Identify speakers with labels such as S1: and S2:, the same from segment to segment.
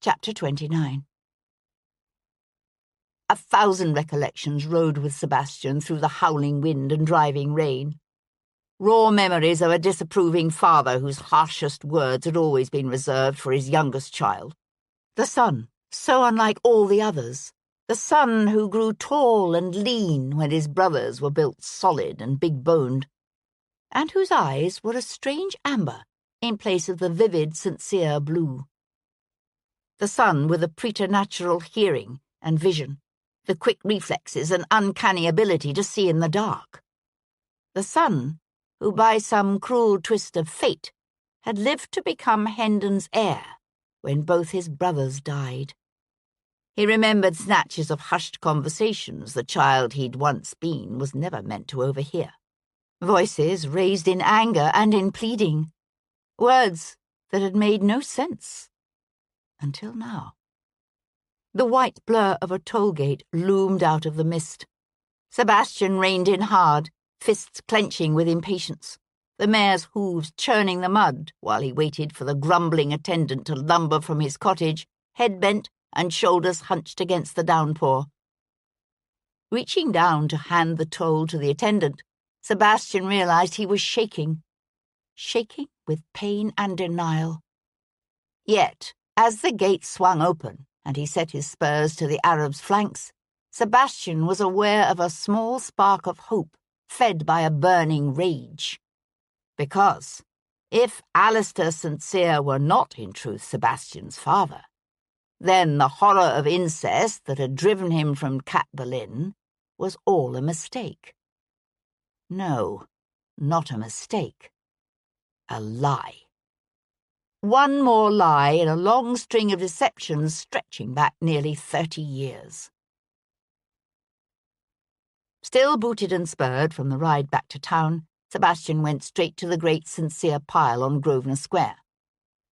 S1: Chapter 29. 1,000 recollections rode with Sebastian through the howling wind and driving rain. Raw memories of a disapproving father whose harshest words had always been reserved for his youngest child. The son, so unlike all the others. The son who grew tall and lean when his brothers were built solid and big-boned, and whose eyes were a strange amber in place of the vivid, sincere blue. The son with a preternatural hearing and vision, the quick reflexes and uncanny ability to see in the dark. The son who, by some cruel twist of fate, had lived to become Hendon's heir when both his brothers died. He remembered snatches of hushed conversations the child he'd once been was never meant to overhear. Voices raised in anger and in pleading. Words that had made no sense. Until now. The white blur of a toll gate loomed out of the mist. Sebastian reined in hard, fists clenching with impatience, the mare's hooves churning the mud while he waited for the grumbling attendant to lumber from his cottage, head bent and shoulders hunched against the downpour. Reaching down to hand the toll to the attendant, Sebastian realized he was shaking with pain and denial. Yet, as the gate swung open and he set his spurs to the Arab's flanks, Sebastian was aware of a small spark of hope fed by a burning rage. Because, if Alistair St. Cyr were not in truth Sebastian's father, then the horror of incest that had driven him from Cat Boleyn was all a mistake. No, not a mistake. A lie. One more lie in a long string of deceptions stretching back nearly 30 years. Still booted and spurred from the ride back to town, Sebastian went straight to the great St. Cyr pile on Grosvenor Square.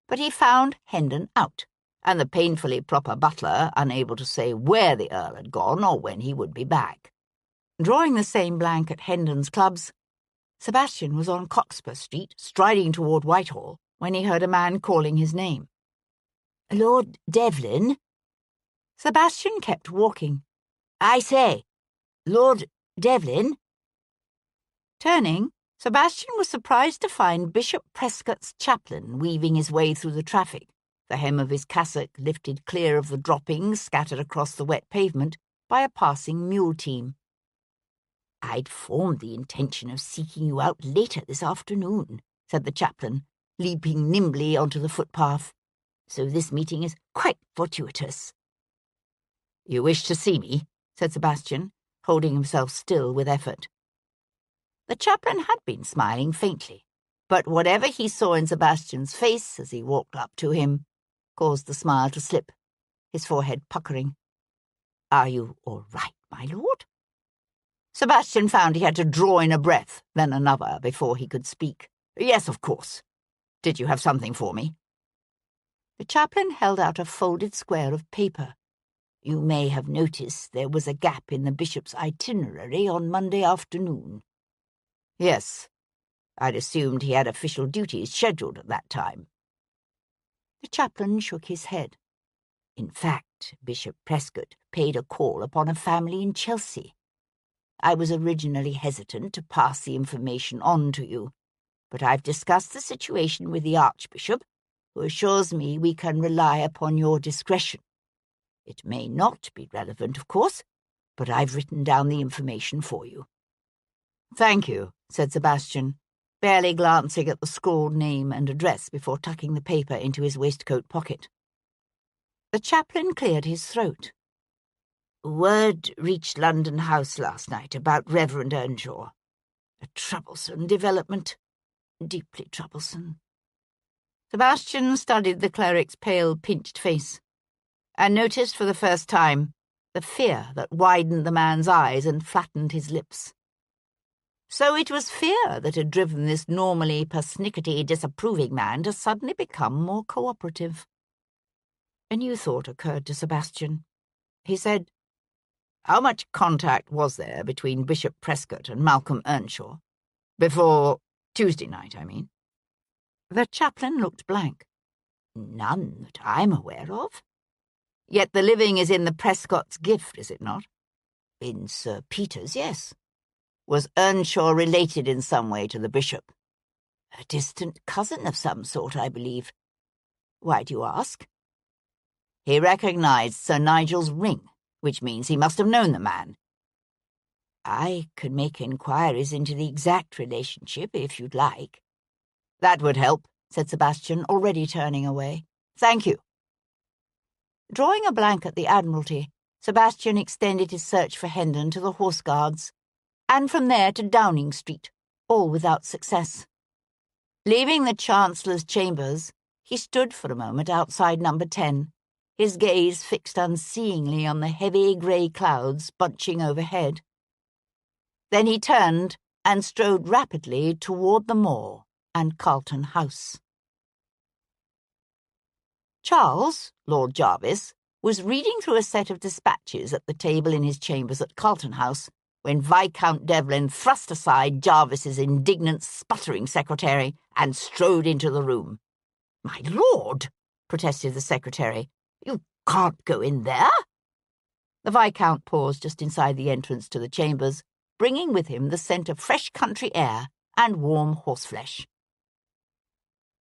S1: But he found Hendon out, and the painfully proper butler unable to say where the Earl had gone or when he would be back. Drawing the same blank at Hendon's clubs, Sebastian was on Cockspur Street, striding toward Whitehall, when he heard a man calling his name. "Lord Devlin?" Sebastian kept walking. "I say, Lord Devlin?" Turning, Sebastian was surprised to find Bishop Prescott's chaplain weaving his way through the traffic, the hem of his cassock lifted clear of the droppings scattered across the wet pavement by a passing mule team. "I'd formed the intention of seeking you out later this afternoon," said the chaplain, leaping nimbly onto the footpath. "So this meeting is quite fortuitous." "You wish to see me?" said Sebastian, holding himself still with effort. The chaplain had been smiling faintly, but whatever he saw in Sebastian's face as he walked up to him caused the smile to slip, his forehead puckering. "Are you all right, my lord?" Sebastian found he had to draw in a breath, then another, before he could speak. "Yes, of course. Did you have something for me?" The chaplain held out a folded square of paper. "You may have noticed there was a gap in the bishop's itinerary on Monday afternoon." "Yes. I'd assumed he had official duties scheduled at that time." The chaplain shook his head. "In fact, Bishop Prescott paid a call upon a family in Chelsea. I was originally hesitant to pass the information on to you, but I've discussed the situation with the Archbishop, who assures me we can rely upon your discretion. It may not be relevant, of course, but I've written down the information for you." "Thank you," said Sebastian, barely glancing at the scrawled name and address before tucking the paper into his waistcoat pocket. The chaplain cleared his throat. "Word reached London House last night about Reverend Earnshaw. A troublesome development. Deeply troublesome." Sebastian studied the cleric's pale, pinched face, and noticed for the first time the fear that widened the man's eyes and flattened his lips. So it was fear that had driven this normally persnickety, disapproving man to suddenly become more cooperative. A new thought occurred to Sebastian. He said, "How much contact was there between Bishop Prescott and Malcolm Earnshaw? Before Tuesday night, I mean." The chaplain looked blank. "None that I'm aware of." Yet the living is in the Prescott's gift, is it not? In Sir Peter's, yes. Was Earnshaw related in some way to the bishop? A distant cousin of some sort, I believe. Why do you ask? He recognized Sir Nigel's ring, which means he must have known the man. I could make inquiries into the exact relationship, if you'd like. That would help, said Sebastian, already turning away. Thank you. Drawing a blank at the Admiralty, Sebastian extended his search for Hendon to the Horse Guards, and from there to Downing Street, all without success. Leaving the Chancellor's chambers, he stood for a moment outside number 10, his gaze fixed unseeingly on the heavy grey clouds bunching overhead. Then he turned and strode rapidly toward the moor and Carlton House. Charles, Lord Jarvis, was reading through a set of dispatches at the table in his chambers at Carlton House when Viscount Devlin thrust aside Jarvis's indignant, sputtering secretary and strode into the room. "My lord," protested the secretary, "you can't go in there." The Viscount paused just inside the entrance to the chambers, bringing with him the scent of fresh country air and warm horseflesh.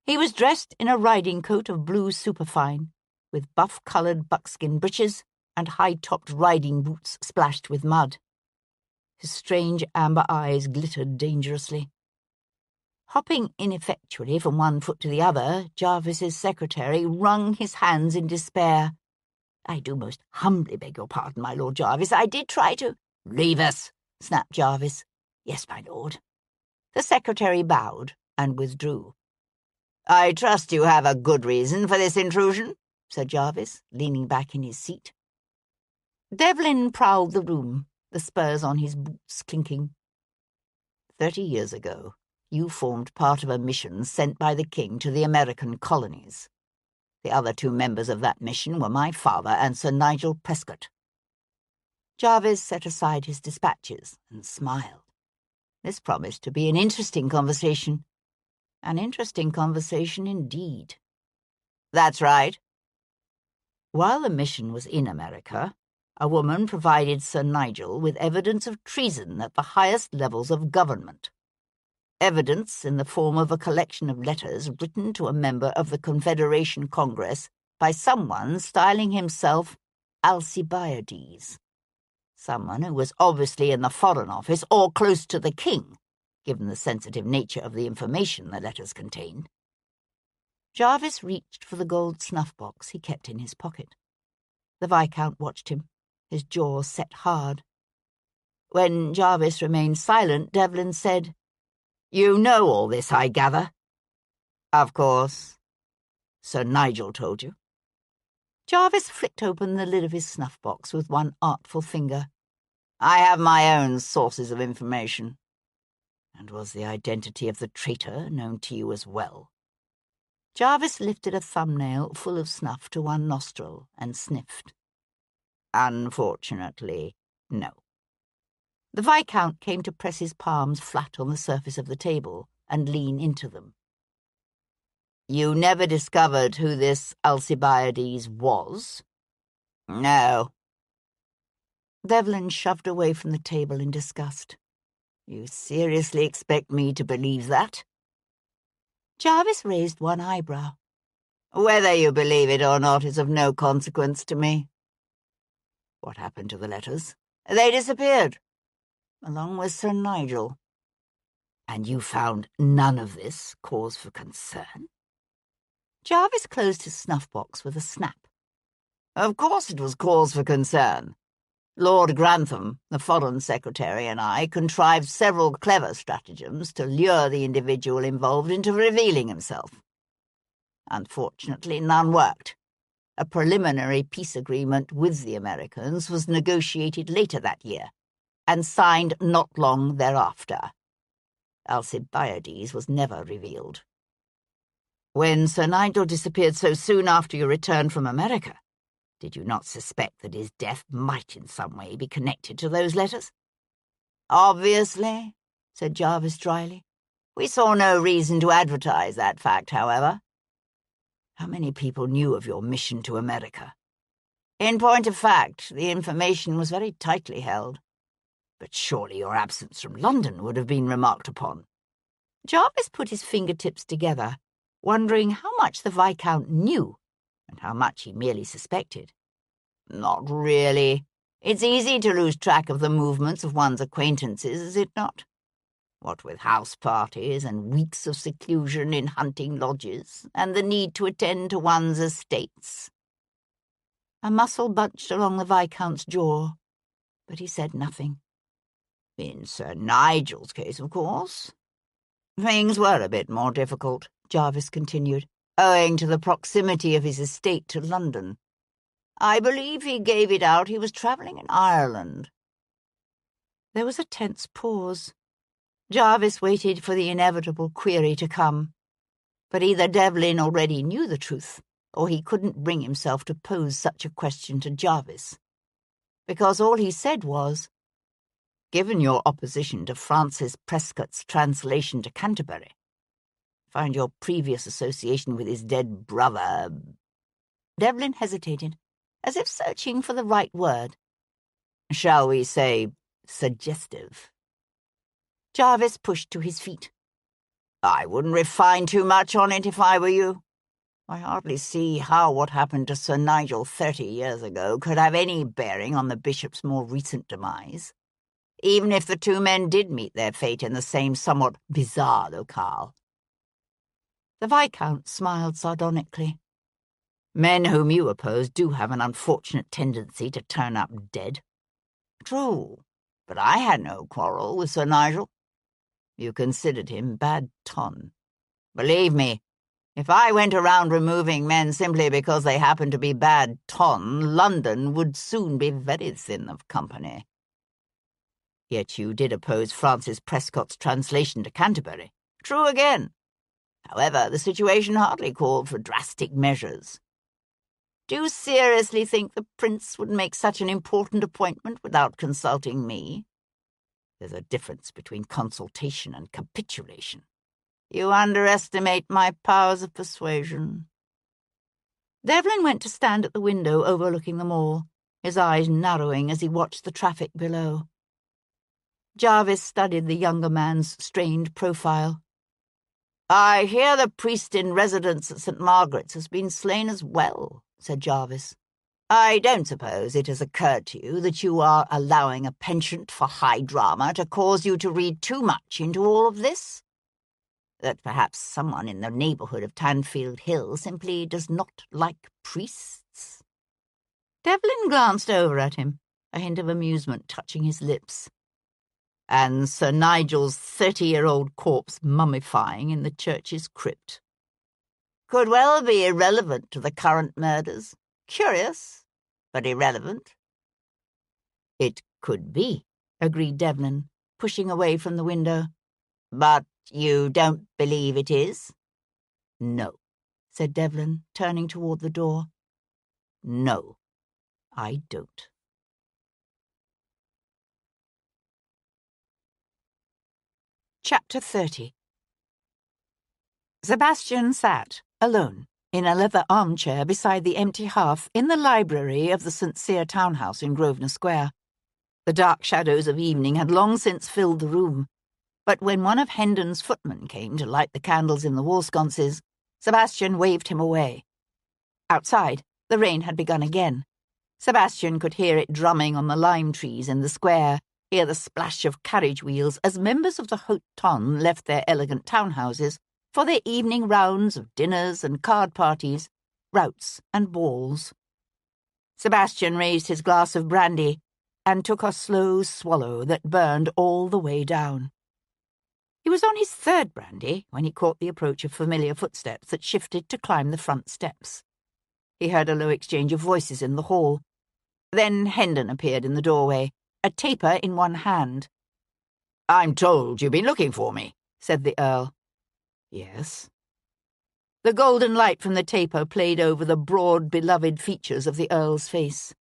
S1: He was dressed in a riding coat of blue superfine, with buff-coloured buckskin breeches and high-topped riding boots splashed with mud. His strange amber eyes glittered dangerously. Hopping ineffectually from one foot to the other, Jarvis's secretary wrung his hands in despair. "I do most humbly beg your pardon, my Lord Jarvis. I did try to—" "Leave us," snapped Jarvis. "Yes, my lord." The secretary bowed and withdrew. "I trust you have a good reason for this intrusion," said Jarvis, leaning back in his seat. Devlin prowled the room, the spurs on his boots clinking. 30 years ago, you formed part of a mission sent by the king to the American colonies. The other 2 members of that mission were my father and Sir Nigel Prescott. Jarvis set aside his dispatches and smiled. This promised to be an interesting conversation. An interesting conversation indeed. "That's right." While the mission was in America, a woman provided Sir Nigel with evidence of treason at the highest levels of government. Evidence in the form of a collection of letters written to a member of the Confederation Congress by someone styling himself Alcibiades. Someone who was obviously in the Foreign Office or close to the king, given the sensitive nature of the information the letters contained. Jarvis reached for the gold snuff-box he kept in his pocket. The Viscount watched him, his jaw set hard. When Jarvis remained silent, Devlin said, "You know all this, I gather?" "Of course. Sir Nigel told you." Jarvis flicked open the lid of his snuff-box with one artful finger. "I have my own sources of information." "And was the identity of the traitor known to you as well?" Jarvis lifted a thumbnail full of snuff to one nostril and sniffed. "Unfortunately, no." The Viscount came to press his palms flat on the surface of the table and lean into them. "You never discovered who this Alcibiades was?" "No." Devlin shoved away from the table in disgust. "You seriously expect me to believe that?" Jarvis raised one eyebrow. "Whether you believe it or not is of no consequence to me." "What happened to the letters?" "They disappeared, along with Sir Nigel." "And you found none of this cause for concern?" Jarvis closed his snuff-box with a snap. "Of course it was cause for concern. Lord Grantham, the Foreign Secretary, and I contrived several clever stratagems to lure the individual involved into revealing himself. Unfortunately, none worked. A preliminary peace agreement with the Americans was negotiated later that year and signed not long thereafter. Alcibiades was never revealed. When Sir Nigel disappeared so soon after your return from America, did you not suspect that his death might in some way be connected to those letters?" "Obviously," said Jarvis dryly. "We saw no reason to advertise that fact, however." "How many people knew of your mission to America?" In point of fact, the information was very tightly held. But surely your absence from London would have been remarked upon. Jarvis put his fingertips together, wondering how much the Viscount knew and how much he merely suspected. Not really. It's easy to lose track of the movements of one's acquaintances, is it not? What with house parties and weeks of seclusion in hunting lodges, and the need to attend to one's estates. A muscle bunched along the Viscount's jaw, but he said nothing. In Sir Nigel's case, of course. Things were a bit more difficult, Jarvis continued, owing to the proximity of his estate to London. I believe he gave it out he was travelling in Ireland. There was a tense pause. Jarvis waited for the inevitable query to come, but either Devlin already knew the truth, or he couldn't bring himself to pose such a question to Jarvis, because all he said was, "Given your opposition to Francis Prescott's translation to Canterbury, find your previous association with his dead brother—" Devlin hesitated, as if searching for the right word. "Shall we say suggestive?" Jarvis pushed to his feet. "I wouldn't refine too much on it if I were you. I hardly see how what happened to Sir Nigel 30 years ago could have any bearing on the bishop's more recent demise, even if the two men did meet their fate in the same somewhat bizarre locale." The Viscount smiled sardonically. "Men whom you oppose do have an unfortunate tendency to turn up dead." "True, but I had no quarrel with Sir Nigel. You considered him bad ton. Believe me, if I went around removing men simply because they happened to be bad ton, London would soon be very thin of company." "Yet you did oppose Francis Prescott's translation to Canterbury." "True again. However, the situation hardly called for drastic measures. Do you seriously think the Prince would make such an important appointment without consulting me? There's a difference between consultation and capitulation. You underestimate my powers of persuasion." Devlin went to stand at the window overlooking the mall, his eyes narrowing as he watched the traffic below. Jarvis studied the younger man's strained profile. "I hear the priest in residence at St. Margaret's has been slain as well," said Jarvis. "I don't suppose it has occurred to you that you are allowing a penchant for high drama to cause you to read too much into all of this? That perhaps someone in the neighbourhood of Tanfield Hill simply does not like priests?" Devlin glanced over at him, a hint of amusement touching his lips. "And Sir Nigel's 30-year-old corpse mummifying in the church's crypt. Could well be irrelevant to the current murders. Curious, but irrelevant." "It could be," agreed Devlin, pushing away from the window. "But you don't believe it is?" "No," said Devlin, turning toward the door. "No, I don't." Chapter 30. Sebastian sat, alone, in a leather armchair beside the empty hearth in the library of the St. Cyr townhouse in Grosvenor Square. The dark shadows of evening had long since filled the room, but when one of Hendon's footmen came to light the candles in the wall sconces, Sebastian waved him away. Outside, the rain had begun again. Sebastian could hear it drumming on the lime trees in the square, hear the splash of carriage wheels as members of the haute ton left their elegant townhouses for their evening rounds of dinners and card parties, routs and balls. Sebastian raised his glass of brandy and took a slow swallow that burned all the way down. He was on his third brandy when he caught the approach of familiar footsteps that shifted to climb the front steps. He heard a low exchange of voices in the hall. Then Hendon appeared in the doorway, a taper in one hand. "I'm told you've been looking for me," said the Earl. "Yes." The golden light from the taper played over the broad, beloved features of the Earl's face.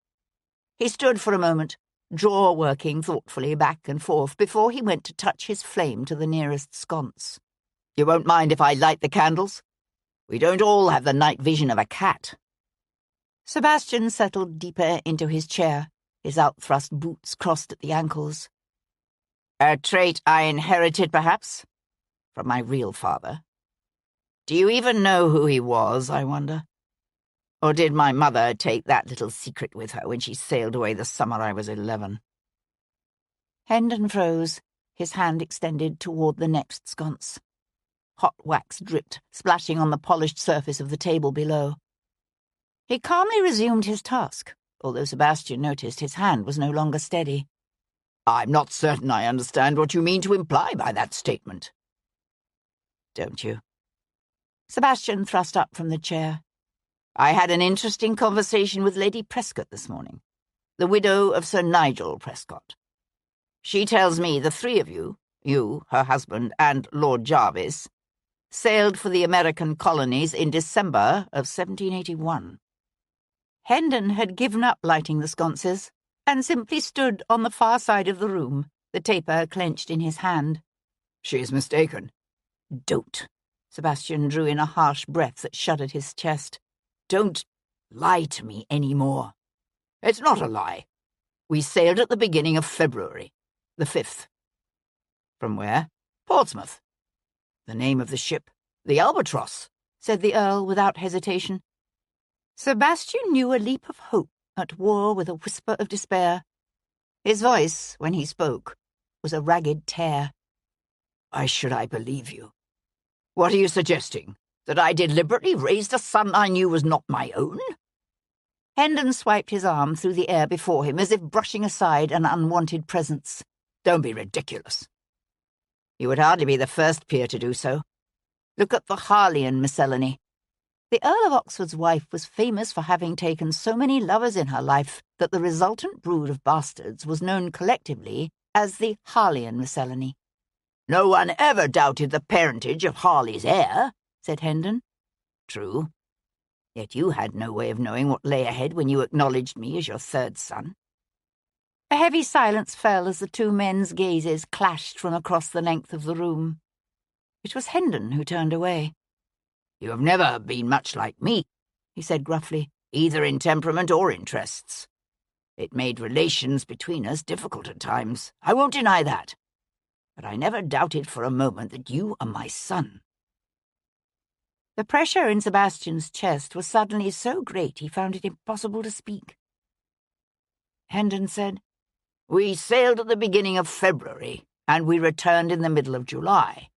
S1: He stood for a moment, jaw working thoughtfully back and forth before he went to touch his flame to the nearest sconce. "You won't mind if I light the candles? We don't all have the night vision of a cat." Sebastian settled deeper into his chair, his outthrust boots crossed at the ankles. A trait I inherited, perhaps, from my real father. Do you even know who he was, I wonder? Or did my mother take that little secret with her when she sailed away the summer I was 11? Hendon froze, his hand extended toward the next sconce. Hot wax dripped, splashing on the polished surface of the table below. He calmly resumed his task, although Sebastian noticed his hand was no longer steady. I'm not certain I understand what you mean to imply by that statement. Don't you? Sebastian thrust up from the chair. I had an interesting conversation with Lady Prescott this morning, the widow of Sir Nigel Prescott. She tells me the three of you, her husband, and Lord Jarvis, sailed for the American colonies in December of 1781. Hendon had given up lighting the sconces and simply stood on the far side of the room, the taper clenched in his hand. She is mistaken. Don't. Sebastian drew in a harsh breath that shuddered his chest. Don't lie to me any more. It's not a lie. We sailed at the beginning of February, the 5th. From where? Portsmouth. The name of the ship? The Albatross, said the Earl without hesitation. Sebastian knew a leap of hope at war with a whisper of despair. His voice, when he spoke, was a ragged tear. Why should I believe you? What are you suggesting? That I deliberately raised a son I knew was not my own? Hendon swiped his arm through the air before him as if brushing aside an unwanted presence. Don't be ridiculous. You would hardly be the first peer to do so. Look at the Harleian miscellany. The Earl of Oxford's wife was famous for having taken so many lovers in her life that the resultant brood of bastards was known collectively as the Harleian miscellany. No one ever doubted the parentage of Harley's heir, said Hendon. True. Yet you had no way of knowing what lay ahead when you acknowledged me as your third son. A heavy silence fell as the two men's gazes clashed from across the length of the room. It was Hendon who turned away. You have never been much like me, he said gruffly, either in temperament or interests. It made relations between us difficult at times. I won't deny that. But I never doubted for a moment that you are my son. The pressure in Sebastian's chest was suddenly so great he found it impossible to speak. Hendon said, We sailed at the beginning of February, and we returned in the middle of July.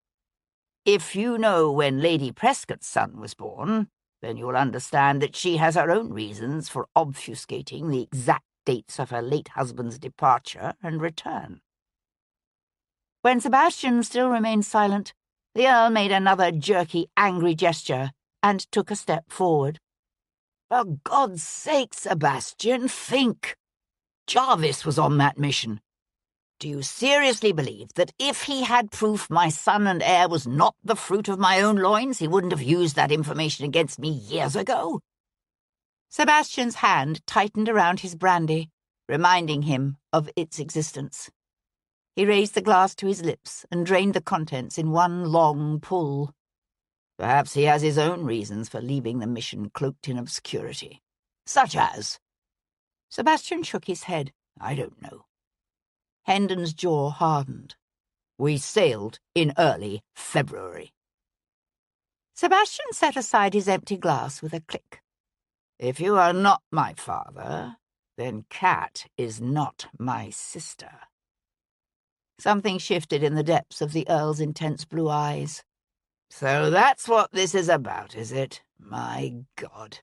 S1: If you know when Lady Prescott's son was born, then you'll understand that she has her own reasons for obfuscating the exact dates of her late husband's departure and return. When Sebastian still remained silent, the Earl made another jerky, angry gesture and took a step forward. For God's sake, Sebastian, think! Jarvis was on that mission. Do you seriously believe that if he had proof my son and heir was not the fruit of my own loins, he wouldn't have used that information against me years ago? Sebastian's hand tightened around his brandy, reminding him of its existence. He raised the glass to his lips and drained the contents in one long pull. Perhaps he has his own reasons for leaving the mission cloaked in obscurity. Such as? Sebastian shook his head. I don't know. Hendon's jaw hardened. We sailed in early February. Sebastian set aside his empty glass with a click. If you are not my father, then Kat is not my sister. Something shifted in the depths of the Earl's intense blue eyes. So that's what this is about, is it? My God.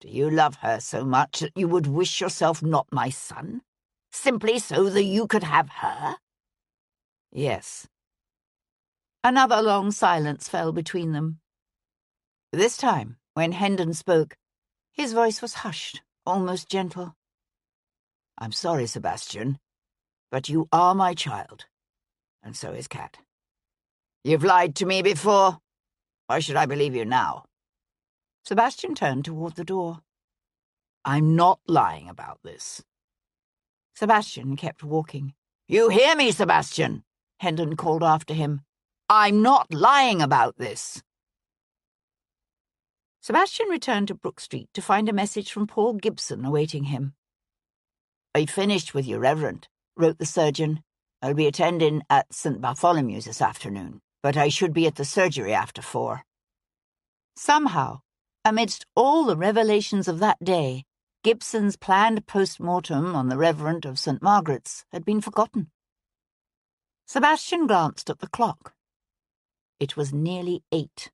S1: Do you love her so much that you would wish yourself not my son? Simply so that you could have her? Yes. Another long silence fell between them. This time, when Hendon spoke, his voice was hushed, almost gentle. I'm sorry, Sebastian, but you are my child, and so is Kat. You've lied to me before. Why should I believe you now? Sebastian turned toward the door. I'm not lying about this. Sebastian kept walking. You hear me, Sebastian? Hendon called after him. I'm not lying about this. Sebastian returned to Brook Street to find a message from Paul Gibson awaiting him. "I finished with you, Reverend," wrote the surgeon. "I'll be attending at St. Bartholomew's this afternoon, but I should be at the surgery after 4. Somehow, amidst all the revelations of that day, Gibson's planned post-mortem on the Reverend of St. Margaret's had been forgotten. Sebastian glanced at the clock. It was nearly 8.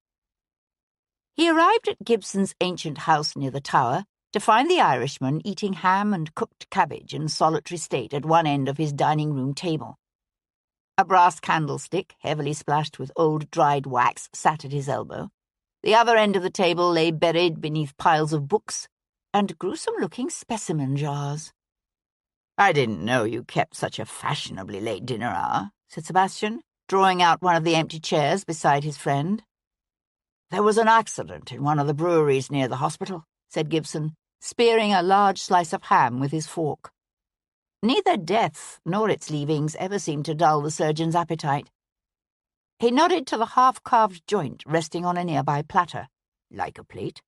S1: He arrived at Gibson's ancient house near the Tower to find the Irishman eating ham and cooked cabbage in solitary state at one end of his dining-room table. A brass candlestick, heavily splashed with old dried wax, sat at his elbow. The other end of the table lay buried beneath piles of books and gruesome-looking specimen jars. "I didn't know you kept such a fashionably late dinner hour," said Sebastian, drawing out one of the empty chairs beside his friend. "There was an accident in one of the breweries near the hospital," said Gibson, spearing a large slice of ham with his fork. Neither death nor its leavings ever seemed to dull the surgeon's appetite. He nodded to the half-carved joint resting on a nearby platter. "Like a plate?"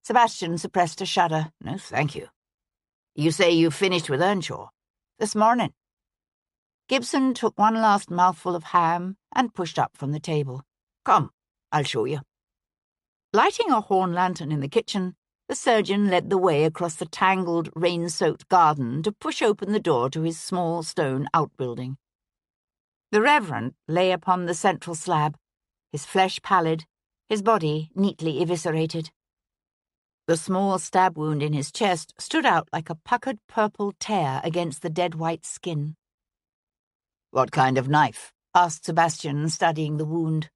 S1: Sebastian suppressed a shudder. "No, thank you. You say you finished with Earnshaw?" "This morning." Gibson took one last mouthful of ham and pushed up from the table. "Come, I'll show you." Lighting a horn lantern in the kitchen, the surgeon led the way across the tangled, rain-soaked garden to push open the door to his small stone outbuilding. The Reverend lay upon the central slab, his flesh pallid, his body neatly eviscerated. The small stab wound in his chest stood out like a puckered purple tear against the dead white skin. "What kind of knife?" asked Sebastian, studying the wound.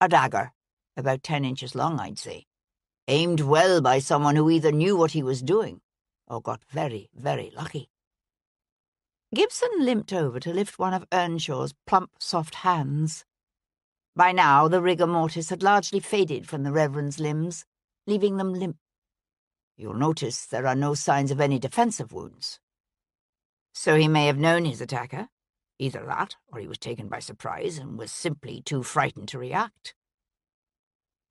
S1: "A dagger, about 10 inches long, I'd say. Aimed well by someone who either knew what he was doing or got very, very lucky." Gibson limped over to lift one of Earnshaw's plump, soft hands. By now, the rigor mortis had largely faded from the Reverend's limbs, leaving them limp. "You'll notice there are no signs of any defensive wounds." "So he may have known his attacker. Either that, or he was taken by surprise and was simply too frightened to react."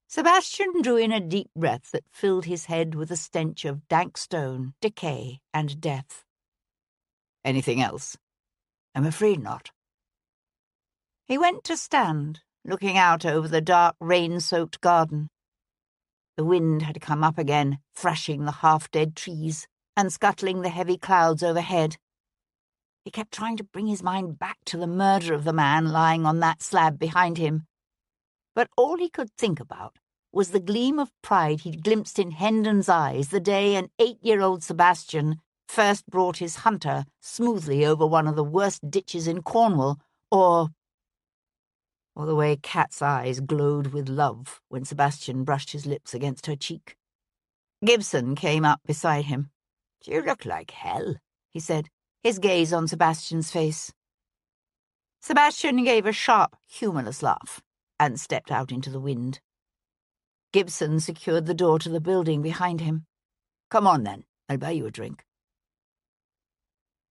S1: Sebastian drew in a deep breath that filled his head with a stench of dank stone, decay, and death. "Anything else?" "I'm afraid not." He went to stand, looking out over the dark, rain-soaked garden. The wind had come up again, thrashing the half-dead trees and scuttling the heavy clouds overhead. He kept trying to bring his mind back to the murder of the man lying on that slab behind him. But all he could think about was the gleam of pride he'd glimpsed in Hendon's eyes the day an 8-year-old Sebastian first brought his hunter smoothly over one of the worst ditches in Cornwall, or the way Kat's eyes glowed with love when Sebastian brushed his lips against her cheek. Gibson came up beside him. "You look like hell," he said, his gaze on Sebastian's face. Sebastian gave a sharp, humorless laugh and stepped out into the wind. Gibson secured the door to the building behind him. "Come on, then. I'll buy you a drink."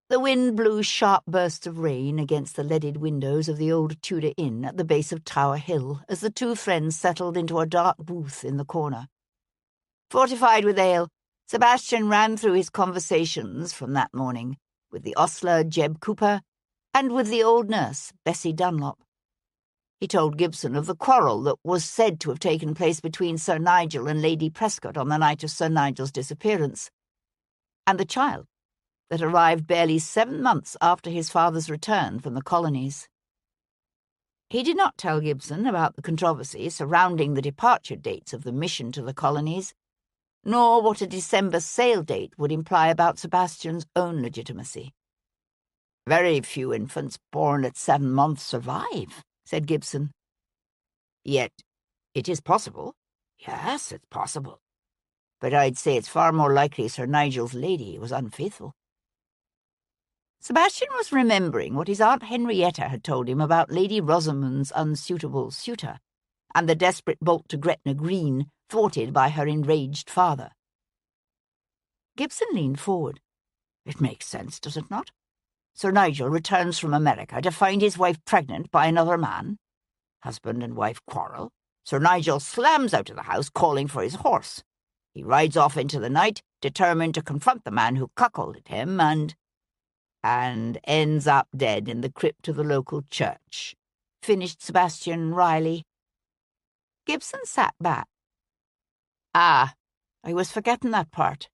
S1: The wind blew sharp bursts of rain against the leaded windows of the old Tudor inn at the base of Tower Hill as the two friends settled into a dark booth in the corner. Fortified with ale, Sebastian ran through his conversations from that morning with the ostler Jeb Cooper and with the old nurse Bessie Dunlop. He told Gibson of the quarrel that was said to have taken place between Sir Nigel and Lady Prescott on the night of Sir Nigel's disappearance, and the child that arrived barely 7 months after his father's return from the colonies. He did not tell Gibson about the controversy surrounding the departure dates of the mission to the colonies, nor what a December sail date would imply about Sebastian's own legitimacy. "Very few infants born at 7 months survive," said Gibson. "Yet it is possible." "Yes, it's possible. But I'd say it's far more likely Sir Nigel's lady was unfaithful." Sebastian was remembering what his Aunt Henrietta had told him about Lady Rosamond's unsuitable suitor, and the desperate bolt to Gretna Green, thwarted by her enraged father. Gibson leaned forward. "It makes sense, does it not? Sir Nigel returns from America to find his wife pregnant by another man. Husband and wife quarrel. Sir Nigel slams out of the house, calling for his horse. He rides off into the night, determined to confront the man who cuckolded him, and ends up dead in the crypt of the local church," finished Sebastian wryly. Gibson sat back. "Ah, I was forgetting that part.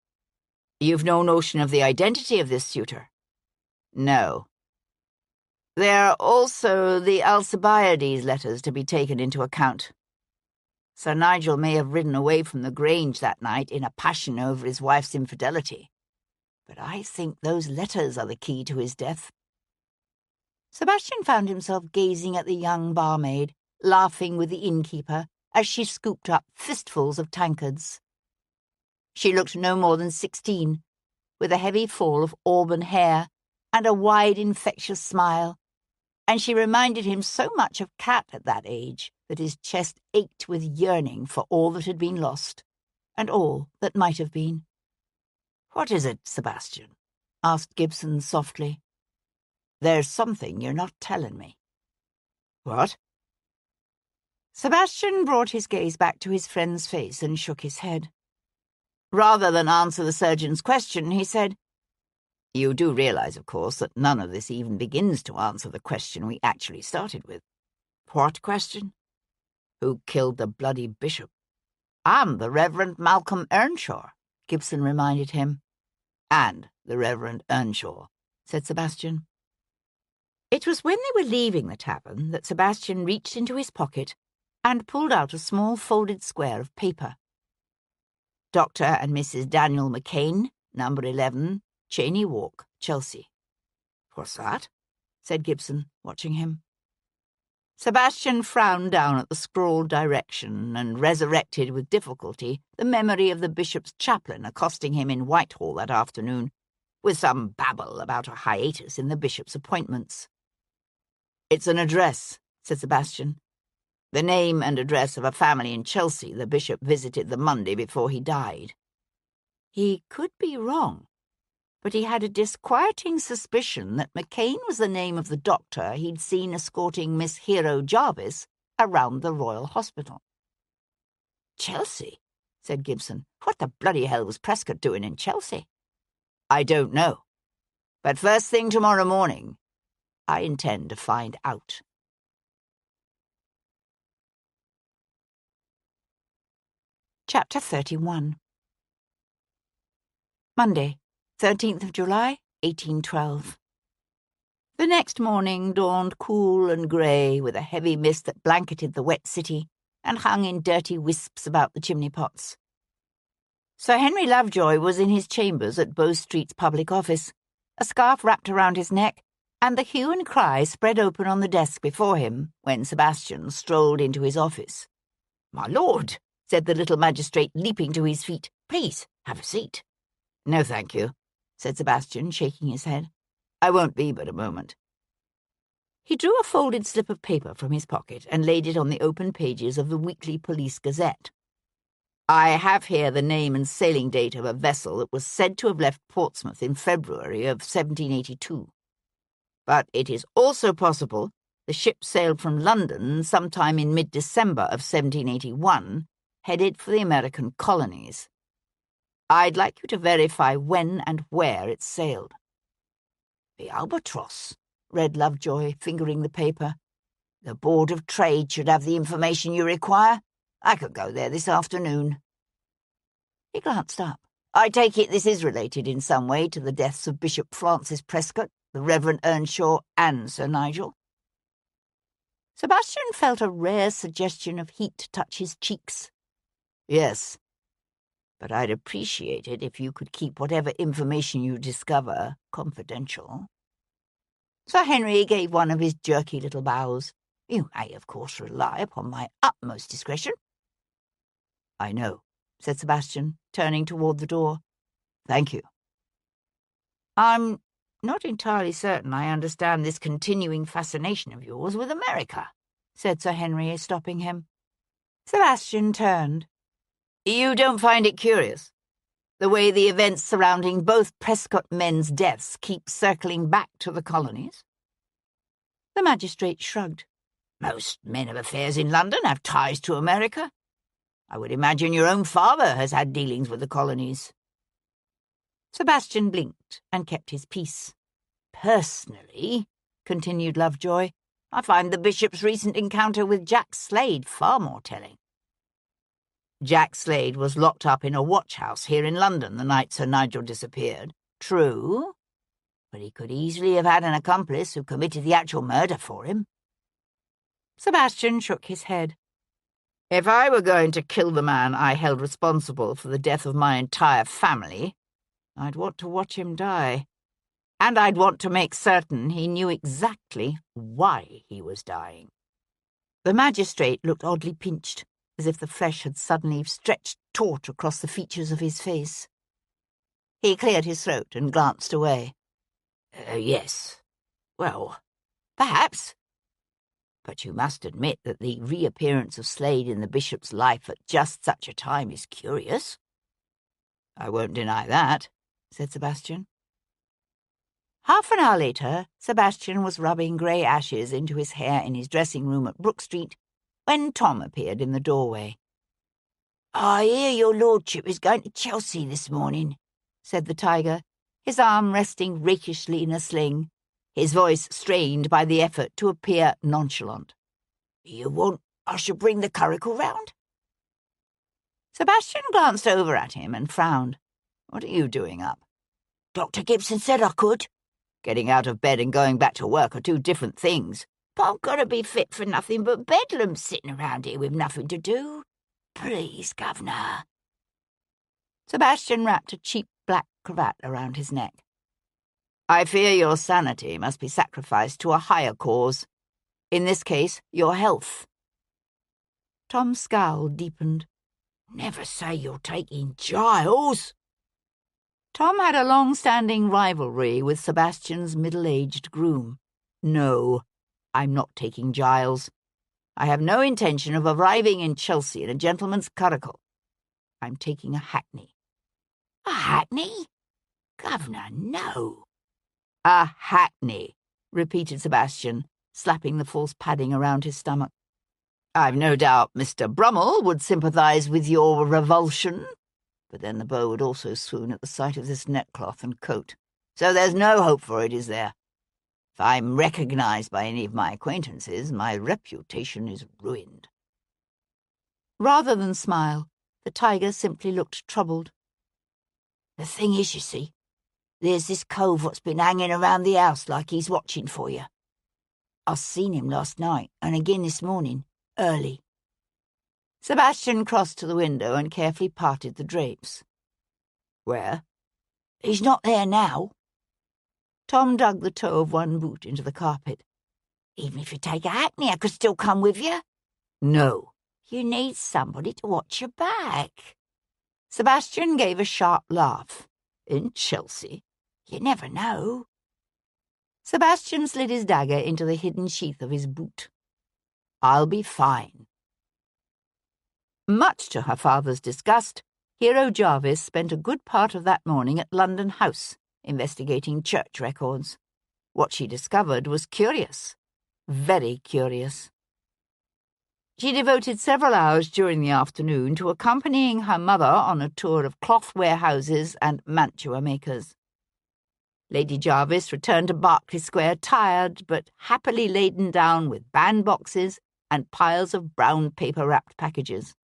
S1: You've no notion of the identity of this suitor?" "No." "There are also the Alcibiades letters to be taken into account. Sir Nigel may have ridden away from the Grange that night in a passion over his wife's infidelity, but I think those letters are the key to his death." Sebastian found himself gazing at the young barmaid, laughing with the innkeeper as she scooped up fistfuls of tankards. She looked no more than 16, with a heavy fall of auburn hair and a wide, infectious smile, and she reminded him so much of Kat at that age that his chest ached with yearning for all that had been lost, and all that might have been. "What is it, Sebastian?" asked Gibson softly. "There's something you're not telling me." "What?" Sebastian brought his gaze back to his friend's face and shook his head. Rather than answer the surgeon's question, he said, "You do realize, of course, that none of this even begins to answer the question we actually started with." "What question?" "Who killed the bloody bishop?" "I'm the Reverend Malcolm Earnshaw," Gibson reminded him. "And the Reverend Earnshaw," said Sebastian. It was when they were leaving the tavern that Sebastian reached into his pocket and pulled out a small folded square of paper. "Dr. and Mrs. Daniel McCain, number 11, Cheney Walk, Chelsea." "What's that?" said Gibson, watching him. Sebastian frowned down at the scrawled direction and resurrected with difficulty the memory of the bishop's chaplain accosting him in Whitehall that afternoon, with some babble about a hiatus in the bishop's appointments. "It's an address," said Sebastian. "The name and address of a family in Chelsea the bishop visited the Monday before he died." He could be wrong, but he had a disquieting suspicion that McCain was the name of the doctor he'd seen escorting Miss Hero Jarvis around the Royal Hospital. "Chelsea?" said Gibson. "What the bloody hell was Prescott doing in Chelsea?" "I don't know. But first thing tomorrow morning, I intend to find out." Chapter 31. Monday, 13th of July, 1812. The next morning dawned cool and grey, with a heavy mist that blanketed the wet city and hung in dirty wisps about the chimney-pots. Sir Henry Lovejoy was in his chambers at Bow Street's public office, a scarf wrapped around his neck, and the hue and cry spread open on the desk before him when Sebastian strolled into his office. "My lord," said the little magistrate, leaping to his feet, "please have a seat." "No, thank you," said Sebastian, shaking his head. "I won't be but a moment." He drew a folded slip of paper from his pocket and laid it on the open pages of the Weekly Police Gazette. "I have here the name and sailing date of a vessel that was said to have left Portsmouth in February of 1782. But it is also possible the ship sailed from London sometime in mid-December of 1781, headed for the American colonies. I'd like you to verify when and where it sailed." "The Albatross," read Lovejoy, fingering the paper. "The Board of Trade should have the information you require. I could go there this afternoon." He glanced up. "I take it this is related in some way to the deaths of Bishop Francis Prescott, the Reverend Earnshaw, and Sir Nigel?" Sebastian felt a rare suggestion of heat touch his cheeks. "Yes, but I'd appreciate it if you could keep whatever information you discover confidential." Sir Henry gave one of his jerky little bows. "You may, of course, rely upon my utmost discretion." "I know," said Sebastian, turning toward the door. "Thank you." "I'm not entirely certain I understand this continuing fascination of yours with America," said Sir Henry, stopping him. Sebastian turned. "You don't find it curious? The way the events surrounding both Prescott men's deaths keep circling back to the colonies?" The magistrate shrugged. Most men of affairs in London have ties to America. I would imagine your own father has had dealings with the colonies." Sebastian blinked and kept his peace. "Personally," continued Lovejoy, "I find the bishop's recent encounter with Jack Slade far more telling. Jack Slade was locked up in a watch-house here in London the night Sir Nigel disappeared. True, but he could easily have had an accomplice who committed the actual murder for him." Sebastian shook his head. "If I were going to kill the man I held responsible for the death of my entire family, I'd want to watch him die. And I'd want to make certain he knew exactly why he was dying." The magistrate looked oddly pinched, as if the flesh had suddenly stretched taut across the features of his face. He cleared his throat and glanced away. Yes. Well, perhaps. But you must admit that the reappearance of Slade in the bishop's life at just such a time is curious." "I won't deny that," said Sebastian. Half an hour later, Sebastian was rubbing grey ashes into his hair in his dressing room at Brook Street when Tom appeared in the doorway. "I hear your lordship is going to Chelsea this morning," said the tiger, his arm resting rakishly in a sling, his voice strained by the effort to appear nonchalant. "You want I should bring the curricle round?" Sebastian glanced over at him and frowned. "What are you doing up?" "Dr. Gibson said I could." "Getting out of bed and going back to work are two different things." "But I've got to be fit for nothing but bedlam sitting around here with nothing to do. Please, Governor." Sebastian wrapped a cheap black cravat around his neck. "I fear your sanity must be sacrificed to a higher cause. In this case, your health." Tom's scowl deepened. "Never say you're taking Giles." Tom had a long-standing rivalry with Sebastian's middle-aged groom. "No, I'm not taking Giles. I have no intention of arriving in Chelsea in a gentleman's curricle. I'm taking a hackney." "A hackney? Governor, no." "A hackney," repeated Sebastian, slapping the false padding around his stomach. "I've no doubt Mr. Brummel would sympathise with your revulsion, but then the beau would also swoon at the sight of this neckcloth and coat. So there's no hope for it, is there? If I'm recognised by any of my acquaintances, my reputation is ruined." Rather than smile, the tiger simply looked troubled. "The thing is, you see, there's this cove what's been hanging around the house like he's watching for you. I seen him last night, and again this morning, early." Sebastian crossed to the window and carefully parted the drapes. "Where?" "He's not there now." Tom dug the toe of one boot into the carpet. "Even if you take a hackney, I could still come with you." "No." "You need somebody to watch your back." Sebastian gave a sharp laugh. "In Chelsea?" "You never know." Sebastian slid his dagger into the hidden sheath of his boot. "I'll be fine." Much to her father's disgust, Hero Jarvis spent a good part of that morning at London House, investigating church records. What she discovered was curious. Very curious. She devoted several hours during the afternoon to accompanying her mother on a tour of cloth warehouses and mantua makers. Lady Jarvis returned to Berkeley Square tired, but happily laden down with bandboxes and piles of brown paper-wrapped packages.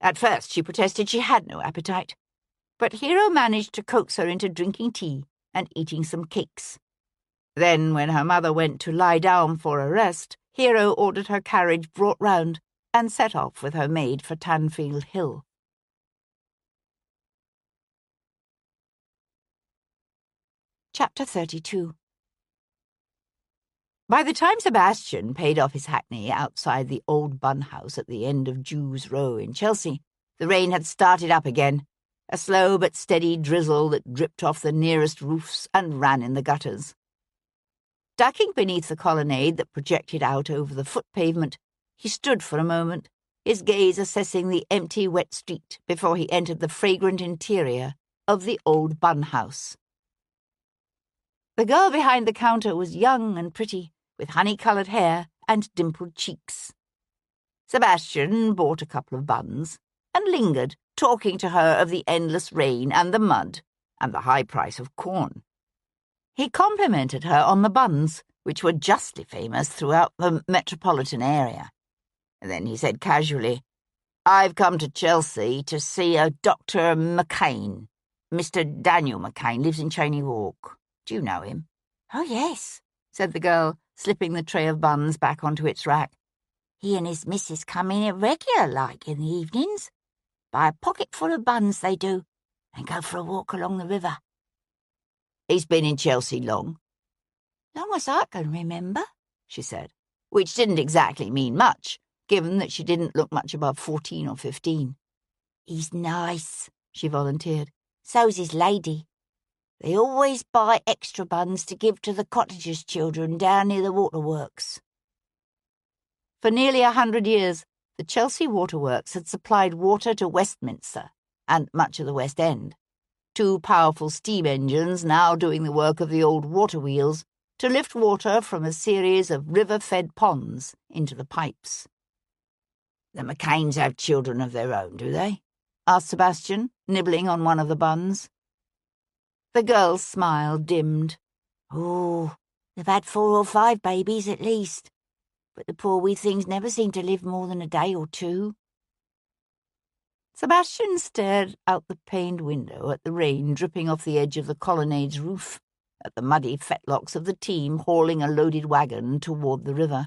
S1: At first she protested she had no appetite, but Hero managed to coax her into drinking tea and eating some cakes. Then, when her mother went to lie down for a rest, Hero ordered her carriage brought round and set off with her maid for Tanfield Hill. Chapter 32. By the time Sebastian paid off his hackney outside the old bun house at the end of Jews Row in Chelsea, the rain had started up again, a slow but steady drizzle that dripped off the nearest roofs and ran in the gutters. Ducking beneath the colonnade that projected out over the foot pavement, he stood for a moment, his gaze assessing the empty, wet street before he entered the fragrant interior of the old bun house. The girl behind the counter was young and pretty, with honey-coloured hair and dimpled cheeks. Sebastian bought a couple of buns and lingered, talking to her of the endless rain and the mud and the high price of corn. He complimented her on the buns, which were justly famous throughout the metropolitan area. And then he said casually, "I've come to Chelsea to see a Dr. McCain. Mr. Daniel McCain lives in Cheyne Walk. Do you know him?" "Oh, yes," said the girl, slipping the tray of buns back onto its rack. "He and his missus come in irregular-like in the evenings. Buy a pocket full of buns, they do, and go for a walk along the river." "He's been in Chelsea long?" "Long as I can remember," she said, which didn't exactly mean much, given that she didn't look much above 14 or 15. "He's nice," she volunteered. "So's his lady. They always buy extra buns to give to the cottagers' children down near the waterworks." For nearly 100 years, the Chelsea Waterworks had supplied water to Westminster and much of the West End, two powerful steam engines now doing the work of the old water wheels to lift water from a series of river-fed ponds into the pipes. "The McCains have children of their own, do they?" asked Sebastian, nibbling on one of the buns. The girl's smile dimmed. "Oh, they've had 4 or 5 babies at least, but the poor wee things never seem to live more than a day or 2. Sebastian stared out the paned window at the rain dripping off the edge of the colonnade's roof, at the muddy fetlocks of the team hauling a loaded wagon toward the river.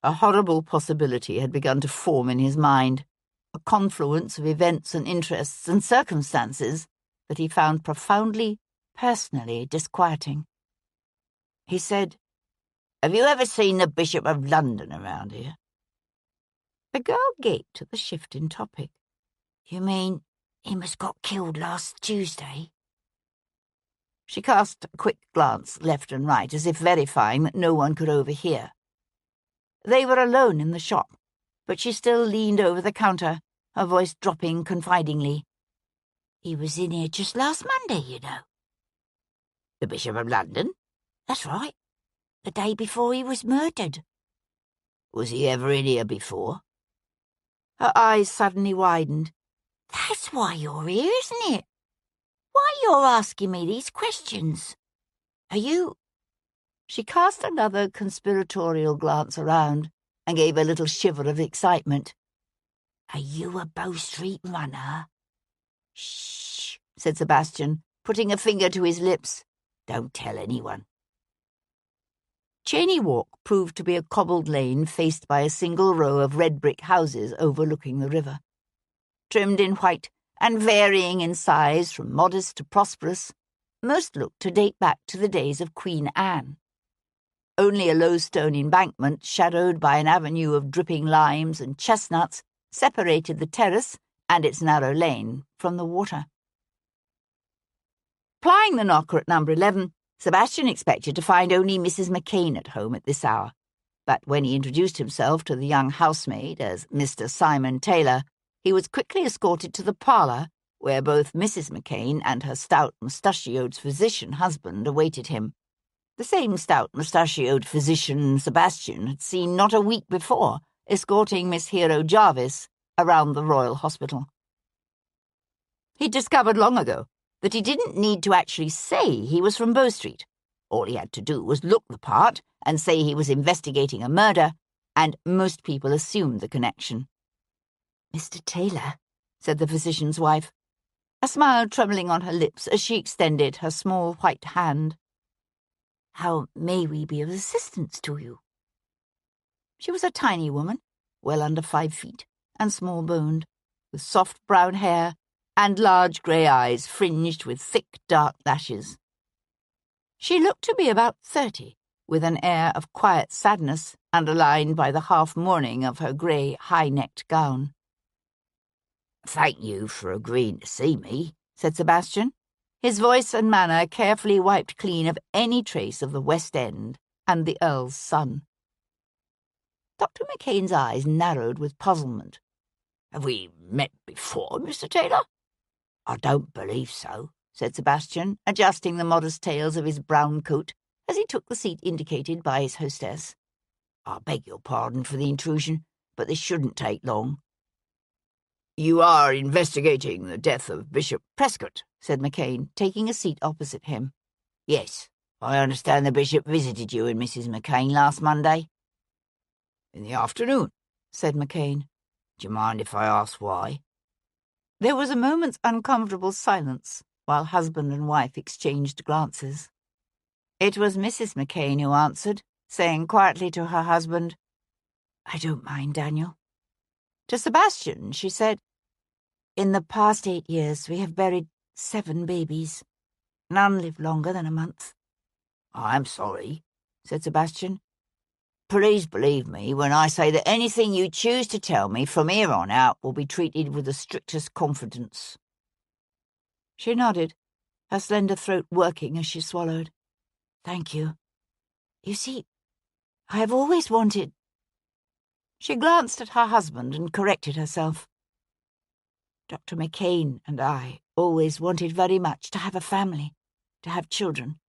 S1: A horrible possibility had begun to form in his mind, a confluence of events and interests and circumstances that he found profoundly, personally disquieting. He said, "Have you ever seen the Bishop of London around here?" The girl gaped at the shift in topic. "You mean him as got killed last Tuesday?" She cast a quick glance left and right, as if verifying that no one could overhear. They were alone in the shop, but she still leaned over the counter, her voice dropping confidingly. "He was in here just last Monday, you know." "The Bishop of London?" "That's right. The day before he was murdered." "Was he ever in here before?" Her eyes suddenly widened. "That's why you're here, isn't it? Why you're asking me these questions? Are you—" She cast another conspiratorial glance around and gave a little shiver of excitement. "Are you a Bow Street runner?" "Shh," said Sebastian, putting a finger to his lips. "Don't tell anyone." Cheyne Walk proved to be a cobbled lane faced by a single row of red brick houses overlooking the river. Trimmed in white and varying in size from modest to prosperous, most looked to date back to the days of Queen Anne. Only a low stone embankment, shadowed by an avenue of dripping limes and chestnuts, separated the terrace and its narrow lane from the water. Plying the knocker at number 11, Sebastian expected to find only Mrs. McCain at home at this hour, but when he introduced himself to the young housemaid as Mr. Simon Taylor, he was quickly escorted to the parlour, where both Mrs. McCain and her stout mustachioed physician husband awaited him. The same stout mustachioed physician Sebastian had seen not a week before, escorting Miss Hero Jarvis around the Royal Hospital. He'd discovered long ago that he didn't need to actually say he was from Bow Street. All he had to do was look the part and say he was investigating a murder, and most people assumed the connection. "Mr. Taylor," said the physician's wife, a smile trembling on her lips as she extended her small white hand. "How may we be of assistance to you?" She was a tiny woman, well under 5 feet, and small-boned, with soft brown hair and large grey eyes fringed with thick dark lashes. She looked to be about 30, with an air of quiet sadness underlined by the half-mourning of her grey high-necked gown. "Thank you for agreeing to see me," said Sebastian, his voice and manner carefully wiped clean of any trace of the West End and the Earl's son. Dr. McCain's eyes narrowed with puzzlement. "Have we met before, Mr. Taylor?" "I don't believe so," said Sebastian, adjusting the modest tails of his brown coat as he took the seat indicated by his hostess. I beg your pardon for the intrusion, but this shouldn't take long." "You are investigating the death of Bishop Prescott," said McCain, taking a seat opposite him. "Yes, I understand the bishop visited you and Mrs. McCain last Monday." "In the afternoon," said McCain. "Do you mind if I ask why?" There was a moment's uncomfortable silence while husband and wife exchanged glances. It was Mrs. McCain who answered, saying quietly to her husband, "I don't mind, Daniel." To Sebastian, she said, "In the past 8 years, we have buried 7 babies. None lived longer than a month." "I'm sorry," said Sebastian. "Please believe me when I say that anything you choose to tell me from here on out will be treated with the strictest confidence." She nodded, her slender throat working as she swallowed. "Thank you. You see, I have always wanted—" She glanced at her husband and corrected herself. "Dr. McCain and I always wanted very much to have a family, to have children.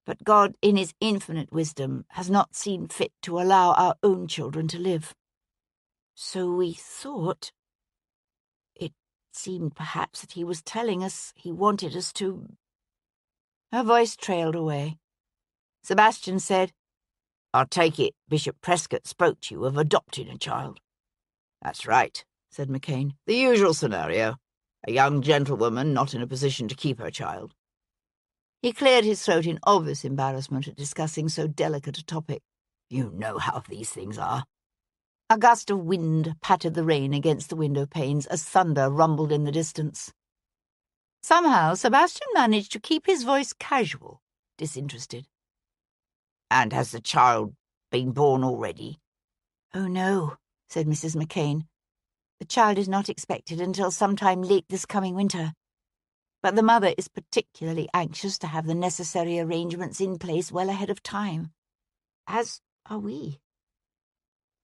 S1: But God, in his infinite wisdom, has not seen fit to allow our own children to live. So we thought— It seemed perhaps that he was telling us he wanted us to—" Her voice trailed away. Sebastian said, "I take it Bishop Prescott spoke to you of adopting a child." "That's right," said McCain. "The usual scenario. A young gentlewoman not in a position to keep her child." He cleared his throat in obvious embarrassment at discussing so delicate a topic. "You know how these things are." A gust of wind pattered the rain against the window panes as thunder rumbled in the distance. Somehow Sebastian managed to keep his voice casual, disinterested. "And has the child been born already?" "Oh, no," said Mrs. McCain. "The child is not expected until sometime late this coming winter. But the mother is particularly anxious to have the necessary arrangements in place well ahead of time. As are we."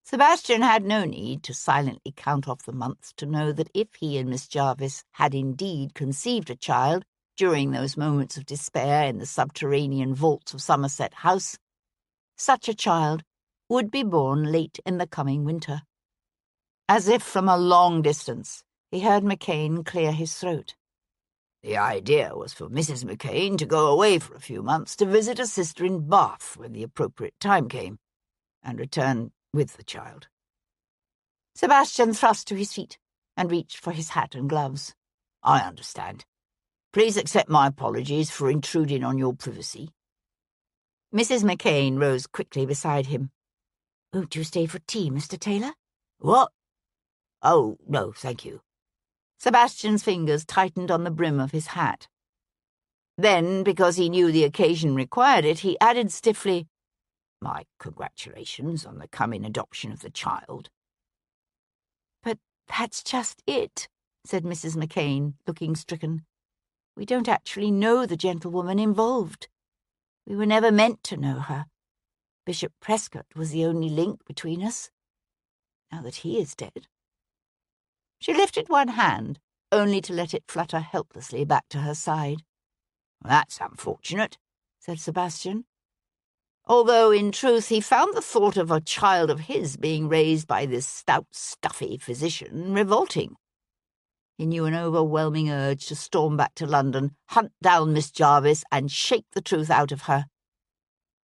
S1: Sebastian had no need to silently count off the months to know that if he and Miss Jarvis had indeed conceived a child during those moments of despair in the subterranean vaults of Somerset House, such a child would be born late in the coming winter. As if from a long distance, he heard McCain clear his throat. "The idea was for Mrs. McCain to go away for a few months to visit a sister in Bath when the appropriate time came, and return with the child." Sebastian thrust to his feet and reached for his hat and gloves. "I understand. Please accept my apologies for intruding on your privacy." Mrs. McCain rose quickly beside him. "Won't you stay for tea, Mr. Taylor?" "What? Oh, no, thank you." Sebastian's fingers tightened on the brim of his hat. Then, because he knew the occasion required it, he added stiffly, "My congratulations on the coming adoption of the child." "But that's just it," said Mrs. McCain, looking stricken. "We don't actually know the gentlewoman involved. We were never meant to know her. Bishop Prescott was the only link between us. Now that he is dead—" She lifted one hand, only to let it flutter helplessly back to her side. "That's unfortunate," said Sebastian. Although, in truth, he found the thought of a child of his being raised by this stout, stuffy physician revolting. He knew an overwhelming urge to storm back to London, hunt down Miss Jarvis, and shake the truth out of her.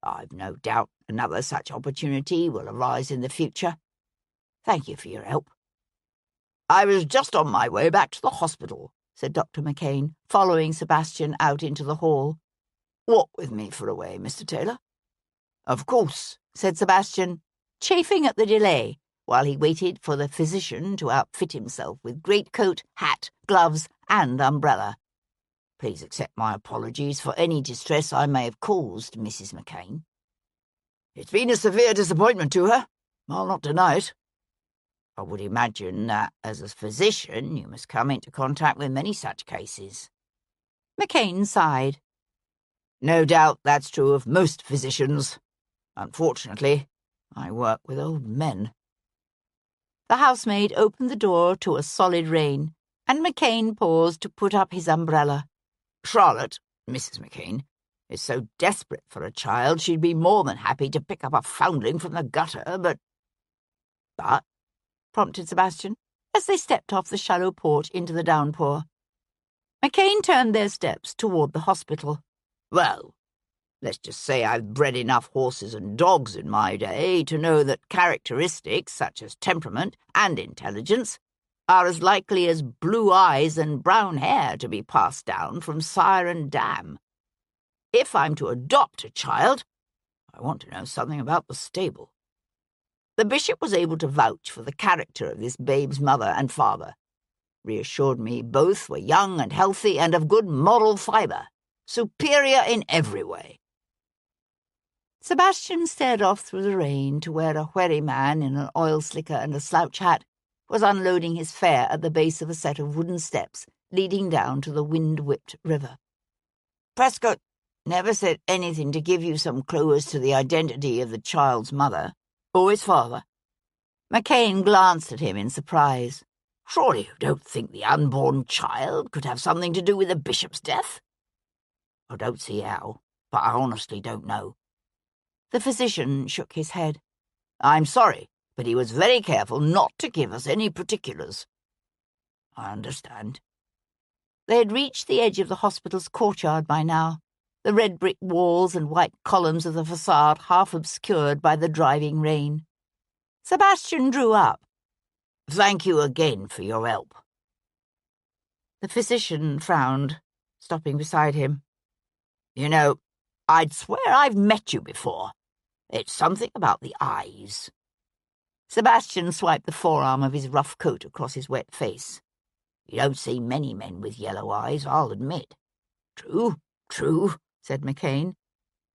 S1: "I've no doubt another such opportunity will arise in the future. Thank you for your help." "I was just on my way back to the hospital," said Dr. McCain, following Sebastian out into the hall. "Walk with me for a way, Mr. Taylor." "Of course," said Sebastian, chafing at the delay, while he waited for the physician to outfit himself with greatcoat, hat, gloves, and umbrella. "Please accept my apologies for any distress I may have caused, Mrs. McCain." "It's been a severe disappointment to her. I'll not deny it." "I would imagine that, as a physician, you must come into contact with many such cases." McCain sighed. "No doubt that's true of most physicians. Unfortunately, I work with old men." The housemaid opened the door to a solid rain, and McCain paused to put up his umbrella. "Charlotte, Mrs. McCain, is so desperate for a child she'd be more than happy to pick up a foundling from the gutter, but—" "But?" prompted Sebastian, as they stepped off the shallow porch into the downpour. McCain turned their steps toward the hospital. "Well, let's just say I've bred enough horses and dogs in my day to know that characteristics such as temperament and intelligence are as likely as blue eyes and brown hair to be passed down from sire and dam. If I'm to adopt a child, I want to know something about the stable." The bishop was able to vouch for the character of this babe's mother and father, reassured me both were young and healthy and of good moral fibre, superior in every way. Sebastian stared off through the rain to where a wherry man in an oil slicker and a slouch hat was unloading his fare at the base of a set of wooden steps leading down to the wind-whipped river. "Prescott never said anything to give you some clue as to the identity of the child's mother, or his father?" McCain glanced at him in surprise. "Surely you don't think the unborn child could have something to do with the bishop's death?" "I don't see how, but I honestly don't know." The physician shook his head. "I'm sorry, but he was very careful not to give us any particulars." "I understand." They had reached the edge of the hospital's courtyard by now, the red brick walls and white columns of the facade half obscured by the driving rain. Sebastian drew up. "Thank you again for your help." The physician frowned, stopping beside him. "You know, I'd swear I've met you before. It's something about the eyes." Sebastian swiped the forearm of his rough coat across his wet face. "You don't see many men with yellow eyes, I'll admit." "True, true," said McCain.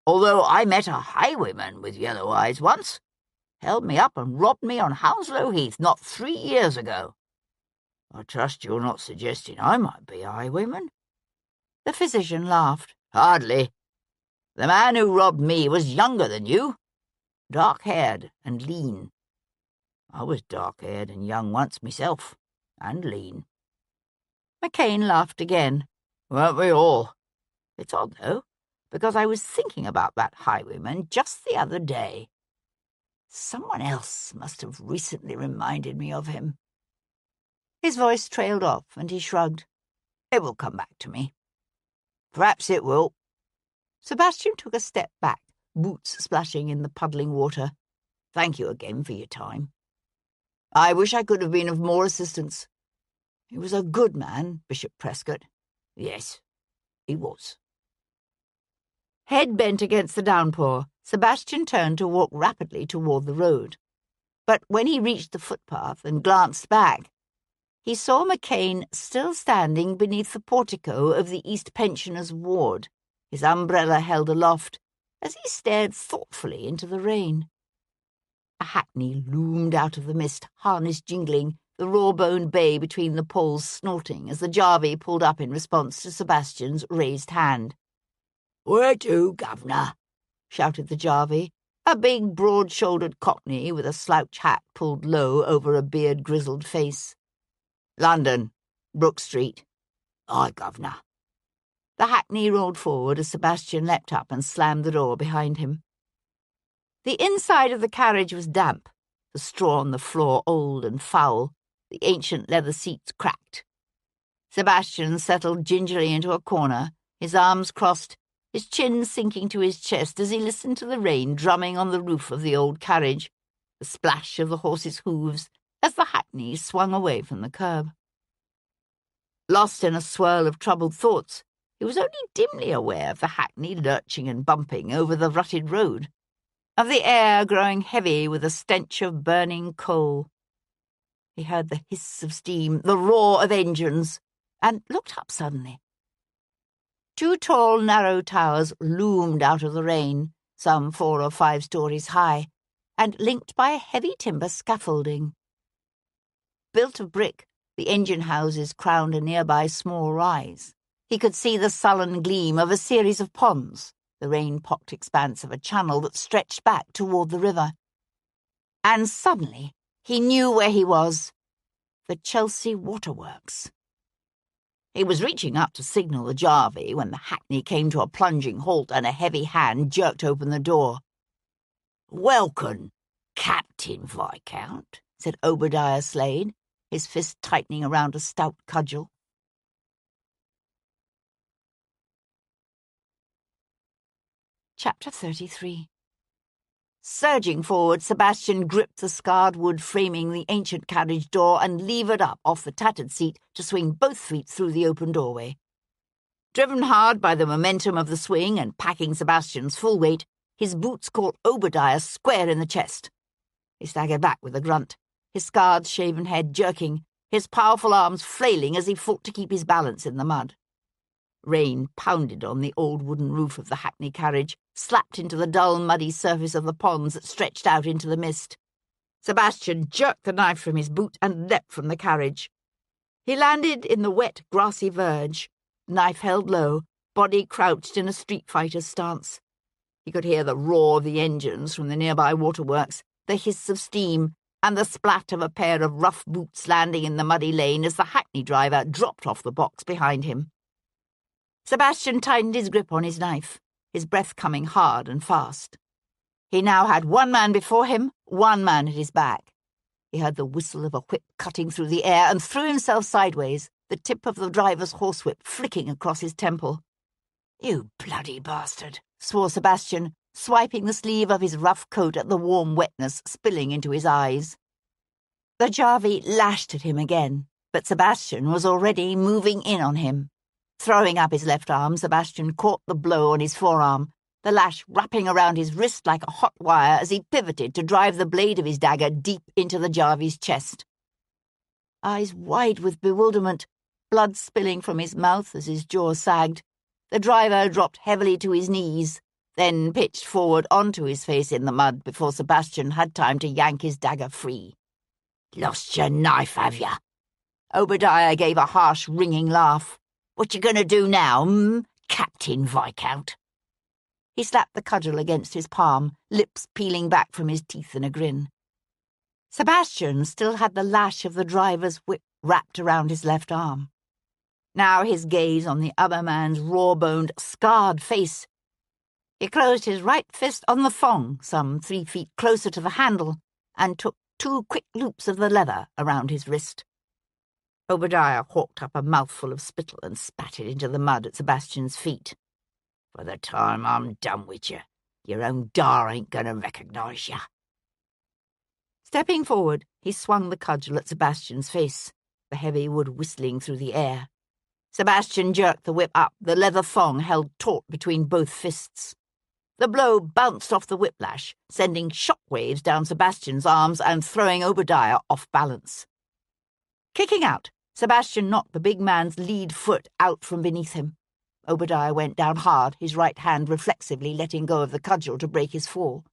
S1: "Although I met a highwayman with yellow eyes once. Held me up and robbed me on Hounslow Heath not 3 years ago. I trust you're not suggesting I might be a highwayman?" The physician laughed. "Hardly. The man who robbed me was younger than you, dark-haired and lean. I was dark-haired and young once myself, and lean." McCain laughed again. "Weren't we all? It's odd, though, because I was thinking about that highwayman just the other day. Someone else must have recently reminded me of him." His voice trailed off, and he shrugged. "It will come back to me." "Perhaps it will." Sebastian took a step back, boots splashing in the puddling water. "Thank you again for your time. I wish I could have been of more assistance. He was a good man, Bishop Prescott." "Yes, he was." Head bent against the downpour, Sebastian turned to walk rapidly toward the road. But when he reached the footpath and glanced back, he saw McCain still standing beneath the portico of the East Pensioners' ward, his umbrella held aloft, as he stared thoughtfully into the rain. A hackney loomed out of the mist, harness jingling, the raw-boned bay between the poles snorting as the jarvey pulled up in response to Sebastian's raised hand. "Where to, governor?" shouted the jarvey, a big, broad-shouldered cockney with a slouch hat pulled low over a beard-grizzled face. "London, Brook Street." "Aye, governor." The hackney rolled forward as Sebastian leapt up and slammed the door behind him. The inside of the carriage was damp, the straw on the floor old and foul, the ancient leather seats cracked. Sebastian settled gingerly into a corner, his arms crossed, his chin sinking to his chest as he listened to the rain drumming on the roof of the old carriage, the splash of the horse's hooves as the hackney swung away from the curb. Lost in a swirl of troubled thoughts, he was only dimly aware of the hackney lurching and bumping over the rutted road, of the air growing heavy with a stench of burning coal. He heard the hiss of steam, the roar of engines, and looked up suddenly. 2 tall, narrow towers loomed out of the rain, some 4 or 5 stories high, and linked by a heavy timber scaffolding. Built of brick, the engine houses crowned a nearby small rise. He could see the sullen gleam of a series of ponds, the rain-pocked expanse of a channel that stretched back toward the river. And suddenly he knew where he was: the Chelsea Waterworks. He was reaching up to signal the jarvey when the hackney came to a plunging halt and a heavy hand jerked open the door. "Welcome, Captain Viscount," said Obadiah Slade, his fist tightening around a stout cudgel. Chapter 33. Surging forward, Sebastian gripped the scarred wood framing the ancient carriage door and levered up off the tattered seat to swing both feet through the open doorway. Driven hard by the momentum of the swing and packing Sebastian's full weight, his boots caught Obadiah square in the chest. He staggered back with a grunt, his scarred, shaven head jerking, his powerful arms flailing as he fought to keep his balance in the mud. Rain pounded on the old wooden roof of the hackney carriage, slapped into the dull, muddy surface of the ponds that stretched out into the mist. Sebastian jerked the knife from his boot and leapt from the carriage. He landed in the wet, grassy verge, knife held low, body crouched in a street fighter's stance. He could hear the roar of the engines from the nearby waterworks, the hiss of steam, and the splat of a pair of rough boots landing in the muddy lane as the hackney driver dropped off the box behind him. Sebastian tightened his grip on his knife, his breath coming hard and fast. He now had one man before him, one man at his back. He heard the whistle of a whip cutting through the air and threw himself sideways, the tip of the driver's horsewhip flicking across his temple. "You bloody bastard," swore Sebastian, swiping the sleeve of his rough coat at the warm wetness spilling into his eyes. The jarvey lashed at him again, but Sebastian was already moving in on him. Throwing up his left arm, Sebastian caught the blow on his forearm, the lash wrapping around his wrist like a hot wire as he pivoted to drive the blade of his dagger deep into the jarvey's chest. Eyes wide with bewilderment, blood spilling from his mouth as his jaw sagged, the driver dropped heavily to his knees, then pitched forward onto his face in the mud before Sebastian had time to yank his dagger free. "Lost your knife, have ya?" Obadiah gave a harsh, ringing laugh. "What you gonna do now, Captain Viscount?" He slapped the cudgel against his palm, lips peeling back from his teeth in a grin. Sebastian still had the lash of the driver's whip wrapped around his left arm. Now his gaze on the other man's raw-boned, scarred face. He closed his right fist on the thong, some 3 feet closer to the handle, and took 2 quick loops of the leather around his wrist. Obadiah hawked up a mouthful of spittle and spat it into the mud at Sebastian's feet. "For the time I'm done with you, your own dar ain't gonna recognise ya." Stepping forward, he swung the cudgel at Sebastian's face, the heavy wood whistling through the air. Sebastian jerked the whip up, the leather thong held taut between both fists. The blow bounced off the whiplash, sending shockwaves down Sebastian's arms and throwing Obadiah off balance. Kicking out, Sebastian knocked the big man's lead foot out from beneath him. Obadiah went down hard, his right hand reflexively letting go of the cudgel to break his fall.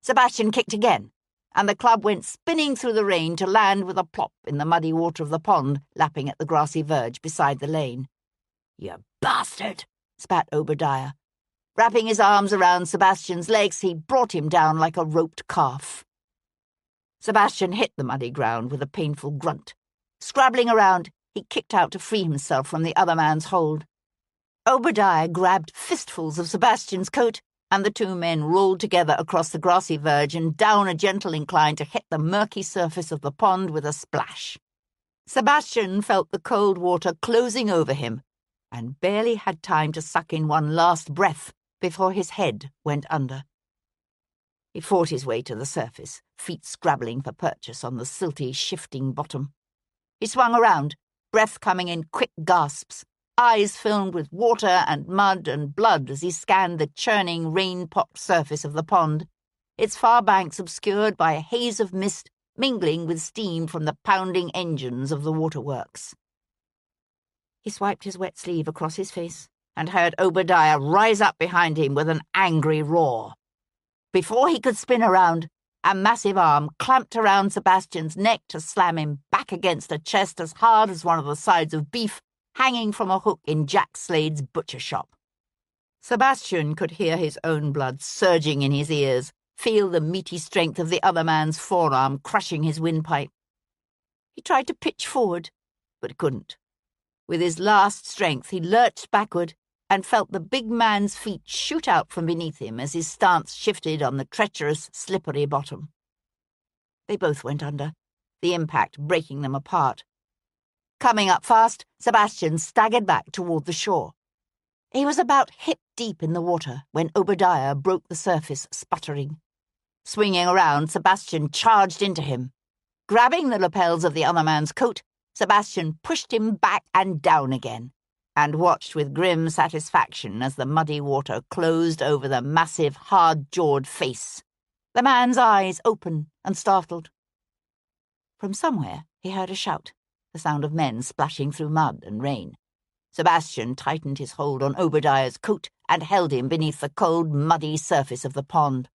S1: Sebastian kicked again, and the club went spinning through the rain to land with a plop in the muddy water of the pond, lapping at the grassy verge beside the lane. "You bastard!" spat Obadiah. Wrapping his arms around Sebastian's legs, he brought him down like a roped calf. Sebastian hit the muddy ground with a painful grunt. Scrabbling around, he kicked out to free himself from the other man's hold. Obadiah grabbed fistfuls of Sebastian's coat, and the 2 men rolled together across the grassy verge and down a gentle incline to hit the murky surface of the pond with a splash. Sebastian felt the cold water closing over him, and barely had time to suck in one last breath before his head went under. He fought his way to the surface, feet scrabbling for purchase on the silty, shifting bottom. He swung around, breath coming in quick gasps, eyes filled with water and mud and blood as he scanned the churning, rain-popped surface of the pond, its far banks obscured by a haze of mist mingling with steam from the pounding engines of the waterworks. He swiped his wet sleeve across his face and heard Obadiah rise up behind him with an angry roar. Before he could spin around, a massive arm clamped around Sebastian's neck to slam him back against a chest as hard as one of the sides of beef hanging from a hook in Jack Slade's butcher shop. Sebastian could hear his own blood surging in his ears, feel the meaty strength of the other man's forearm crushing his windpipe. He tried to pitch forward, but couldn't. With his last strength, he lurched backward and felt the big man's feet shoot out from beneath him as his stance shifted on the treacherous, slippery bottom. They both went under, the impact breaking them apart. Coming up fast, Sebastian staggered back toward the shore. He was about hip-deep in the water when Obadiah broke the surface, sputtering. Swinging around, Sebastian charged into him. Grabbing the lapels of the other man's coat, Sebastian pushed him back and down again, and watched with grim satisfaction as the muddy water closed over the massive, hard-jawed face, the man's eyes open and startled. From somewhere he heard a shout, the sound of men splashing through mud and rain. Sebastian tightened his hold on Obadiah's coat and held him beneath the cold, muddy surface of the pond.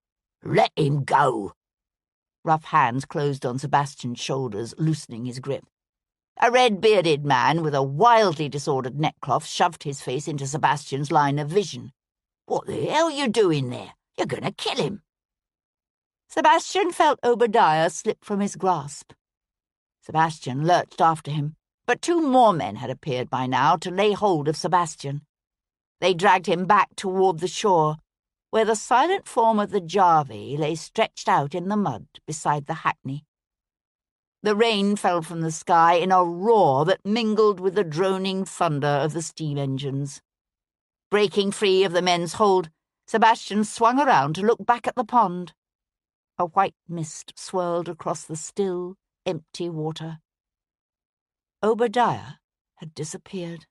S1: "Let him go!" Rough hands closed on Sebastian's shoulders, loosening his grip. A red-bearded man with a wildly disordered neckcloth shoved his face into Sebastian's line of vision. "What the hell are you doing there? You're going to kill him!" Sebastian felt Obadiah slip from his grasp. Sebastian lurched after him, but 2 more men had appeared by now to lay hold of Sebastian. They dragged him back toward the shore, where the silent form of the Jarvey lay stretched out in the mud beside the hackney. The rain fell from the sky in a roar that mingled with the droning thunder of the steam engines. Breaking free of the men's hold, Sebastian swung around to look back at the pond. A white mist swirled across the still, empty water. Obadiah had disappeared.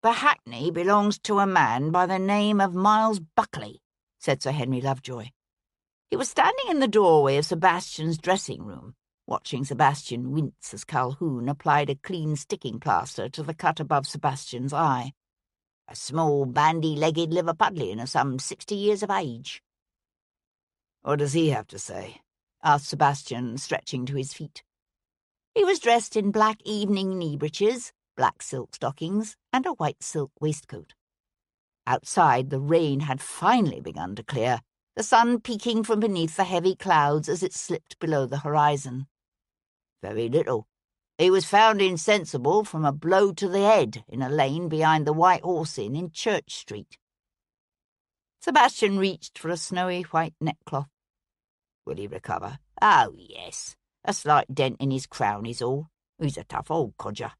S1: "The hackney belongs to a man by the name of Miles Buckley," said Sir Henry Lovejoy. He was standing in the doorway of Sebastian's dressing room, watching Sebastian wince as Calhoun applied a clean sticking plaster to the cut above Sebastian's eye. "A small, bandy-legged Liverpudlian of some 60 years of age." "What does he have to say?" asked Sebastian, stretching to his feet. He was dressed in black evening knee-breeches, black silk stockings, and a white silk waistcoat. Outside, the rain had finally begun to clear, the sun peeking from beneath the heavy clouds as it slipped below the horizon. "Very little. He was found insensible from a blow to the head in a lane behind the White Horse Inn in Church Street." Sebastian reached for a snowy white neckcloth. "Will he recover?" "Oh, yes. A slight dent in his crown is all. He's a tough old codger."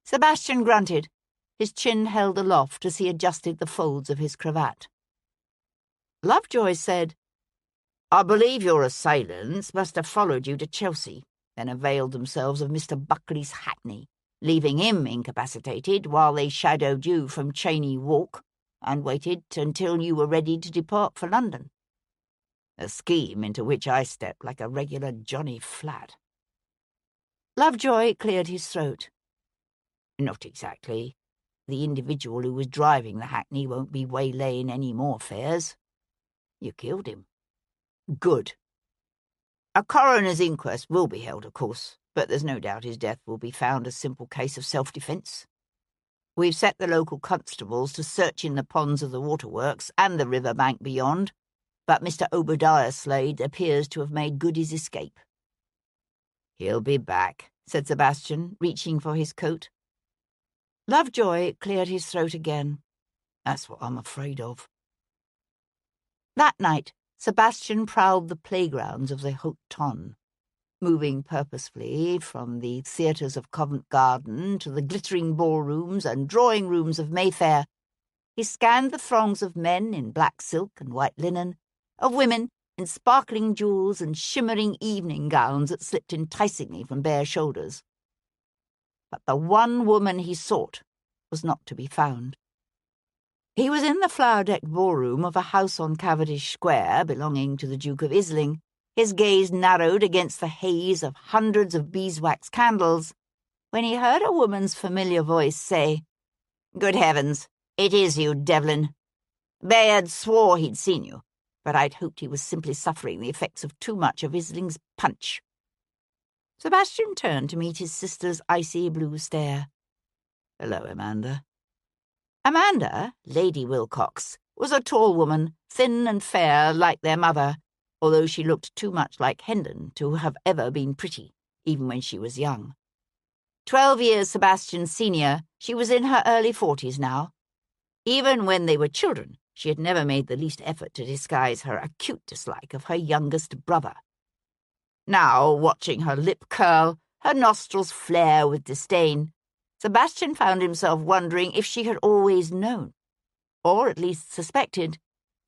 S1: Sebastian grunted, his chin held aloft as he adjusted the folds of his cravat. Lovejoy said, "I believe your assailants must have followed you to Chelsea, then availed themselves of Mr. Buckley's hackney, leaving him incapacitated while they shadowed you from Cheyne Walk and waited until you were ready to depart for London. A scheme into which I stepped like a regular Johnny Flat." Lovejoy cleared his throat. "Not exactly. The individual who was driving the hackney won't be waylaying any more fares. You killed him." "Good. A coroner's inquest will be held, of course, but there's no doubt his death will be found a simple case of self-defence. We've set the local constables to search in the ponds of the waterworks and the river bank beyond, but Mr. Obadiah Slade appears to have made good his escape." "He'll be back," said Sebastian, reaching for his coat. Lovejoy cleared his throat again. "That's what I'm afraid of." That night, Sebastian prowled the playgrounds of the Haute Tonne, moving purposefully from the theatres of Covent Garden to the glittering ballrooms and drawing-rooms of Mayfair. He scanned the throngs of men in black silk and white linen, of women in sparkling jewels and shimmering evening gowns that slipped enticingly from bare shoulders. But the one woman he sought was not to be found. He was in the flower-decked ballroom of a house on Cavendish Square belonging to the Duke of Isling, his gaze narrowed against the haze of hundreds of beeswax candles, when he heard a woman's familiar voice say, "Good heavens, it is you, Devlin. Bayard swore he'd seen you, but I'd hoped he was simply suffering the effects of too much of Isling's punch." Sebastian turned to meet his sister's icy blue stare. "Hello, Amanda." Amanda, Lady Wilcox, was a tall woman, thin and fair like their mother, although she looked too much like Hendon to have ever been pretty, even when she was young. 12 years Sebastian's senior, she was in her early 40s now. Even when they were children, she had never made the least effort to disguise her acute dislike of her youngest brother. Now, watching her lip curl, her nostrils flare with disdain, Sebastian found himself wondering if she had always known, or at least suspected,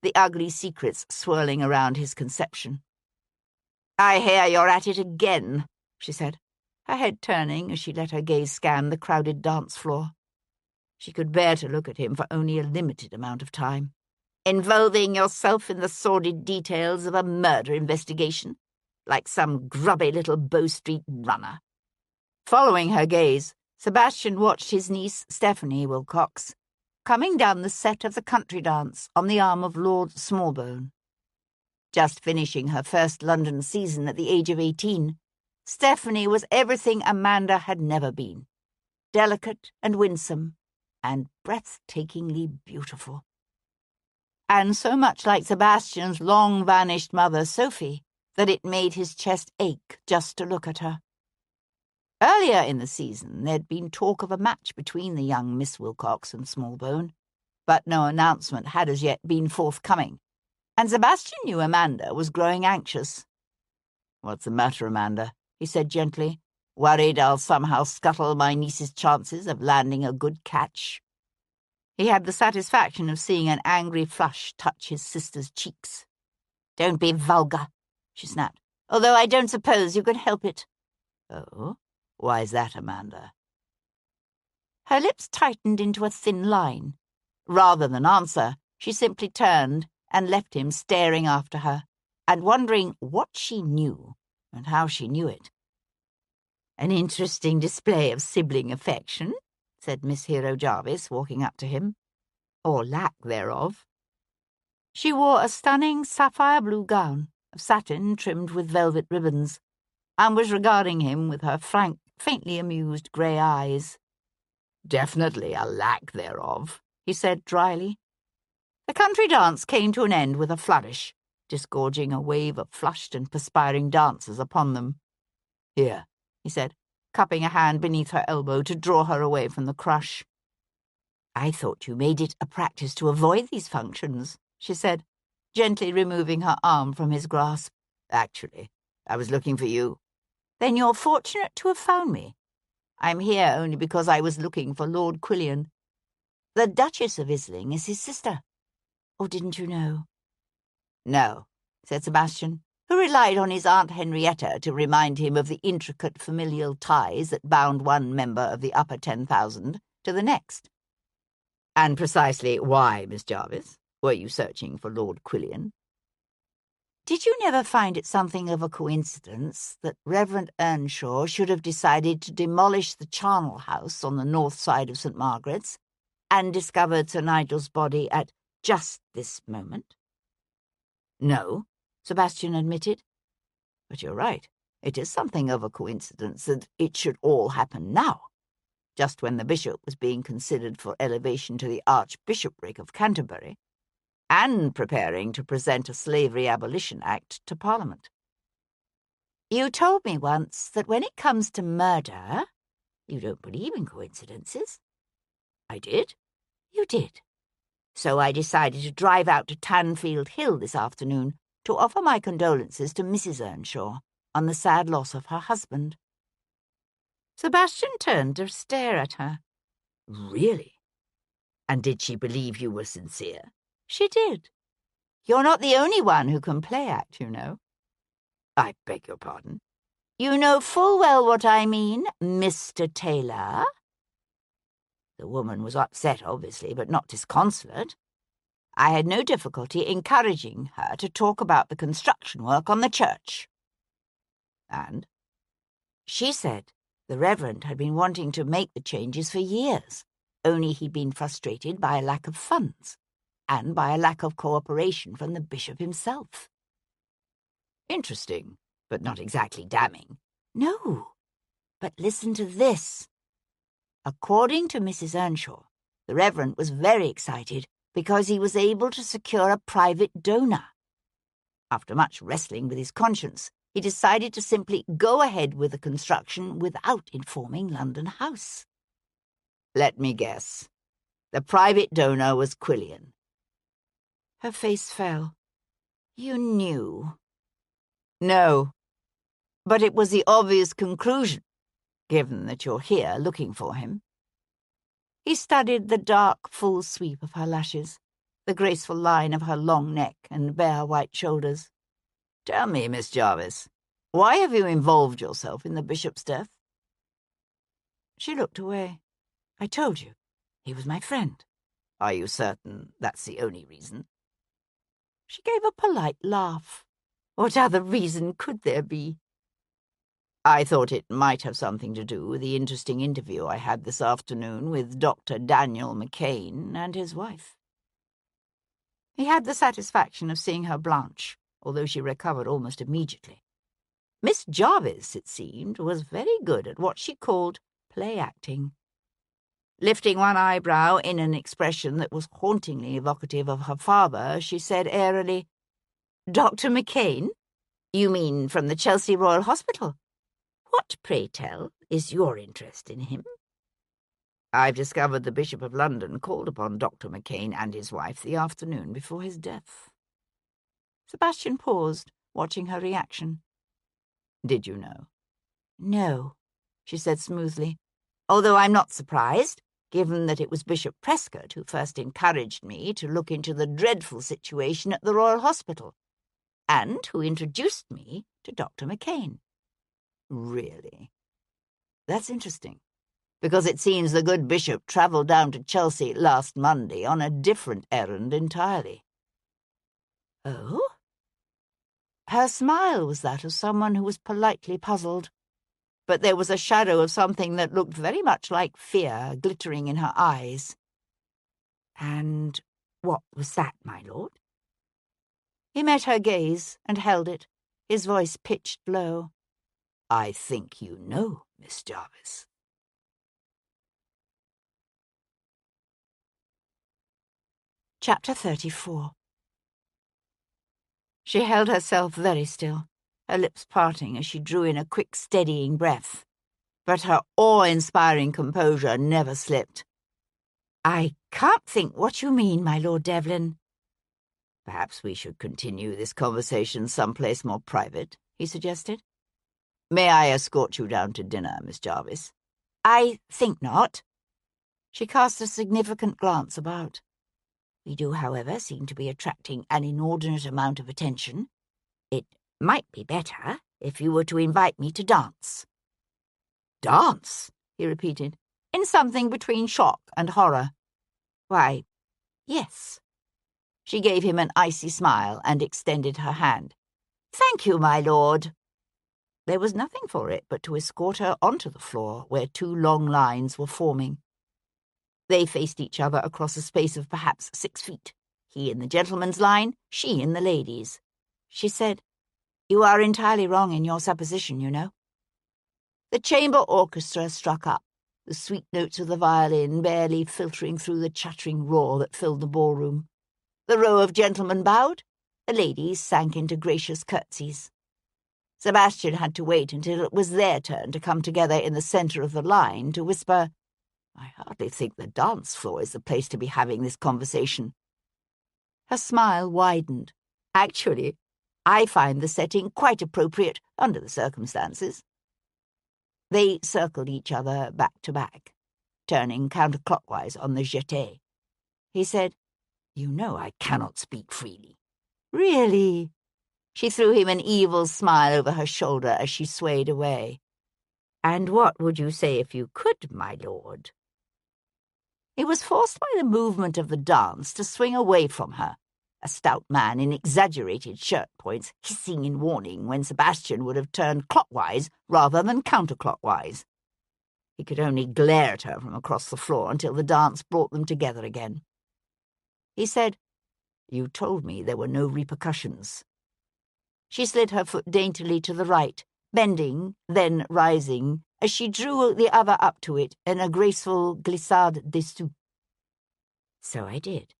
S1: the ugly secrets swirling around his conception. "I hear you're at it again," she said, her head turning as she let her gaze scan the crowded dance floor. She could bear to look at him for only a limited amount of time. "Involving yourself in the sordid details of a murder investigation, like some grubby little Bow Street runner." Following her gaze, Sebastian watched his niece, Stephanie Wilcox, coming down the set of the country dance on the arm of Lord Smallbone. Just finishing her first London season at the age of 18, Stephanie was everything Amanda had never been: delicate and winsome, and breathtakingly beautiful. And so much like Sebastian's long-vanished mother, Sophie, that it made his chest ache just to look at her. Earlier in the season, there'd been talk of a match between the young Miss Wilcox and Smallbone, but no announcement had as yet been forthcoming, and Sebastian knew Amanda was growing anxious. "What's the matter, Amanda?" he said gently. "Worried I'll somehow scuttle my niece's chances of landing a good catch?" He had the satisfaction of seeing an angry flush touch his sister's cheeks. "Don't be vulgar," she snapped, "although I don't suppose you can help it." "Oh? Why's that, Amanda?" Her lips tightened into a thin line. Rather than answer, she simply turned and left him staring after her, and wondering what she knew and how she knew it. "An interesting display of sibling affection," said Miss Hero Jarvis, walking up to him. "Or lack thereof." She wore a stunning sapphire blue gown of satin trimmed with velvet ribbons, and was regarding him with her frank, faintly amused grey eyes. "Definitely a lack thereof," he said dryly. The country dance came to an end with a flourish, disgorging a wave of flushed and perspiring dancers upon them. "Here," he said, cupping a hand beneath her elbow to draw her away from the crush. "I thought you made it a practice to avoid these functions," she said, gently removing her arm from his grasp. "Actually, I was looking for you." "Then you're fortunate to have found me. I'm here only because I was looking for Lord Quillian. The Duchess of Isling is his sister. Or didn't you know?" "No," said Sebastian, who relied on his Aunt Henrietta to remind him of the intricate familial ties that bound one member of the upper 10,000 to the next. "And precisely why, Miss Jarvis, were you searching for Lord Quillian?" "Did you never find it something of a coincidence that Reverend Earnshaw should have decided to demolish the charnel house on the north side of St. Margaret's and discovered Sir Nigel's body at just this moment?" "No," Sebastian admitted. "But you're right. It is something of a coincidence that it should all happen now, just when the bishop was being considered for elevation to the Archbishopric of Canterbury, and preparing to present a Slavery Abolition Act to Parliament." "You told me once that when it comes to murder, you don't believe in coincidences." "I did?" "You did. So I decided to drive out to Tanfield Hill this afternoon to offer my condolences to Mrs. Earnshaw on the sad loss of her husband." Sebastian turned to stare at her. "Really? And did she believe you were sincere?" "She did. You're not the only one who can play act, you know." "I beg your pardon?" "You know full well what I mean, Mr. Taylor." The woman was upset, obviously, but not disconsolate. I had no difficulty encouraging her to talk about the construction work on the church. "And?" "She said the Reverend had been wanting to make the changes for years, only he'd been frustrated by a lack of funds and by a lack of cooperation from the bishop himself." "Interesting, but not exactly damning." "No, but listen to this. According to Mrs. Earnshaw, the Reverend was very excited because he was able to secure a private donor. After much wrestling with his conscience, he decided to simply go ahead with the construction without informing London House. Let me guess. The private donor was Quillian. Her face fell. You knew. No, but it was the obvious conclusion, given that you're here looking for him. He studied the dark, full sweep of her lashes, the graceful line of her long neck and bare white shoulders. Tell me, Miss Jarvis, why have you involved yourself in the bishop's death? She looked away. I told you, he was my friend. Are you certain that's the only reason? She gave a polite laugh. What other reason could there be? I thought it might have something to do with the interesting interview I had this afternoon with Dr. Daniel McCain and his wife. He had the satisfaction of seeing her blanch, although she recovered almost immediately. Miss Jarvis, it seemed, was very good at what she called play-acting. Lifting one eyebrow in an expression that was hauntingly evocative of her father, she said airily, Dr. McCain? You mean from the Chelsea Royal Hospital? What, pray tell, is your interest in him? I've discovered the Bishop of London called upon Dr. McCain and his wife the afternoon before his death. Sebastian paused, watching her reaction. Did you know? No, she said smoothly, although I'm not surprised, given that it was Bishop Prescott who first encouraged me to look into the dreadful situation at the Royal Hospital, and who introduced me to Dr. McCain. Really? That's interesting, because it seems the good bishop travelled down to Chelsea last Monday on a different errand entirely. Oh? Her smile was that of someone who was politely puzzled, but there was a shadow of something that looked very much like fear glittering in her eyes. And what was that, my lord? He met her gaze and held it, his voice pitched low. I think you know, Miss Jarvis. Chapter 34. She held herself very still, her lips parting as she drew in a quick, steadying breath. But her awe-inspiring composure never slipped. I can't think what you mean, my Lord Devlin. Perhaps we should continue this conversation someplace more private, he suggested. May I escort you down to dinner, Miss Jarvis? I think not. She cast a significant glance about. We do, however, seem to be attracting an inordinate amount of attention. It might be better if you were to invite me to dance. Dance? He repeated, in something between shock and horror. Why, yes. She gave him an icy smile and extended her hand. Thank you, my lord. There was nothing for it but to escort her onto the floor where two long lines were forming. They faced each other across a space of perhaps 6 feet, he in the gentleman's line, she in the ladies'. She said, You are entirely wrong in your supposition, you know. The chamber orchestra struck up, the sweet notes of the violin barely filtering through the chattering roar that filled the ballroom. The row of gentlemen bowed, the ladies sank into gracious curtsies. Sebastian had to wait until it was their turn to come together in the centre of the line to whisper, I hardly think the dance floor is the place to be having this conversation. Her smile widened. Actually, I find the setting quite appropriate under the circumstances. They circled each other back to back, turning counterclockwise on the jeté. He said, You know I cannot speak freely. Really? She threw him an evil smile over her shoulder as she swayed away. And what would you say if you could, my lord? He was forced by the movement of the dance to swing away from her, a stout man in exaggerated shirt points hissing in warning when Sebastian would have turned clockwise rather than counterclockwise. He could only glare at her from across the floor until the dance brought them together again. He said, You told me there were no repercussions. She slid her foot daintily to the right, bending, then rising, as she drew the other up to it in a graceful glissade dessous. So I did.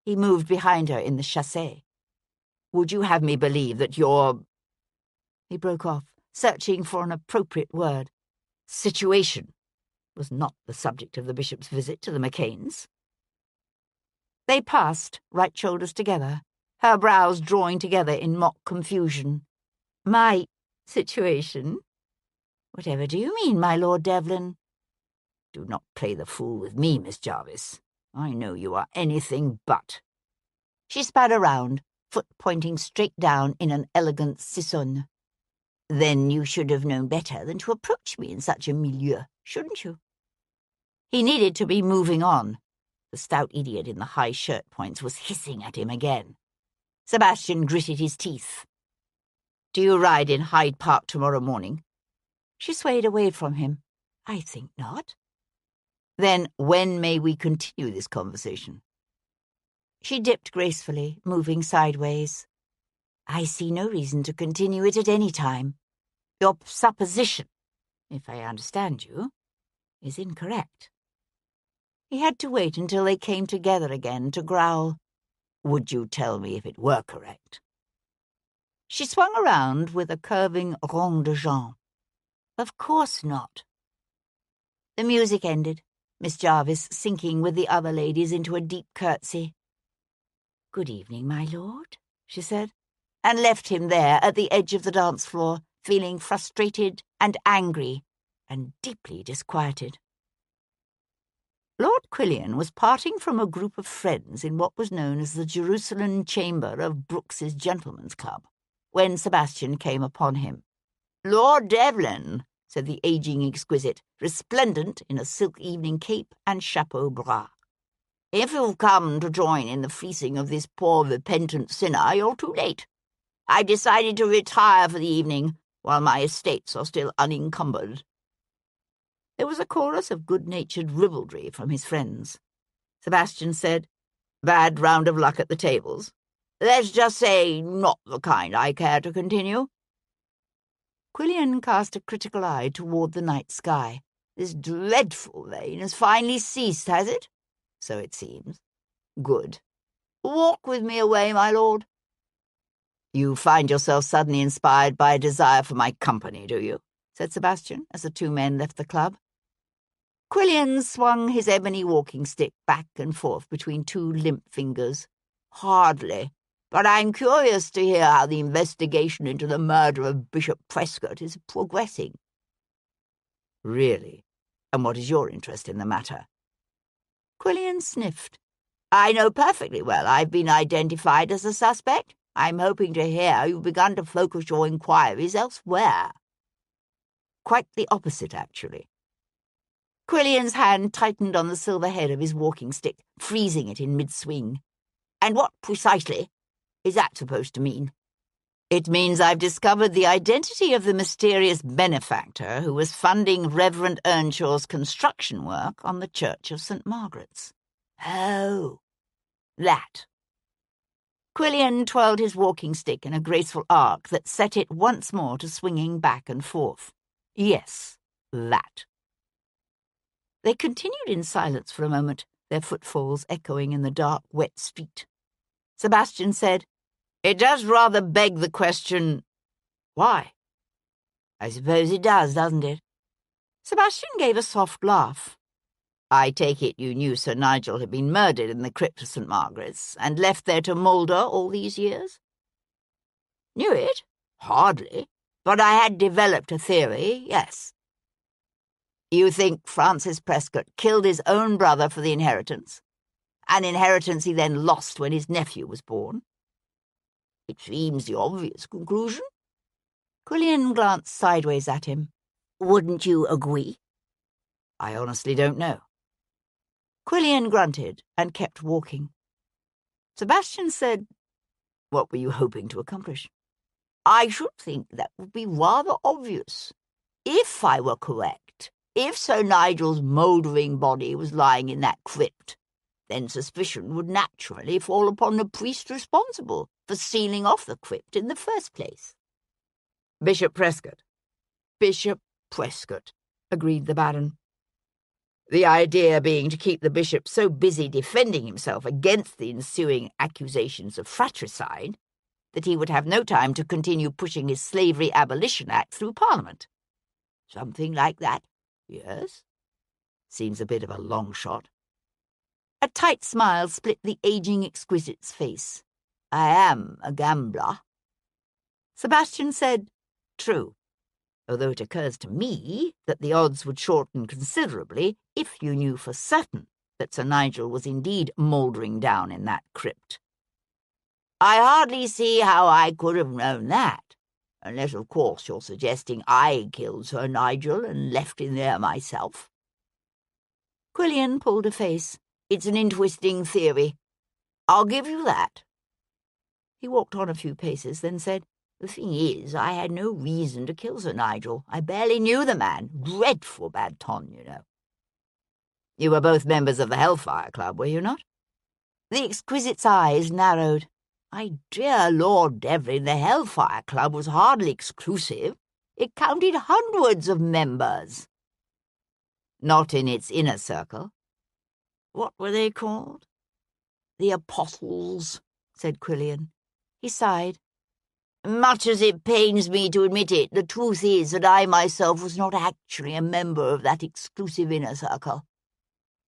S1: He moved behind her in the chassé. Would you have me believe that you're... he broke off, searching for an appropriate word. Situation was not the subject of the bishop's visit to the McCains. They passed, right shoulders together, her brows drawing together in mock confusion. My situation? Whatever do you mean, my Lord Devlin? Do not play the fool with me, Miss Jarvis. I know you are anything but. She spat around, foot pointing straight down in an elegant sisson. Then you should have known better than to approach me in such a milieu, shouldn't you? He needed to be moving on. The stout idiot in the high shirt points was hissing at him again. Sebastian gritted his teeth. Do you ride in Hyde Park tomorrow morning? She swayed away from him. I think not. Then when may we continue this conversation? She dipped gracefully, moving sideways. I see no reason to continue it at any time. Your supposition, if I understand you, is incorrect. He had to wait until they came together again to growl, Would you tell me if it were correct? She swung around with a curving rond de jambe. Of course not. The music ended, Miss Jarvis sinking with the other ladies into a deep curtsy. Good evening, my lord, she said, and left him there at the edge of the dance floor, feeling frustrated and angry and deeply disquieted. Lord Quillian was parting from a group of friends in what was known as the Jerusalem Chamber of Brooks's Gentlemen's Club, when Sebastian came upon him. Lord Devlin, said the aging exquisite, resplendent in a silk evening cape and chapeau bras. If you've come to join in the fleecing of this poor repentant sinner, you're too late. I've decided to retire for the evening, while my estates are still unencumbered. There was a chorus of good-natured ribaldry from his friends. Sebastian said, Bad round of luck at the tables. Let's just say not the kind I care to continue. Quillian cast a critical eye toward the night sky. This dreadful rain has finally ceased, has it? So it seems. Good. Walk with me away, my lord. You find yourself suddenly inspired by a desire for my company, do you? Said Sebastian, as the two men left the club. Quillian swung his ebony walking stick back and forth between two limp fingers. Hardly. But I'm curious to hear how the investigation into the murder of Bishop Prescott is progressing. Really? And what is your interest in the matter? Quillian sniffed. I know perfectly well I've been identified as a suspect. I'm hoping to hear you've begun to focus your inquiries elsewhere. Quite the opposite, actually. Quillian's hand tightened on the silver head of his walking stick, freezing it in mid-swing. And what, precisely, is that supposed to mean? It means I've discovered the identity of the mysterious benefactor who was funding Reverend Earnshaw's construction work on the Church of St. Margaret's. Oh, that. Quillian twirled his walking stick in a graceful arc that set it once more to swinging back and forth. Yes, that. They continued in silence for a moment, their footfalls echoing in the dark, wet street. Sebastian said, It does rather beg the question, why? I suppose it does, doesn't it? Sebastian gave a soft laugh. I take it you knew Sir Nigel had been murdered in the crypt of St. Margaret's and left there to moulder all these years? Knew it? Hardly. But I had developed a theory, yes. You think Francis Prescott killed his own brother for the inheritance? An inheritance he then lost when his nephew was born? It seems the obvious conclusion. Quillian glanced sideways at him. Wouldn't you agree? I honestly don't know. Quillian grunted and kept walking. Sebastian said, What were you hoping to accomplish? I should think that would be rather obvious. If I were correct, if Sir Nigel's mouldering body was lying in that crypt, then suspicion would naturally fall upon the priest responsible for sealing off the crypt in the first place. Bishop Prescott. Bishop Prescott, agreed the Baron. The idea being to keep the bishop so busy defending himself against the ensuing accusations of fratricide that he would have no time to continue pushing his Slavery Abolition Act through Parliament. Something like that, yes? Seems a bit of a long shot. A tight smile split the aging exquisite's face. I am a gambler. Sebastian said, true, although it occurs to me that the odds would shorten considerably if you knew for certain that Sir Nigel was indeed mouldering down in that crypt. I hardly see how I could have known that, unless, of course, you're suggesting I killed Sir Nigel and left him there myself. Quillian pulled a face. It's an interesting theory. I'll give you that. He walked on a few paces, then said, the thing is, I had no reason to kill Sir Nigel. I barely knew the man. Dreadful bad ton, you know. You were both members of the Hellfire Club, were you not? The exquisite's eyes narrowed. My dear Lord Devlin, the Hellfire Club was hardly exclusive. It counted hundreds of members. Not in its inner circle. What were they called? The Apostles, said Quillian. He sighed. Much as it pains me to admit it, the truth is that I myself was not actually a member of that exclusive inner circle.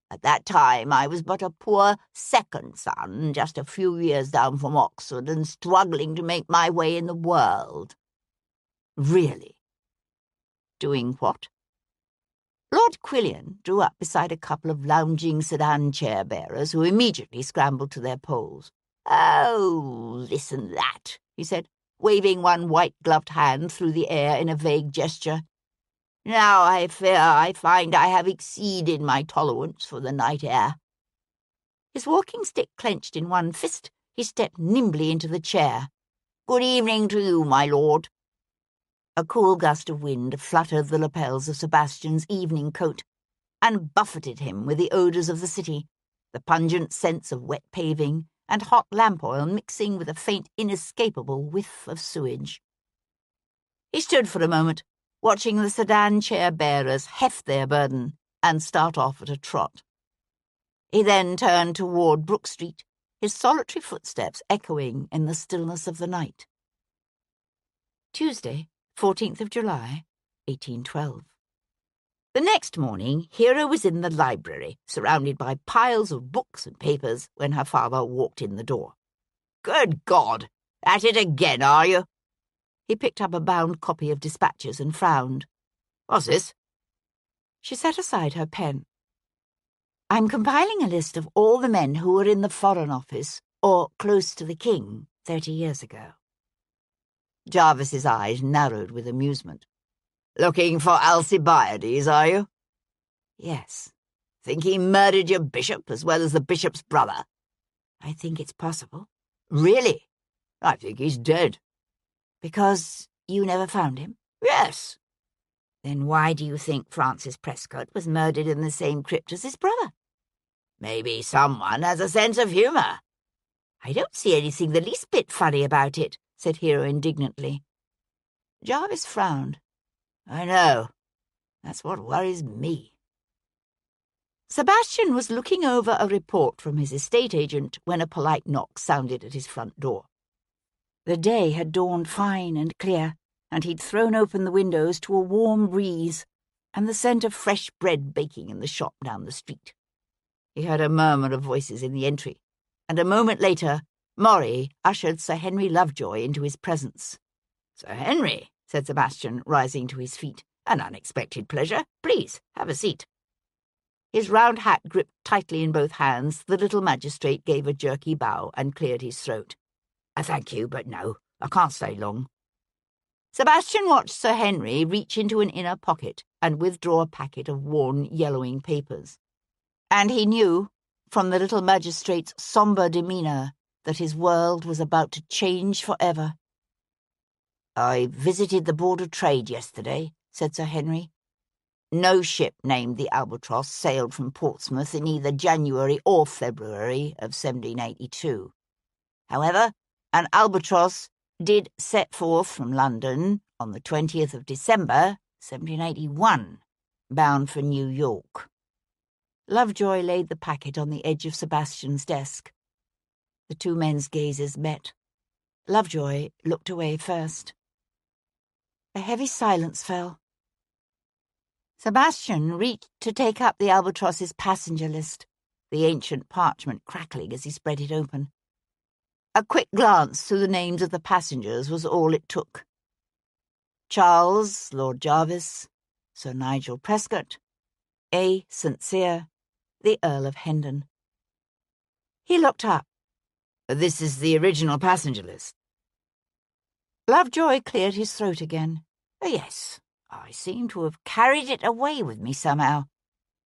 S1: At that time I was but a poor second son, just a few years down from Oxford and struggling to make my way in the world. Really? Doing what? Lord Quillian drew up beside a couple of lounging sedan chair-bearers who immediately scrambled to their poles. Oh, this and that, he said, waving one white-gloved hand through the air in a vague gesture. Now I fear I find I have exceeded my tolerance for the night air. His walking stick clenched in one fist, he stepped nimbly into the chair. Good evening to you, my lord. A cool gust of wind fluttered the lapels of Sebastian's evening coat and buffeted him with the odours of the city, the pungent scents of wet paving and hot lamp oil mixing with a faint, inescapable whiff of sewage. He stood for a moment, watching the sedan chair-bearers heft their burden and start off at a trot. He then turned toward Brook Street, his solitary footsteps echoing in the stillness of the night. Tuesday, 14th of July, 1812. The next morning, Hera was in the library, surrounded by piles of books and papers, when her father walked in the door. Good God! At it again, are you? He picked up a bound copy of dispatches and frowned. What's this? She set aside her pen. I'm compiling a list of all the men who were in the Foreign Office, or close to the King, 30 years ago. Jarvis's eyes narrowed with amusement. Looking for Alcibiades, are you? Yes. Think he murdered your bishop as well as the bishop's brother? I think it's possible. Really? I think he's dead. Because you never found him? Yes. Then why do you think Francis Prescott was murdered in the same crypt as his brother? Maybe someone has a sense of humour. I don't see anything the least bit funny about it, said Hero indignantly. Jarvis frowned. I know. That's what worries me. Sebastian was looking over a report from his estate agent when a polite knock sounded at his front door. The day had dawned fine and clear, and he'd thrown open the windows to a warm breeze and the scent of fresh bread baking in the shop down the street. He heard a murmur of voices in the entry, and a moment later Maury ushered Sir Henry Lovejoy into his presence. Sir Henry, said Sebastian, rising to his feet. An unexpected pleasure. Please, have a seat. His round hat gripped tightly in both hands, the little magistrate gave a jerky bow and cleared his throat. Thank you, but no, I can't stay long. Sebastian watched Sir Henry reach into an inner pocket and withdraw a packet of worn, yellowing papers. And he knew, from the little magistrate's sombre demeanour, that his world was about to change forever. I visited the Board of Trade yesterday, said Sir Henry. No ship named the Albatross sailed from Portsmouth in either January or February of 1782. However, an Albatross did set forth from London on the 20th of December, 1781, bound for New York. Lovejoy laid the packet on the edge of Sebastian's desk. The two men's gazes met. Lovejoy looked away first. A heavy silence fell. Sebastian reached to take up the Albatross's passenger list, the ancient parchment crackling as he spread it open. A quick glance through the names of the passengers was all it took. Charles, Lord Jarvis, Sir Nigel Prescott, A. St. Cyr, the Earl of Hendon. He looked up. "This is the original passenger list." Lovejoy cleared his throat again. "Yes, I seem to have carried it away with me somehow.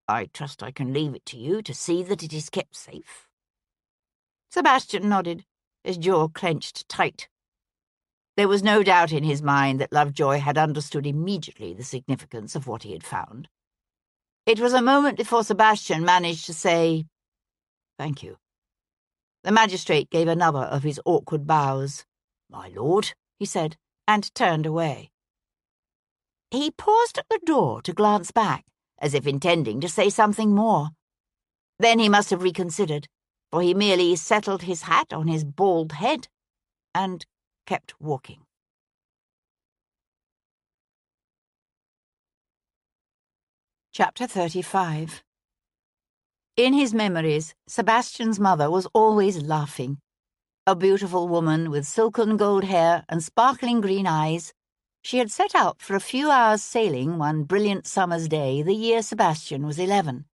S1: I trust I can leave it to you to see that it is kept safe." Sebastian nodded, his jaw clenched tight. There was no doubt in his mind that Lovejoy had understood immediately the significance of what he had found. It was a moment before Sebastian managed to say, "Thank you." The magistrate gave another of his awkward bows. "My lord," he said, and turned away. He paused at the door to glance back, as if intending to say something more. Then he must have reconsidered, for he merely settled his hat on his bald head and kept walking. Chapter 35. In his memories, Sebastian's mother was always laughing. A beautiful woman with silken gold hair and sparkling green eyes, she had set out for a few hours' sailing one brilliant summer's day the year Sebastian was 11.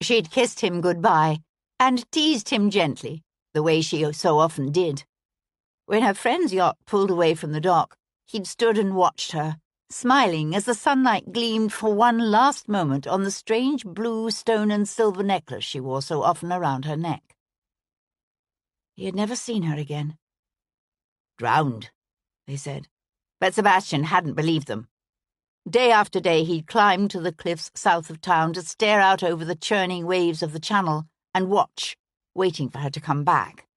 S1: She'd kissed him goodbye and teased him gently, the way she so often did. When her friend's yacht pulled away from the dock, he'd stood and watched her, smiling as the sunlight gleamed for one last moment on the strange blue stone and silver necklace she wore so often around her neck. He had never seen her again. "Drowned," they said, but Sebastian hadn't believed them. Day after day he'd climbed to the cliffs south of town to stare out over the churning waves of the channel and watch, waiting for her to come back.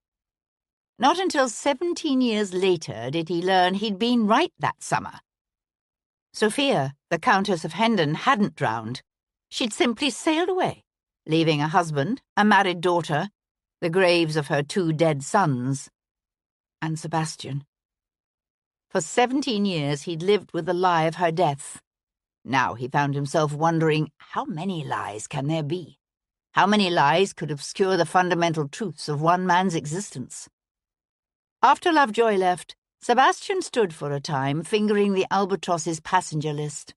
S1: Not until 17 years later did he learn he'd been right that summer. Sophia, the Countess of Hendon, hadn't drowned. She'd simply sailed away, leaving a husband, a married daughter, the graves of her 2 dead sons, and Sebastian. For 17 years he'd lived with the lie of her death. Now he found himself wondering, how many lies can there be? How many lies could obscure the fundamental truths of one man's existence? After Lovejoy left, Sebastian stood for a time fingering the Albatross's passenger list.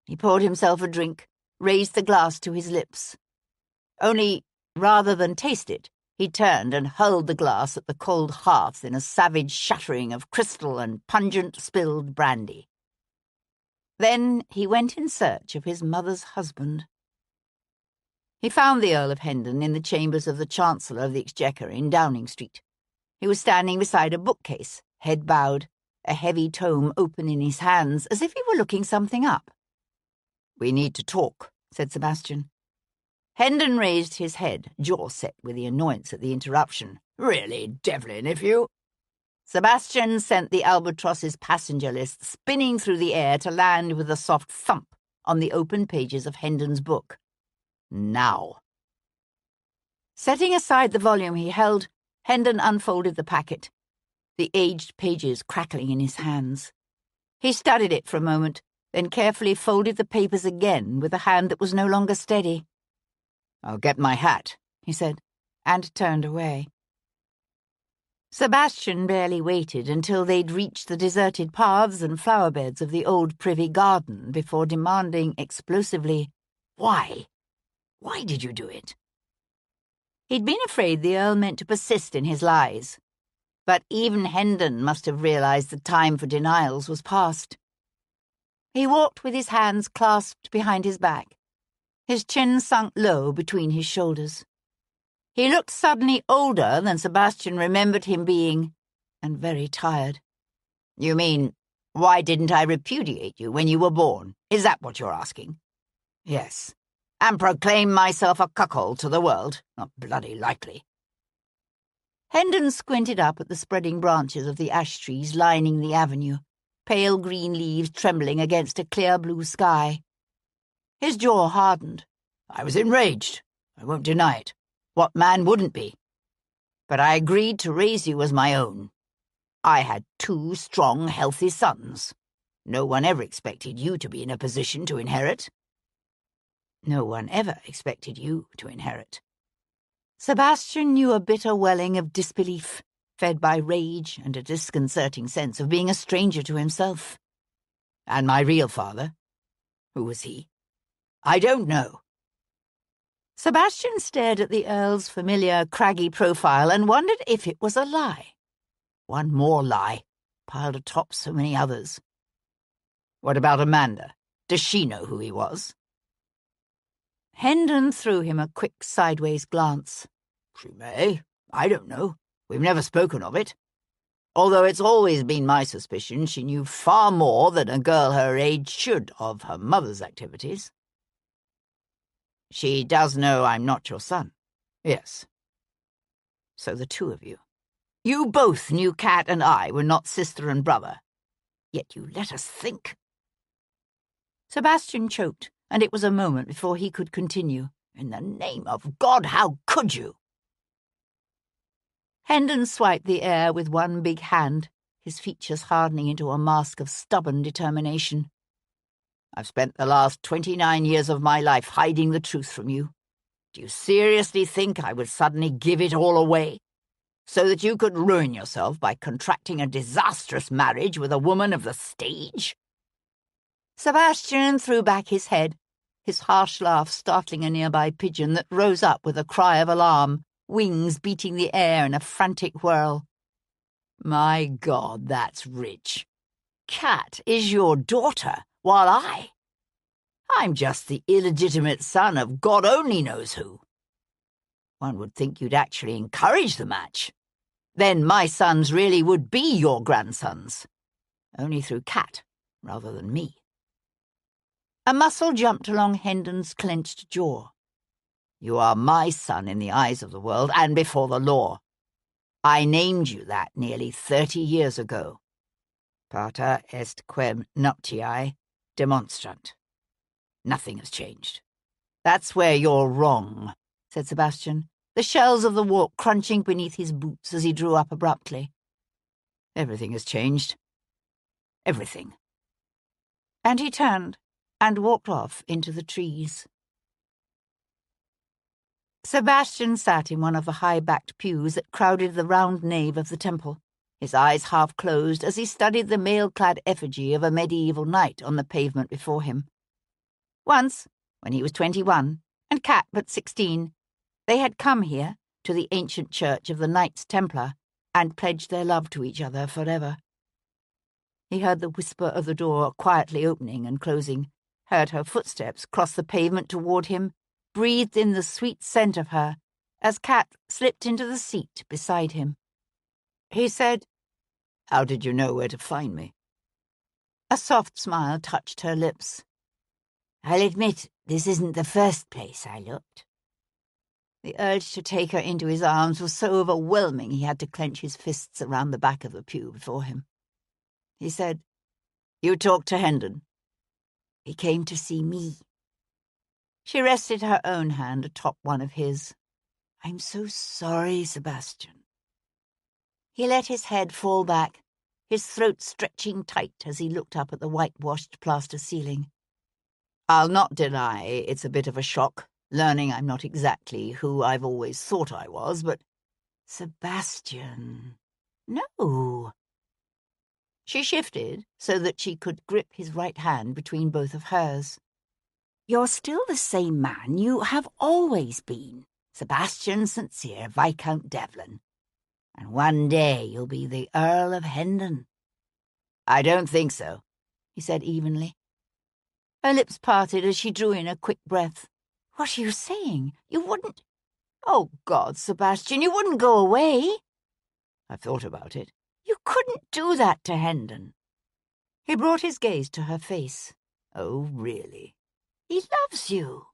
S1: He poured himself a drink, raised the glass to his lips. Only, rather than taste it, he turned and hurled the glass at the cold hearth in a savage shattering of crystal and pungent spilled brandy. Then he went in search of his mother's husband. He found the Earl of Hendon in the chambers of the Chancellor of the Exchequer in Downing Street. He was standing beside a bookcase, head bowed, a heavy tome open in his hands, as if he were looking something up. "We need to talk," said Sebastian. Hendon raised his head, jaw set with the annoyance at the interruption. "Really, Devlin, if you—" Sebastian sent the Albatross's passenger list spinning through the air to land with a soft thump on the open pages of Hendon's book. "Now." Setting aside the volume he held, Hendon unfolded the packet, the aged pages crackling in his hands. He studied it for a moment, then carefully folded the papers again with a hand that was no longer steady. "I'll get my hat," he said, and turned away. Sebastian barely waited until they'd reached the deserted paths and flower beds of the old privy garden before demanding explosively, "Why? Why did you do it?" He'd been afraid the Earl meant to persist in his lies, but even Hendon must have realized the time for denials was past. He walked with his hands clasped behind his back, his chin sunk low between his shoulders. He looked suddenly older than Sebastian remembered him being, and very tired. "You mean, why didn't I repudiate you when you were born? Is that what you're asking?" "Yes. And proclaim myself a cuckold to the world? Not bloody likely." Hendon squinted up at the spreading branches of the ash trees lining the avenue, pale green leaves trembling against a clear blue sky. His jaw hardened. "I was enraged. I won't deny it. What man wouldn't be? But I agreed to raise you as my own. I had 2 strong, healthy sons. No one ever expected you to be in a position to inherit. No one ever expected you to inherit. Sebastian knew a bitter welling of disbelief, fed by rage and a disconcerting sense of being a stranger to himself. And my real father? Who was he? I don't know. Sebastian stared at the Earl's familiar, craggy profile and wondered if it was a lie. One more lie, piled atop so many others. What about Amanda? Does she know who he was? Hendon threw him a quick sideways glance. She may. I don't know. We've never spoken of it. Although it's always been my suspicion she knew far more than a girl her age should of her mother's activities. She does know I'm not your son. Yes. So the 2 of you. You both knew Kat and I were not sister and brother. Yet you let us think. Sebastian choked, and it was a moment before he could continue. In the name of God, how could you? Hendon swiped the air with one big hand, his features hardening into a mask of stubborn determination. I've spent the last 29 years of my life hiding the truth from you. Do you seriously think I would suddenly give it all away? So that you could ruin yourself by contracting a disastrous marriage with a woman of the stage? Sebastian threw back his head, his harsh laugh startling a nearby pigeon that rose up with a cry of alarm, wings beating the air in a frantic whirl. My God, that's rich. Kat is your daughter, while I'm just the illegitimate son of God only knows who. One would think you'd actually encourage the match. Then my sons really would be your grandsons. Only through Kat, rather than me. A muscle jumped along Hendon's clenched jaw. You are my son in the eyes of the world and before the law. I named you that nearly 30 years ago. Pater est quem nuptiae demonstrant. Nothing has changed. That's where you're wrong, said Sebastian, the shells of the walk crunching beneath his boots as he drew up abruptly. Everything has changed. Everything. And he turned and walked off into the trees. Sebastian sat in one of the high-backed pews that crowded the round nave of the temple, his eyes half closed as he studied the mail-clad effigy of a medieval knight on the pavement before him. Once, when he was 21, and Kat but 16, they had come here, to the ancient church of the Knights Templar, and pledged their love to each other forever. He heard the whisper of the door quietly opening and closing, heard her footsteps cross the pavement toward him, breathed in the sweet scent of her, as Kat slipped into the seat beside him. He said, "How did you know where to find me?" A soft smile touched her lips. "I'll admit, this isn't the first place I looked." The urge to take her into his arms was so overwhelming he had to clench his fists around the back of the pew before him. He said, "You talked to Hendon." "He came to see me." She rested her own hand atop one of his. "I'm so sorry, Sebastian." He let his head fall back, his throat stretching tight as he looked up at the whitewashed plaster ceiling. "I'll not deny it's a bit of a shock, learning I'm not exactly who I've always thought I was, but—" "Sebastian, no." She shifted so that she could grip his right hand between both of hers. "You're still the same man you have always been, Sebastian St. Cyr, Viscount Devlin. And one day you'll be the Earl of Hendon." "I don't think so," he said evenly. Her lips parted as she drew in a quick breath. "What are you saying? You wouldn't—" "Oh, God, Sebastian, you wouldn't go away." "I've thought about it." "You couldn't do that to Hendon." He brought his gaze to her face. "Oh, really?" "He loves you."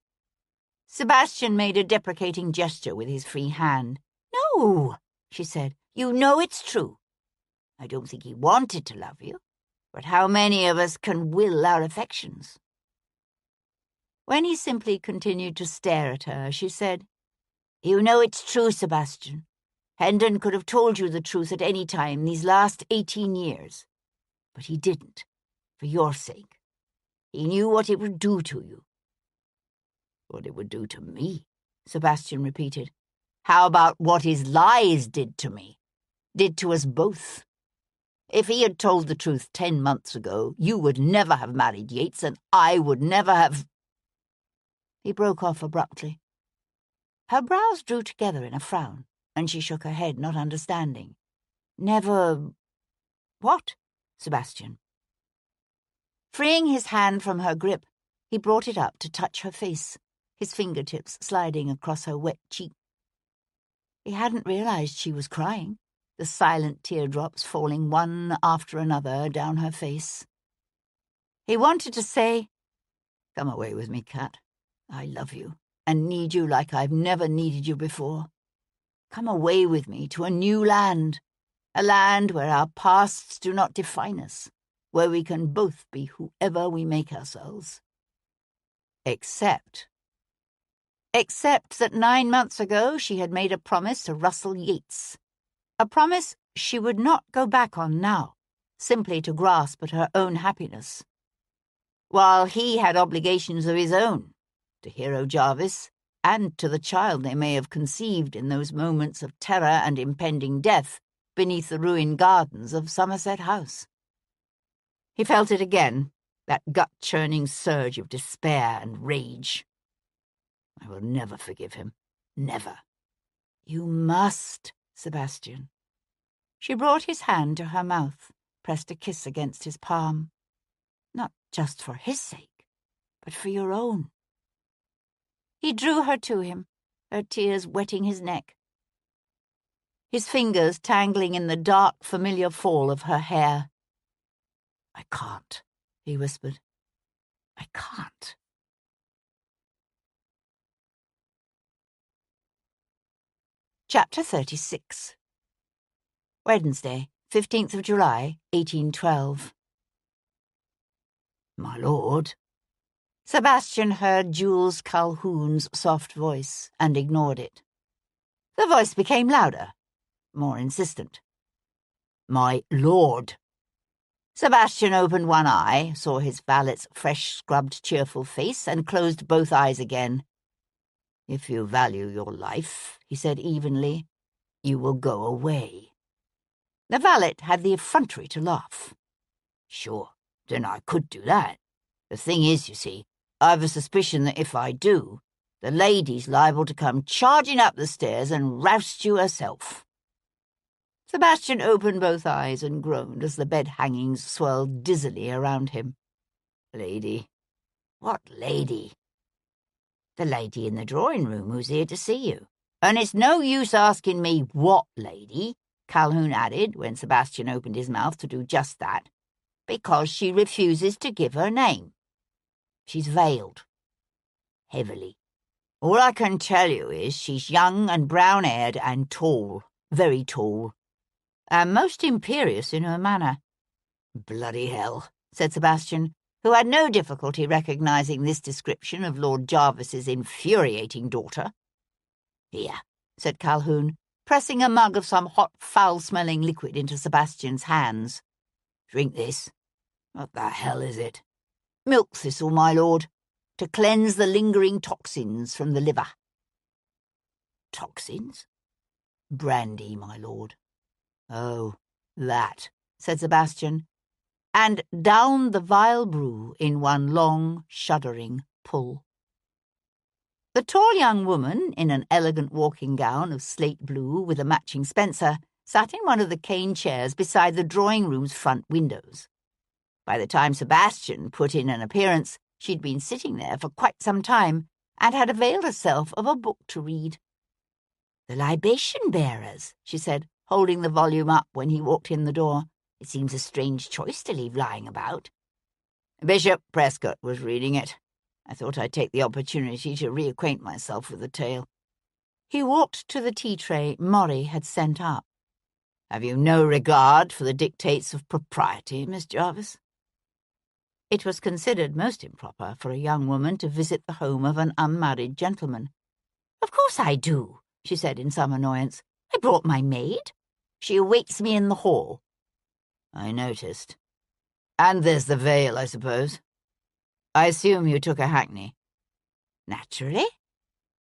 S1: Sebastian made a deprecating gesture with his free hand. "No," she said. "You know it's true. I don't think he wanted to love you, but how many of us can will our affections?" When he simply continued to stare at her, she said, "You know it's true, Sebastian. Hendon could have told you the truth at any time these last 18 years. But he didn't, for your sake. He knew what it would do to you." "What it would do to me?" Sebastian repeated. "How about what his lies did to me? Did to us both? If he had told the truth 10 months ago, you would never have married Yates, and I would never have—" He broke off abruptly. Her brows drew together in a frown, and she shook her head, not understanding. "Never—" "What, Sebastian?" Freeing his hand from her grip, he brought it up to touch her face, his fingertips sliding across her wet cheek. He hadn't realized she was crying, the silent teardrops falling one after another down her face. He wanted to say, "Come away with me, Cat. I love you, and need you like I've never needed you before. Come away with me to a new land, a land where our pasts do not define us, where we can both be whoever we make ourselves. Except that 9 months ago she had made a promise to Russell Yates, a promise she would not go back on now, simply to grasp at her own happiness, while he had obligations of his own, to Hero Jarvis, and to the child they may have conceived in those moments of terror and impending death beneath the ruined gardens of Somerset House. He felt it again, that gut-churning surge of despair and rage. "I will never forgive him. Never." "You must, Sebastian." She brought his hand to her mouth, pressed a kiss against his palm. "Not just for his sake, but for your own." He drew her to him, her tears wetting his neck, his fingers tangling in the dark, familiar fall of her hair. "I can't," he whispered. "I can't." Chapter 36. Wednesday, 15th of July, 1812. "My lord." Sebastian heard Jules Calhoun's soft voice and ignored it. The voice became louder, more insistent. "My lord." Sebastian opened one eye, saw his valet's fresh-scrubbed, cheerful face, and closed both eyes again. "If you value your life," he said evenly, "you will go away." The valet had the effrontery to laugh. "Sure, then I could do that. The thing is, you see, I've a suspicion that if I do, the lady's liable to come charging up the stairs and roust you herself." Sebastian opened both eyes and groaned as the bed-hangings swirled dizzily around him. "Lady? What lady?" "The lady in the drawing-room who's here to see you. And it's no use asking me what lady," Calhoun added when Sebastian opened his mouth to do just that, "because she refuses to give her name. She's veiled. Heavily. All I can tell you is she's young and brown-haired and tall, very tall, and most imperious in her manner." "Bloody hell," said Sebastian, who had no difficulty recognizing this description of Lord Jarvis's infuriating daughter. "Here," said Calhoun, pressing a mug of some hot, foul-smelling liquid into Sebastian's hands. "Drink this. What the hell is it?" "Milk thistle, my lord, to cleanse the lingering toxins from the liver." "Toxins?" "Brandy, my lord." "Oh, that," said Sebastian, and downed the vile brew in one long, shuddering pull. The tall young woman, in an elegant walking gown of slate blue with a matching spencer, sat in one of the cane chairs beside the drawing-room's front windows. By the time Sebastian put in an appearance, she'd been sitting there for quite some time and had availed herself of a book to read. "The Libation Bearers," she said, holding the volume up when he walked in the door. "It seems a strange choice to leave lying about." "Bishop Prescott was reading it. I thought I'd take the opportunity to reacquaint myself with the tale." He walked to the tea tray Maury had sent up. "Have you no regard for the dictates of propriety, Miss Jarvis?" It was considered most improper for a young woman to visit the home of an unmarried gentleman. "Of course I do," she said in some annoyance. I brought my maid. She awaits me in the hall.
S2: I noticed. And there's the veil, I suppose. I assume you took a hackney.
S1: Naturally.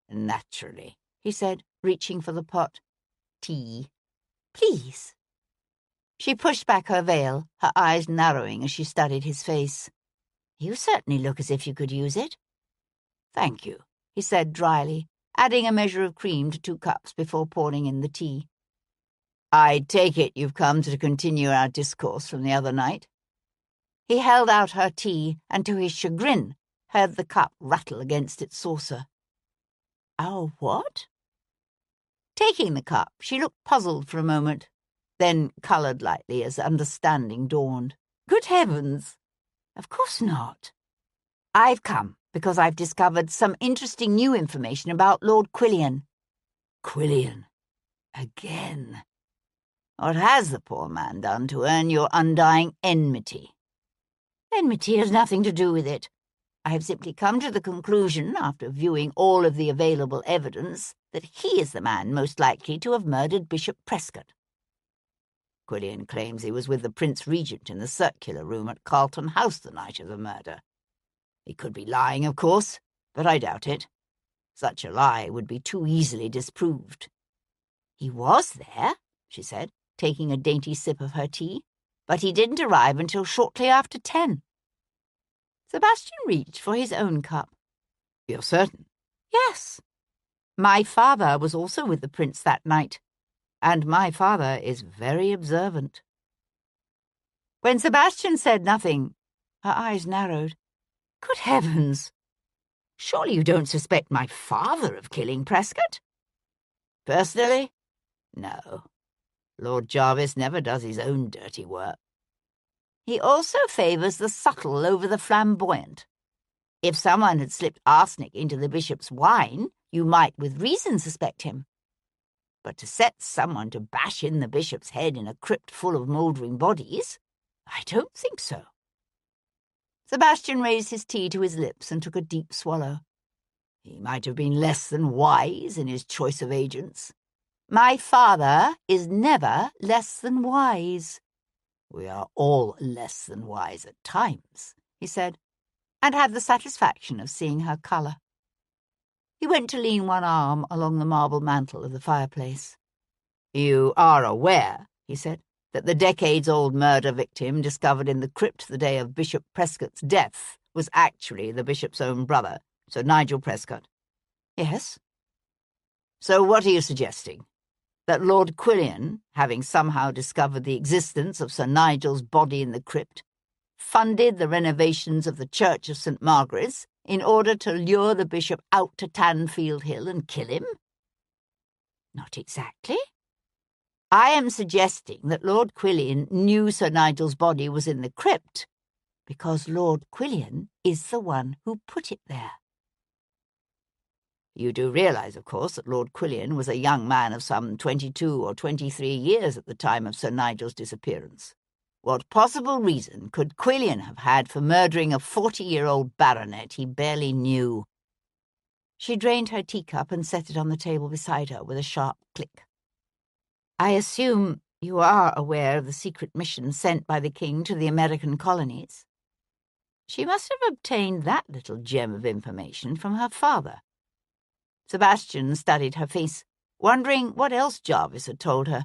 S2: Naturally,
S1: he said, reaching for the pot. Tea. Please. She pushed back her veil, her eyes narrowing as she studied his face. You certainly look as if you could use it.
S2: Thank you,
S1: he said dryly, adding a measure of cream to 2 cups before pouring in the tea.
S2: I take it you've come to continue our discourse from the other night?
S1: He held out her tea and, to his chagrin, heard the cup rattle against its saucer. Our what? Taking the cup, she looked puzzled for a moment, then coloured lightly as understanding dawned. Good heavens! Of course not. I've come because I've discovered some interesting new information about Lord Quillian.
S2: Quillian? Again? What has the poor man done to earn your undying enmity?
S1: Enmity has nothing to do with it. I have simply come to the conclusion, after viewing all of the available evidence, that he is the man most likely to have murdered Bishop Prescott.
S2: Quillian claims he was with the Prince Regent in the circular room at Carlton House the night of the murder. He could be lying, of course, but I doubt it. Such a lie would be too easily disproved.
S1: He was there, she said, taking a dainty sip of her tea, but he didn't arrive until shortly after 10. Sebastian reached for his own cup.
S2: You're certain?
S1: Yes. My father was also with the prince that night, and my father is very observant. When Sebastian said nothing, her eyes narrowed. Good heavens! Surely you don't suspect my father of killing Prescott?
S2: Personally? No. Lord Jarvis never does his own dirty work.
S1: He also favours the subtle over the flamboyant. If someone had slipped arsenic into the bishop's wine, you might with reason suspect him. But to set someone to bash in the bishop's head in a crypt full of mouldering bodies, I don't think so. Sebastian raised his tea to his lips and took a deep swallow.
S2: He might have been less than wise in his choice of agents.
S1: My father is never less than wise.
S2: We are all less than wise at times,
S1: he said, and had the satisfaction of seeing her colour. He went to lean one arm along the marble mantel of the fireplace.
S2: You are aware, he said, that the decades-old murder victim discovered in the crypt the day of Bishop Prescott's death was actually the bishop's own brother, Sir Nigel Prescott?
S1: Yes.
S2: So what are you suggesting? That Lord Quillian, having somehow discovered the existence of Sir Nigel's body in the crypt, funded the renovations of the Church of St. Margaret's in order to lure the bishop out to Tanfield Hill and kill him?
S1: Not exactly. I am suggesting that Lord Quillian knew Sir Nigel's body was in the crypt because Lord Quillian is the one who put it there.
S2: You do realise, of course, that Lord Quillian was a young man of some 22 or 23 years at the time of Sir Nigel's disappearance. What possible reason could Quillian have had for murdering a 40-year-old baronet he barely knew?
S1: She drained her teacup and set it on the table beside her with a sharp click. I assume you are aware of the secret mission sent by the king to the American colonies. She must have obtained that little gem of information from her father. Sebastian studied her face, wondering what else Jarvis had told her.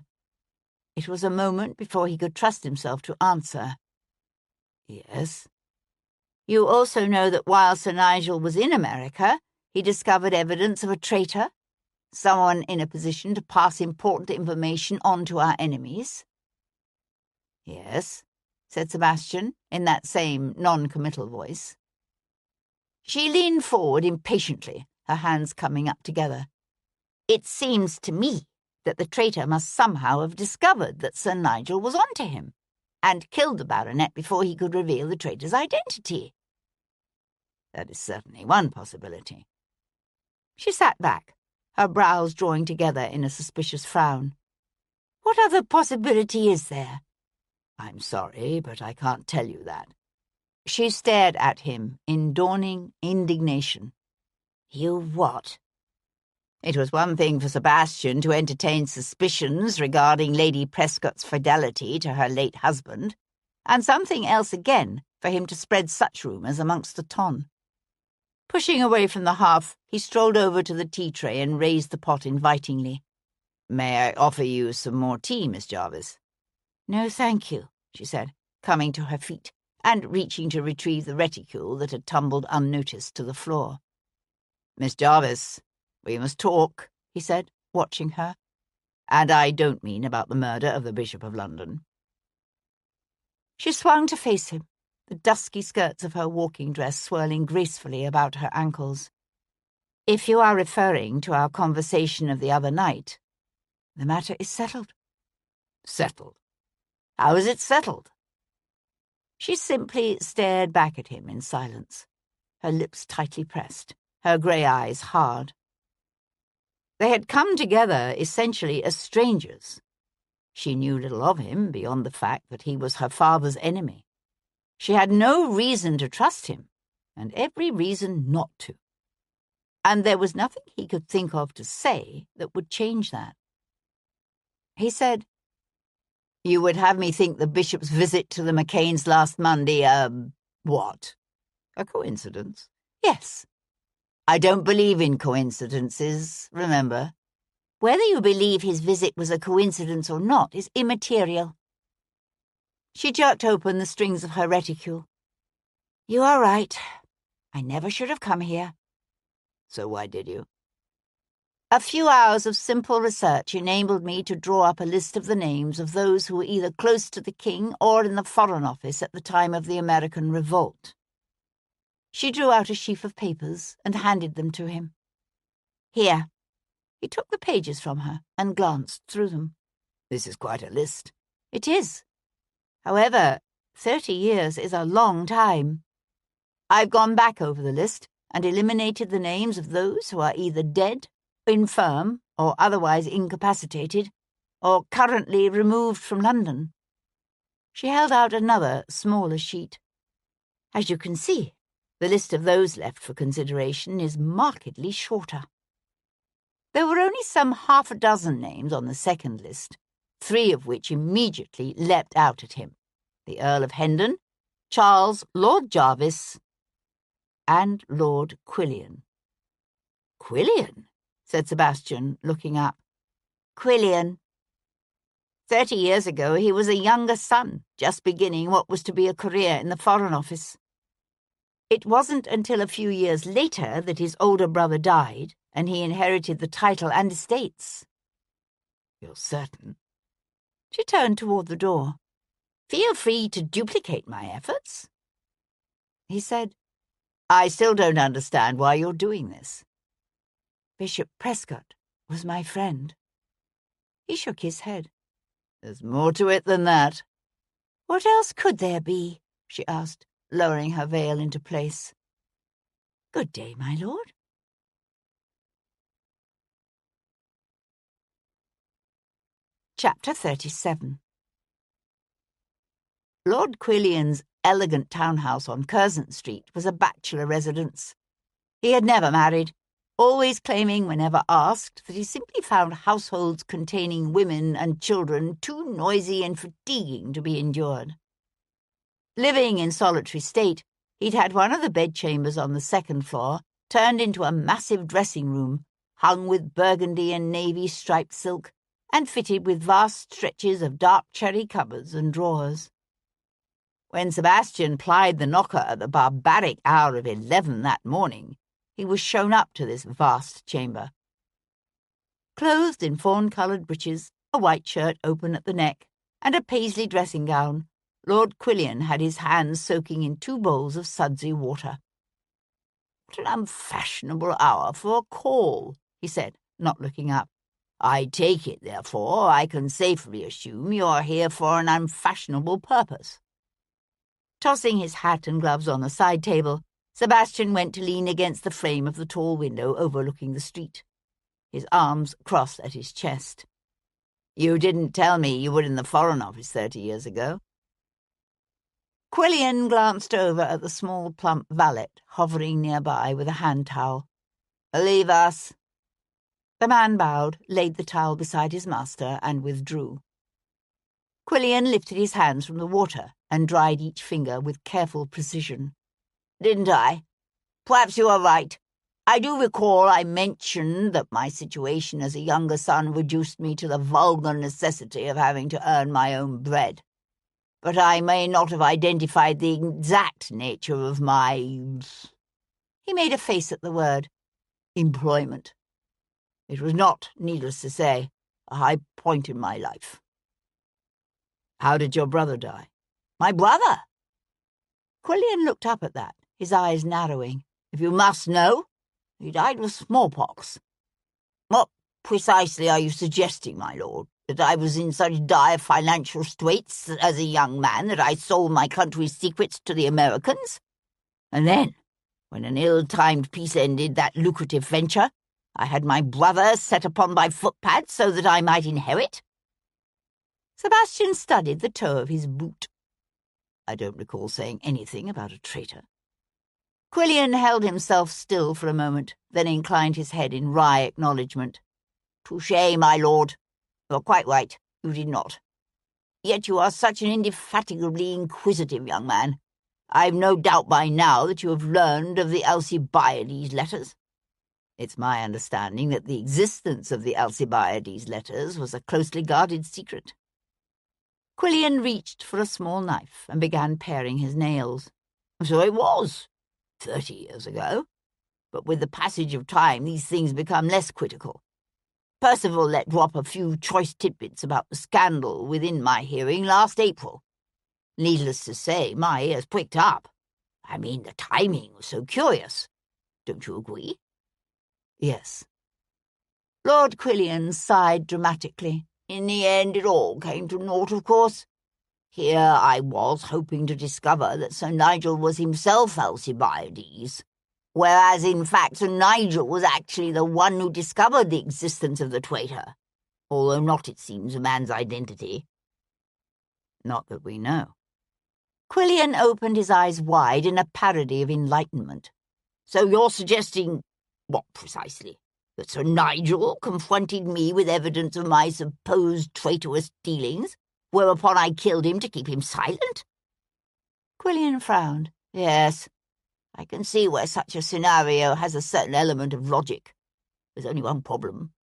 S1: It was a moment before he could trust himself to answer.
S2: Yes.
S1: You also know that while Sir Nigel was in America, he discovered evidence of a traitor, someone in a position to pass important information on to our enemies?
S2: Yes,
S1: said Sebastian, in that same non-committal voice. She leaned forward impatiently, her hands coming up together. It seems to me that the traitor must somehow have discovered that Sir Nigel was onto him, and killed the baronet before he could reveal the traitor's identity.
S2: That is certainly one possibility.
S1: She sat back, her brows drawing together in a suspicious frown. What other possibility is there?
S2: I'm sorry, but I can't tell you that.
S1: She stared at him in dawning indignation. You what?
S2: It was one thing for Sebastian to entertain suspicions regarding Lady Prescott's fidelity to her late husband, and something else again for him to spread such rumours amongst the ton. Pushing away from the hearth, he strolled over to the tea tray and raised the pot invitingly. "May I offer you some more tea, Miss Jarvis?" "No, thank you," she said, coming to her feet and reaching to retrieve the reticule that had tumbled unnoticed to the floor. "Miss Jarvis, we must talk," he said, watching her. "And I don't mean about the murder of the Bishop of London." She swung to face him, the dusky skirts of her walking dress swirling gracefully about her ankles. "If you are referring to our conversation of the other night, the matter is settled." "Settled? How is it settled?" She simply stared back at him in silence, her lips tightly pressed, her grey eyes hard. They had come together essentially as strangers. She knew little of him beyond the fact that he was her father's enemy. She had no reason to trust him, and every reason not to. And there was nothing he could think of to say that would change that. He said, "You would have me think the bishop's visit to the McCains last Monday, what? A coincidence?" "Yes." "I don't believe in coincidences, remember. Whether you believe his visit was a coincidence or not is immaterial." She jerked open the strings of her reticule. "You are right. I never should have come here." "So why did you?" "A few hours of simple research enabled me to draw up a list of the names of those who were either close to the king or in the Foreign Office at the time of the American Revolt." She drew out a sheaf of papers and handed them to him. "Here." He took the pages from her and glanced through them. "This is quite a list." "It is. However, 30 years is a long time. I've gone back over the list and eliminated the names of those who are either dead, infirm, or otherwise incapacitated, or currently removed from London." She held out another, smaller sheet. "As you can see, the list of those left for consideration is markedly shorter." There were only some 6 names on the second list, 3 of which immediately leapt out at him: the Earl of Hendon, Charles Lord Jarvis, and Lord Quillian. "Quillian?" said Sebastian, looking up. "Quillian. 30 years ago he was a younger son, just beginning what was to be a career in the Foreign Office. It wasn't until a few years later that his older brother died, and he inherited the title and estates." "You're certain?" She turned toward the door. "Feel free to duplicate my efforts." He said, "I still don't understand why you're doing this." "Bishop Prescott was my friend." He shook his head. "There's more to it than that." "What else could there be?" she asked, lowering her veil into place. "Good day, my lord." Chapter 37. Lord Quillian's elegant townhouse on Curzon Street was a bachelor residence. He had never married, always claiming whenever asked that he simply found households containing women and children too noisy and fatiguing to be endured. Living in solitary state, he'd had one of the bedchambers on the second floor turned into a massive dressing room, hung with burgundy and navy striped silk, and fitted with vast stretches of dark cherry cupboards and drawers. When Sebastian plied the knocker at the barbaric hour of 11 that morning, he was shown up to this vast chamber. Clothed in fawn-coloured breeches, a white shirt open at the neck, and a paisley dressing gown, Lord Quillian had his hands soaking in 2 bowls of sudsy water. "What an unfashionable hour for a call," he said, not looking up. "I take it, therefore, I can safely assume you are here for an unfashionable purpose." Tossing his hat and gloves on the side table, Sebastian went to lean against the frame of the tall window overlooking the street, his arms crossed at his chest. "You didn't tell me you were in the Foreign Office 30 years ago." Quillian glanced over at the small, plump valet hovering nearby with a hand towel. "Leave us." The man bowed, laid the towel beside his master, and withdrew. Quillian lifted his hands from the water and dried each finger with careful precision. "Didn't I? Perhaps you are right. I do recall I mentioned that my situation as a younger son reduced me to the vulgar necessity of having to earn my own bread. But I may not have identified the exact nature of my—" He made a face at the word. "Employment. It was not, needless to say, a high point in my life." "How did your brother die?" "My brother?" Quillian looked up at that, his eyes narrowing. "If you must know, he died of smallpox." "What precisely are you suggesting, my lord? That I was in such dire financial straits as a young man that I sold my country's secrets to the Americans? And then, when an ill-timed peace ended that lucrative venture, I had my brother set upon my footpads so that I might inherit?" Sebastian studied the toe of his boot. "I don't recall saying anything about a traitor." Quillian held himself still for a moment, then inclined his head in wry acknowledgment. "Touché, my lord. You're quite right. You did not. Yet you are such an indefatigably inquisitive young man. I've no doubt by now that you have learned of the Alcibiades letters." "It's my understanding that the existence of the Alcibiades letters was a closely guarded secret." Quillian reached for a small knife and began paring his nails. "So it was, 30 years ago. But with the passage of time, these things become less critical. Percival let drop a few choice tidbits about the scandal within my hearing last April. Needless to say, my ears pricked up. I mean, the timing was so curious. Don't you agree?" "Yes." Lord Quillian sighed dramatically. "In the end, it all came to naught, of course. Here I was hoping to discover that Sir Nigel was himself Alcibiades, whereas in fact Sir Nigel was actually the one who discovered the existence of the traitor, although not, it seems, a man's identity." "Not that we know." Quillian opened his eyes wide in a parody of enlightenment. "So you're suggesting what precisely? That Sir Nigel confronted me with evidence of my supposed traitorous dealings, whereupon I killed him to keep him silent?" Quillian frowned. "Yes, I can see where such a scenario has a certain element of logic. There's only one problem."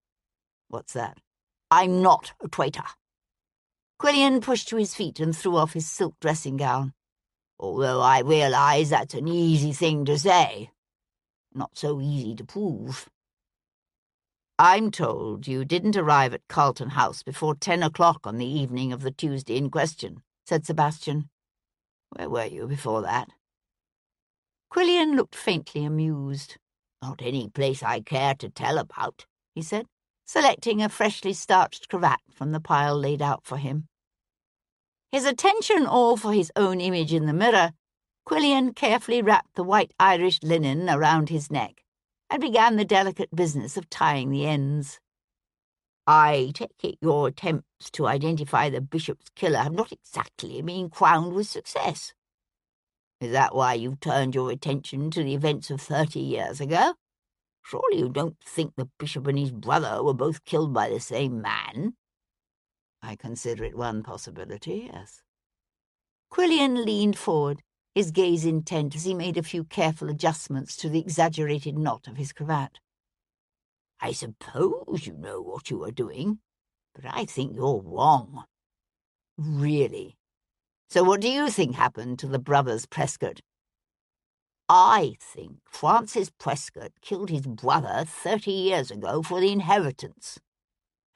S2: "What's that?" "I'm not a traitor." Quillian pushed to his feet and threw off his silk dressing gown. "Although I realize that's an easy thing to say. Not so easy to prove." "I'm told you didn't arrive at Carlton House before 10 o'clock on the evening of the Tuesday in question," said Sebastian. "Where were you before that?" Quillian looked faintly amused. "Not any place I care to tell about," he said, selecting a freshly starched cravat from the pile laid out for him. His attention all for his own image in the mirror, Quillian carefully wrapped the white Irish linen around his neck and began the delicate business of tying the ends. "I take it your attempts to identify the bishop's killer have not exactly been crowned with success. Is that why you've turned your attention to the events of 30 years ago? Surely you don't think the bishop and his brother were both killed by the same man?" "I consider it one possibility, yes." Quillian leaned forward, his gaze intent as he made a few careful adjustments to the exaggerated knot of his cravat. "I suppose you know what you are doing, but I think you're wrong." "Really? So what do you think happened to the brothers Prescott?" "I think Francis Prescott killed his brother 30 years ago for the inheritance.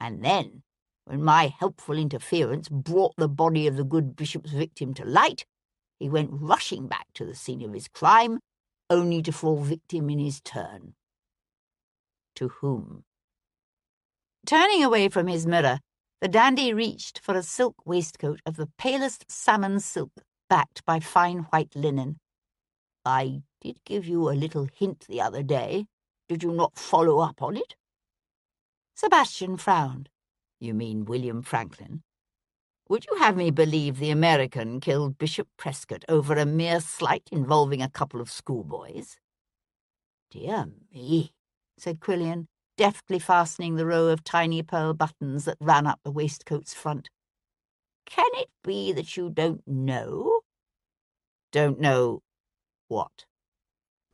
S2: And then, when my helpful interference brought the body of the good bishop's victim to light, he went rushing back to the scene of his crime, only to fall victim in his turn." "To whom?" Turning away from his mirror, the dandy reached for a silk waistcoat of the palest salmon silk, backed by fine white linen. "I did give you a little hint the other day. Did you not follow up on it?" Sebastian frowned. "You mean William Franklin? Would you have me believe the American killed Bishop Prescott over a mere slight involving a couple of schoolboys?" "Dear me," said Quillian, deftly fastening the row of tiny pearl buttons that ran up the waistcoat's front. "Can it be that you don't know?" "Don't know what?"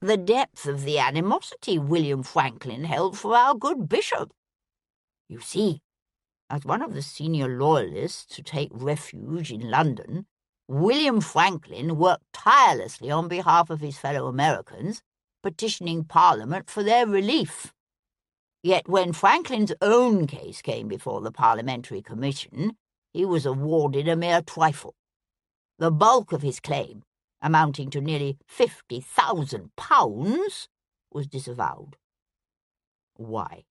S2: "The depth of the animosity William Franklin held for our good bishop. You see, as one of the senior loyalists to take refuge in London, William Franklin worked tirelessly on behalf of his fellow Americans, petitioning Parliament for their relief. Yet when Franklin's own case came before the Parliamentary Commission, he was awarded a mere trifle. The bulk of his claim, amounting to nearly £50,000, was disavowed. Why?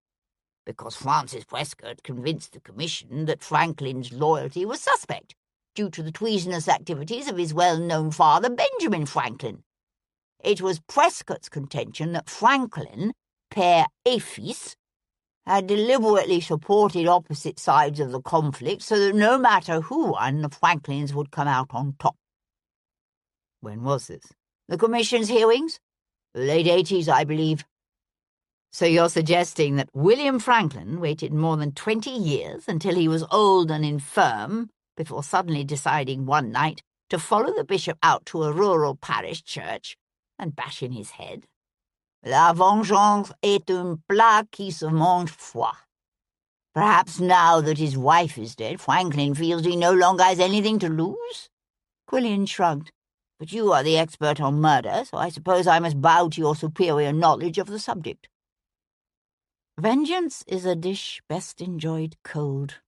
S2: Because Francis Prescott convinced the Commission that Franklin's loyalty was suspect, due to the treasonous activities of his well-known father, Benjamin Franklin. It was Prescott's contention that Franklin, père et fils, had deliberately supported opposite sides of the conflict so that no matter who won, the Franklins would come out on top. When was this? The Commission's hearings? The late 80s, I believe. So you're suggesting that William Franklin waited more than 20 years until he was old and infirm before suddenly deciding one night to follow the bishop out to a rural parish church and bash in his head? La vengeance est un plat qui se mange froid. Perhaps now that his wife is dead, Franklin feels he no longer has anything to lose? Quillian shrugged. But you are the expert on murder, so I suppose I must bow to your superior knowledge of the subject. Vengeance is a dish best enjoyed cold.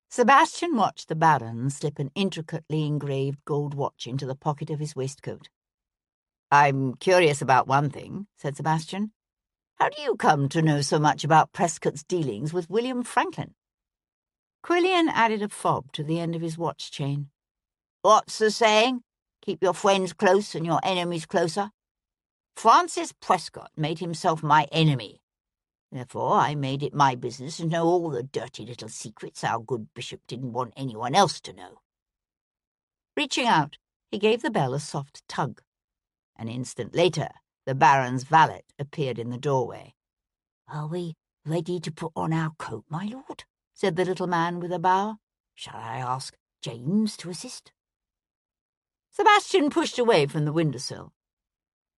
S2: Sebastian watched the Baron slip an intricately engraved gold watch into the pocket of his waistcoat. "I'm curious about one thing," said Sebastian. "How do you come to know so much about Prescott's dealings with William Franklin?" Quillian added a fob to the end of his watch chain. "What's the saying? Keep your friends close and your enemies closer. Francis Prescott made himself my enemy. Therefore, I made it my business to know all the dirty little secrets our good bishop didn't want anyone else to know." Reaching out, he gave the bell a soft tug. An instant later, the Baron's valet appeared in the doorway. "Are we ready to put on our coat, my lord?" said the little man with a bow. "Shall I ask James to assist?" Sebastian pushed away from the windowsill.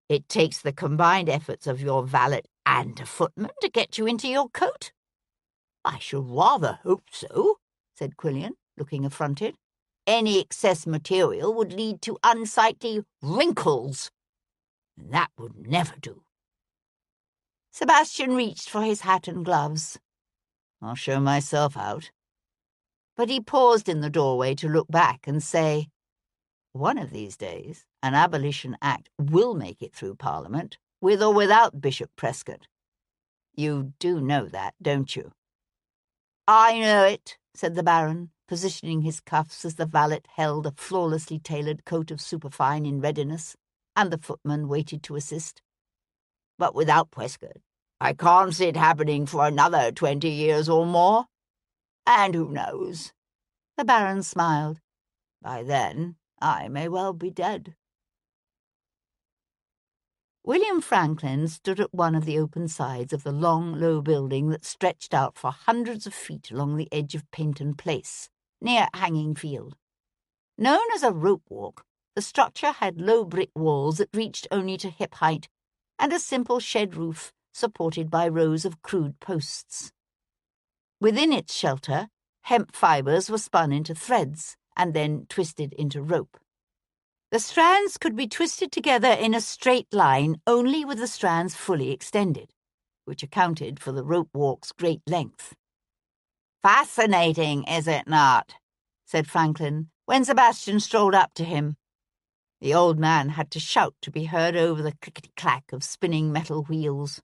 S2: "It takes the combined efforts of your valet and a footman to get you into your coat?" "I should rather hope so," said Quillian, looking affronted. "Any excess material would lead to unsightly wrinkles. That would never do." Sebastian reached for his hat and gloves. "I'll show myself out." But he paused in the doorway to look back and say, "One of these days, an abolition act will make it through Parliament, with or without Bishop Prescott. You do know that, don't you?" "I know it," said the Baron, positioning his cuffs as the valet held a flawlessly tailored coat of superfine in readiness, and the footman waited to assist. "But without Prescott, I can't see it happening for another 20 years or more. And who knows?" The Baron smiled. "By then, I may well be dead." William Franklin stood at one of the open sides of the long, low building that stretched out for hundreds of feet along the edge of Paynton Place, near Hanging Field. Known as a rope walk, the structure had low brick walls that reached only to hip height, and a simple shed roof supported by rows of crude posts. Within its shelter, hemp fibres were spun into threads and then twisted into rope. The strands could be twisted together in a straight line only with the strands fully extended, which accounted for the rope walk's great length. "Fascinating, is it not?" said Franklin, when Sebastian strolled up to him. The old man had to shout to be heard over the clickety-clack of spinning metal wheels.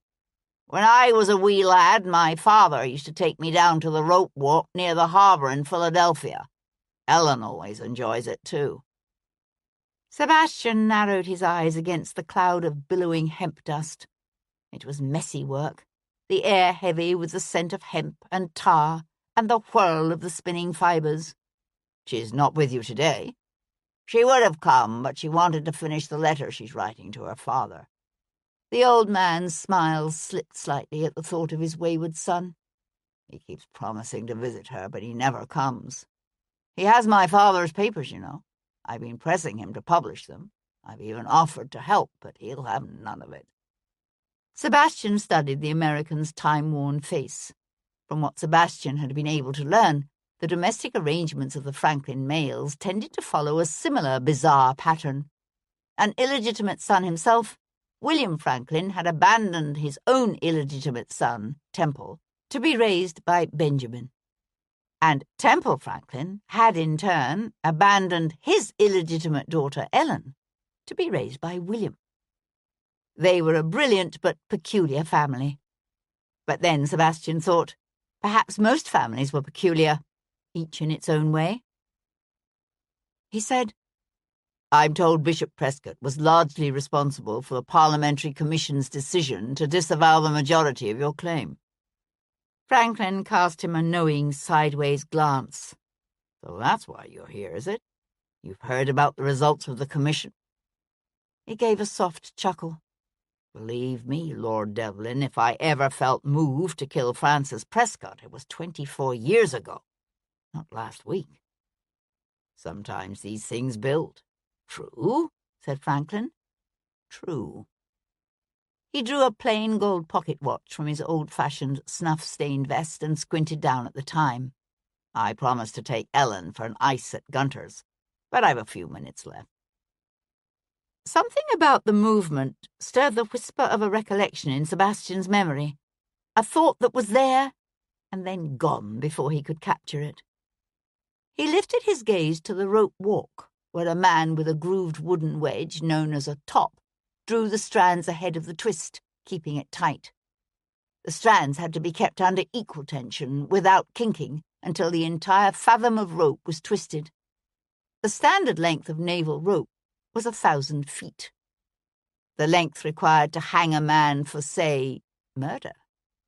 S2: "When I was a wee lad, my father used to take me down to the rope walk near the harbour in Philadelphia. Ellen always enjoys it too." Sebastian narrowed his eyes against the cloud of billowing hemp dust. It was messy work, the air heavy with the scent of hemp and tar and the whirl of the spinning fibres. "She's not with you today?" "She would have come, but she wanted to finish the letter she's writing to her father." The old man's smile slipped slightly at the thought of his wayward son. He keeps promising to visit her, but he never comes. He has my father's papers, you know. I've been pressing him to publish them. I've even offered to help, but he'll have none of it. Sebastian studied the American's time-worn face. From what Sebastian had been able to learn, the domestic arrangements of the Franklin males tended to follow a similar bizarre pattern. An illegitimate son himself, William Franklin had abandoned his own illegitimate son, Temple, to be raised by Benjamin. And Temple Franklin had, in turn, abandoned his illegitimate daughter, Ellen, to be raised by William. They were a brilliant but peculiar family. But then, Sebastian thought, perhaps most families were peculiar, each in its own way. He said, I'm told Bishop Prescott was largely responsible for the Parliamentary Commission's decision to disavow the majority of your claim. Franklin cast him a knowing, sideways glance. So that's why you're here, is it? You've heard about the results of the commission? He gave a soft chuckle. Believe me, Lord Devlin, if I ever felt moved to kill Francis Prescott, it was 24 years ago, not last week. Sometimes these things build. True, said Franklin. True. He drew a plain gold pocket watch from his old-fashioned snuff-stained vest and squinted down at the time. I promised to take Ellen for an ice at Gunter's, but I've a few minutes left. Something about the movement stirred the whisper of a recollection in Sebastian's memory, a thought that was there and then gone before he could capture it. He lifted his gaze to the rope walk, where a man with a grooved wooden wedge known as a top drew the strands ahead of the twist, keeping it tight. The strands had to be kept under equal tension, without kinking, until the entire fathom of rope was twisted. The standard length of naval rope was 1,000 feet. The length required to hang a man for, say, murder,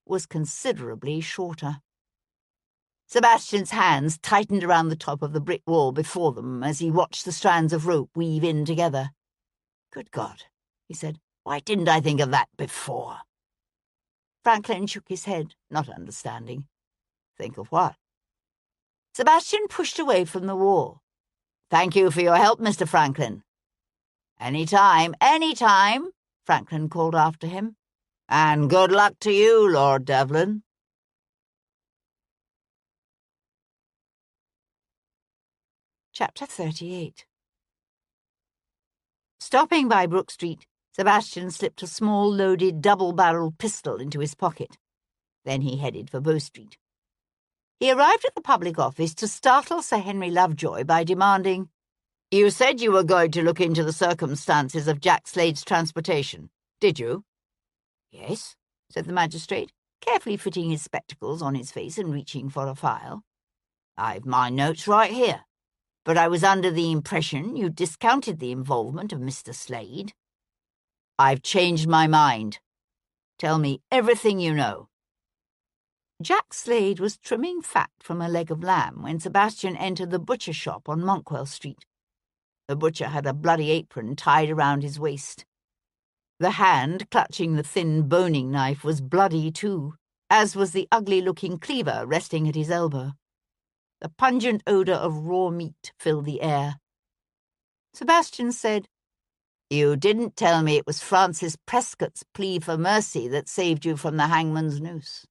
S2: was considerably shorter. Sebastian's hands tightened around the top of the brick wall before them as he watched the strands of rope weave in together. Good God, he said, why didn't I think of that before? Franklin shook his head, not understanding. Think of what? Sebastian pushed away from the wall. Thank you for your help, Mr. Franklin. Any time, Franklin called after him. And good luck to you, Lord Devlin. Chapter 38. Stopping by Brook Street, Sebastian slipped a small loaded double-barreled pistol into his pocket. Then he headed for Bow Street. He arrived at the public office to startle Sir Henry Lovejoy by demanding, You said you were going to look into the circumstances of Jack Slade's transportation, did you? Yes, said the magistrate, carefully fitting his spectacles on his face and reaching for a file. I've my notes right here. But I was under the impression you discounted the involvement of Mr. Slade. I've changed my mind. Tell me everything you know. Jack Slade was trimming fat from a leg of lamb when Sebastian entered the butcher shop on Monkwell Street. The butcher had a bloody apron tied around his waist. The hand clutching the thin boning knife was bloody too, as was the ugly-looking cleaver resting at his elbow. The pungent odour of raw meat filled the air. Sebastian said, You didn't tell me it was Francis Prescott's plea for mercy that saved you from the hangman's noose.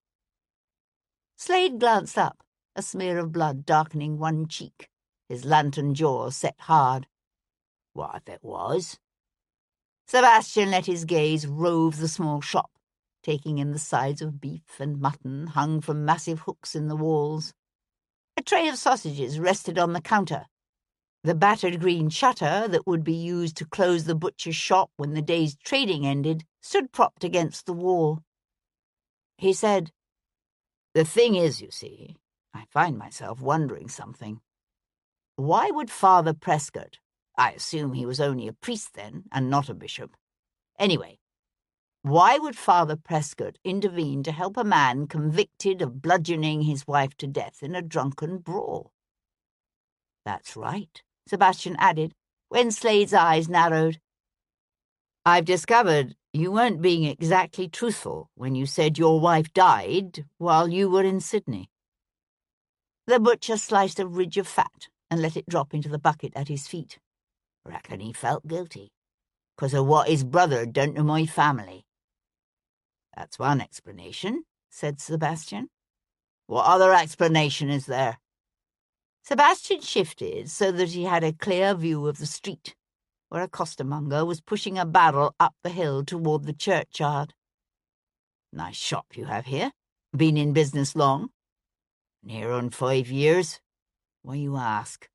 S2: Slade glanced up, a smear of blood darkening one cheek, his lantern jaw set hard. What if it was? Sebastian let his gaze rove the small shop, taking in the sides of beef and mutton hung from massive hooks in the walls. A tray of sausages rested on the counter. The battered green shutter that would be used to close the butcher's shop when the day's trading ended stood propped against the wall. He said, The thing is, you see, I find myself wondering something. Why would Father Prescott, I assume he was only a priest then and not a bishop. Anyway, why would Father Prescott intervene to help a man convicted of bludgeoning his wife to death in a drunken brawl? That's right, Sebastian added, when Slade's eyes narrowed. I've discovered you weren't being exactly truthful when you said your wife died while you were in Sydney." The butcher sliced a ridge of fat and let it drop into the bucket at his feet. "Reckon he felt guilty, 'cause of what his brother done to my family." "That's one explanation," said Sebastian. "What other explanation is there?" Sebastian shifted so that he had a clear view of the street, where a costermonger was pushing a barrel up the hill toward the churchyard. "Nice shop you have here. Been in business long?" "Near on 5 years. Why you ask?"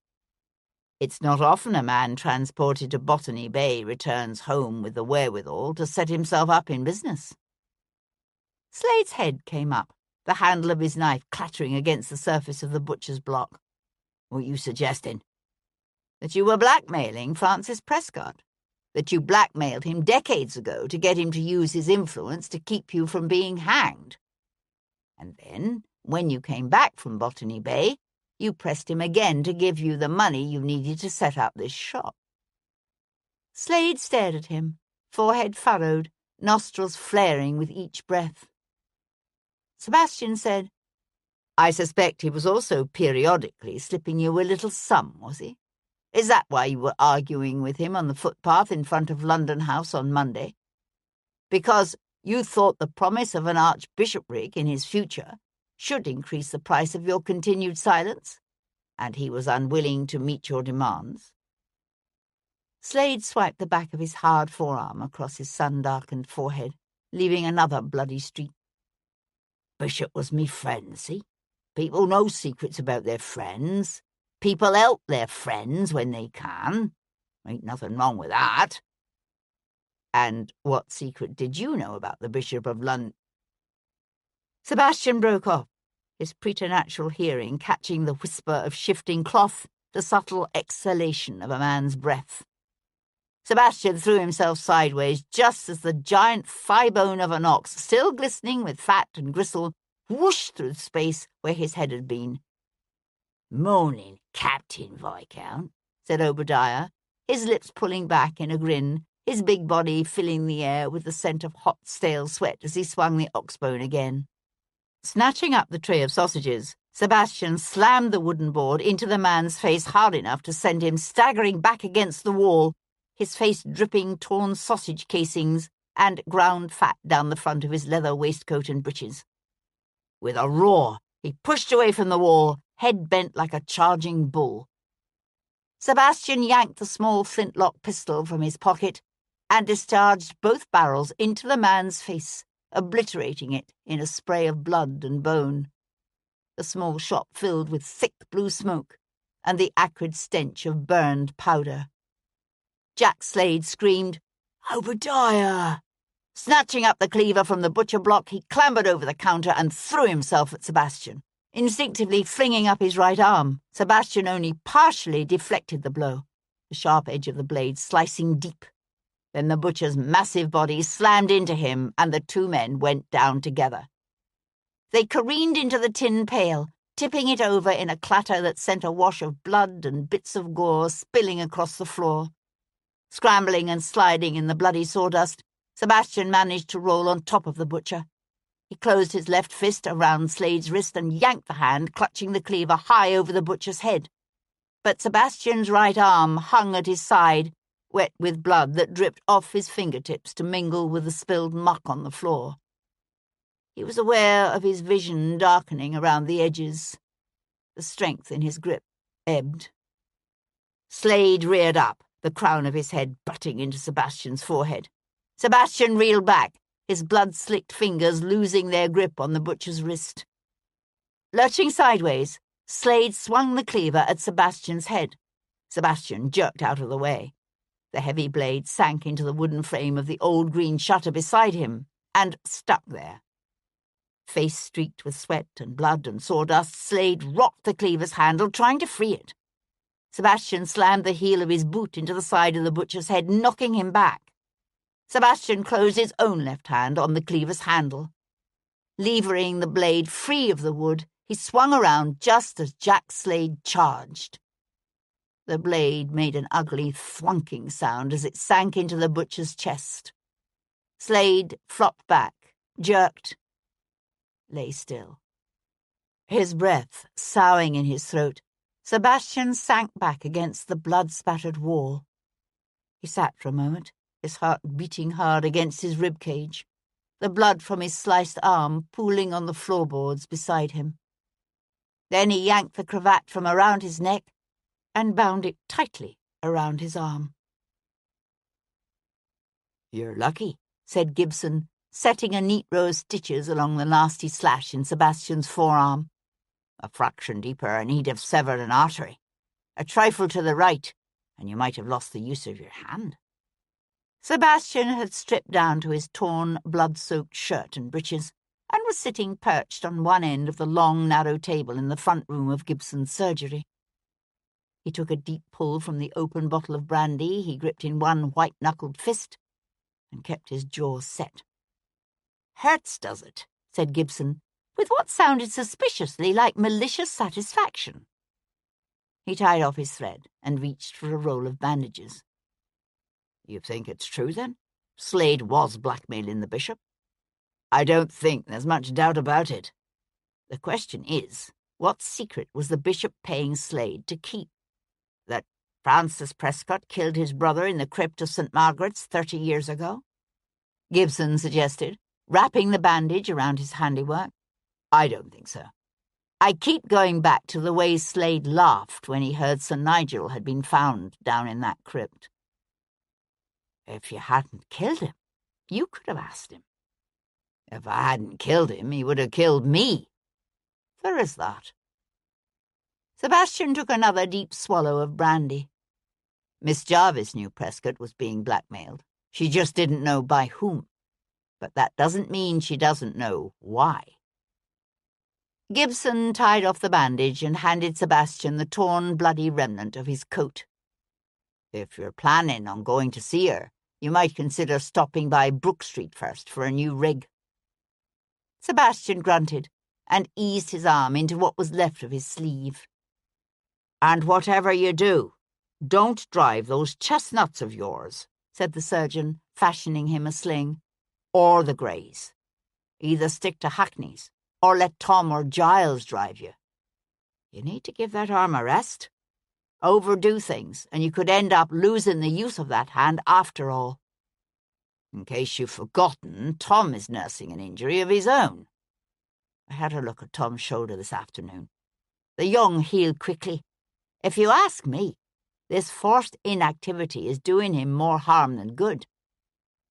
S2: "It's not often a man transported to Botany Bay returns home with the wherewithal to set himself up in business." Slade's head came up, the handle of his knife clattering against the surface of the butcher's block. "What you suggesting?" "That you were blackmailing Francis Prescott. That you blackmailed him decades ago to get him to use his influence to keep you from being hanged. And then, when you came back from Botany Bay, you pressed him again to give you the money you needed to set up this shop." Slade stared at him, forehead furrowed, nostrils flaring with each breath. Sebastian said, "I suspect he was also periodically slipping you a little sum, was he? Is that why you were arguing with him on the footpath in front of London House on Monday? Because you thought the promise of an archbishopric in his future should increase the price of your continued silence, and he was unwilling to meet your demands?" Slade swiped the back of his hard forearm across his sun-darkened forehead, leaving another bloody streak. "Bishop was me friend, see? People know secrets about their friends. People help their friends when they can. Ain't nothing wrong with that." "And what secret did you know about the Bishop of London?" Sebastian broke off, his preternatural hearing catching the whisper of shifting cloth, the subtle exhalation of a man's breath. Sebastian threw himself sideways just as the giant thigh bone of an ox, still glistening with fat and gristle, whooshed through space where his head had been. "Morning, Captain Viscount," said Obadiah, his lips pulling back in a grin, his big body filling the air with the scent of hot, stale sweat as he swung the ox-bone again. Snatching up the tray of sausages, Sebastian slammed the wooden board into the man's face hard enough to send him staggering back against the wall, his face dripping torn sausage casings and ground fat down the front of his leather waistcoat and breeches. With a roar, he pushed away from the wall, head bent like a charging bull. Sebastian yanked the small flintlock pistol from his pocket and discharged both barrels into the man's face, obliterating it in a spray of blood and bone. The small shop filled with thick blue smoke and the acrid stench of burned powder. Jack Slade screamed, "Obadiah!" Snatching up the cleaver from the butcher block, he clambered over the counter and threw himself at Sebastian, instinctively flinging up his right arm. Sebastian only partially deflected the blow, the sharp edge of the blade slicing deep. Then the butcher's massive body slammed into him, and the two men went down together. They careened into the tin pail, tipping it over in a clatter that sent a wash of blood and bits of gore spilling across the floor. Scrambling and sliding in the bloody sawdust, Sebastian managed to roll on top of the butcher. He closed his left fist around Slade's wrist and yanked the hand clutching the cleaver high over the butcher's head. But Sebastian's right arm hung at his side, wet with blood that dripped off his fingertips to mingle with the spilled muck on the floor. He was aware of his vision darkening around the edges. The strength in his grip ebbed. Slade reared up, the crown of his head butting into Sebastian's forehead. Sebastian reeled back, his blood-slicked fingers losing their grip on the butcher's wrist. Lurching sideways, Slade swung the cleaver at Sebastian's head. Sebastian jerked out of the way. The heavy blade sank into the wooden frame of the old green shutter beside him and stuck there. Face streaked with sweat and blood and sawdust, Slade rocked the cleaver's handle, trying to free it. Sebastian slammed the heel of his boot into the side of the butcher's head, knocking him back. Sebastian closed his own left hand on the cleaver's handle. Levering the blade free of the wood, he swung around just as Jack Slade charged. The blade made an ugly thwunking sound as it sank into the butcher's chest. Slade flopped back, jerked, lay still. His breath soughing in his throat, Sebastian sank back against the blood-spattered wall. He sat for a moment, his heart beating hard against his rib cage, the blood from his sliced arm pooling on the floorboards beside him. Then he yanked the cravat from around his neck and bound it tightly around his arm. "You're lucky," said Gibson, setting a neat row of stitches along the nasty slash in Sebastian's forearm. "A fraction deeper and he'd have severed an artery. A trifle to the right, and you might have lost the use of your hand." Sebastian had stripped down to his torn, blood-soaked shirt and breeches, and was sitting perched on one end of the long, narrow table in the front room of Gibson's surgery. He took a deep pull from the open bottle of brandy he gripped in one white-knuckled fist, and kept his jaw set. "Hurts, does it?" said Gibson, with what sounded suspiciously like malicious satisfaction. He tied off his thread and reached for a roll of bandages. "You think it's true, then? Slade was blackmailing the bishop?" "I don't think there's much doubt about it. The question is, what secret was the bishop paying Slade to keep? That Francis Prescott killed his brother in the crypt of St. Margaret's 30 years ago?" Gibson suggested, wrapping the bandage around his handiwork. "I don't think so. I keep going back to the way Slade laughed when he heard Sir Nigel had been found down in that crypt." "If you hadn't killed him, you could have asked him." "If I hadn't killed him, he would have killed me." "There is that." Sebastian took another deep swallow of brandy. Miss Jarvis knew Prescott was being blackmailed. She just didn't know by whom. But that doesn't mean she doesn't know why. Gibson tied off the bandage and handed Sebastian the torn, bloody remnant of his coat. "If you're planning on going to see her, you might consider stopping by Brook Street first for a new rig." Sebastian grunted and eased his arm into what was left of his sleeve. "And whatever you do, don't drive those chestnuts of yours," said the surgeon, fashioning him a sling, "or the greys. Either stick to hackneys, or let Tom or Giles drive you. You need to give that arm a rest. Overdo things, and you could end up losing the use of that hand after all. In case you've forgotten, Tom is nursing an injury of his own. I had a look at Tom's shoulder this afternoon. The young heal quickly. If you ask me, this forced inactivity is doing him more harm than good.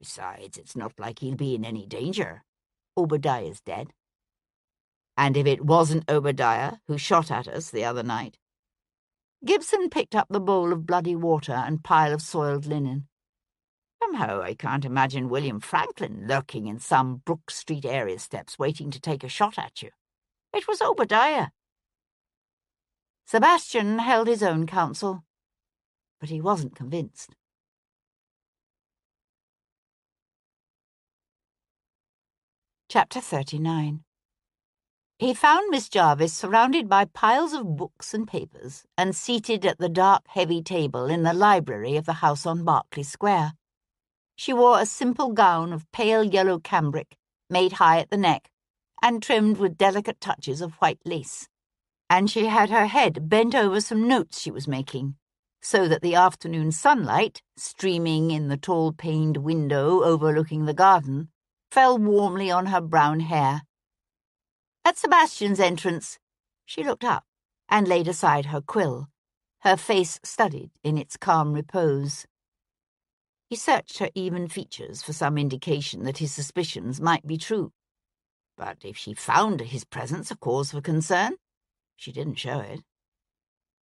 S2: Besides, it's not like he'll be in any danger. Obadiah's dead. And if it wasn't Obadiah who shot at us the other night..." Gibson picked up the bowl of bloody water and pile of soiled linen. "Somehow I can't imagine William Franklin lurking in some Brook Street area steps waiting to take a shot at you. It was Obadiah." Sebastian held his own counsel, but he wasn't convinced. Chapter 39. He found Miss Jarvis surrounded by piles of books and papers and seated at the dark, heavy table in the library of the house on Berkeley Square. She wore a simple gown of pale yellow cambric, made high at the neck, and trimmed with delicate touches of white lace. And she had her head bent over some notes she was making, so that the afternoon sunlight, streaming in the tall-paned window overlooking the garden, fell warmly on her brown hair. At Sebastian's entrance, she looked up and laid aside her quill, her face studied in its calm repose. He searched her even features for some indication that his suspicions might be true. But if she found his presence a cause for concern, she didn't show it.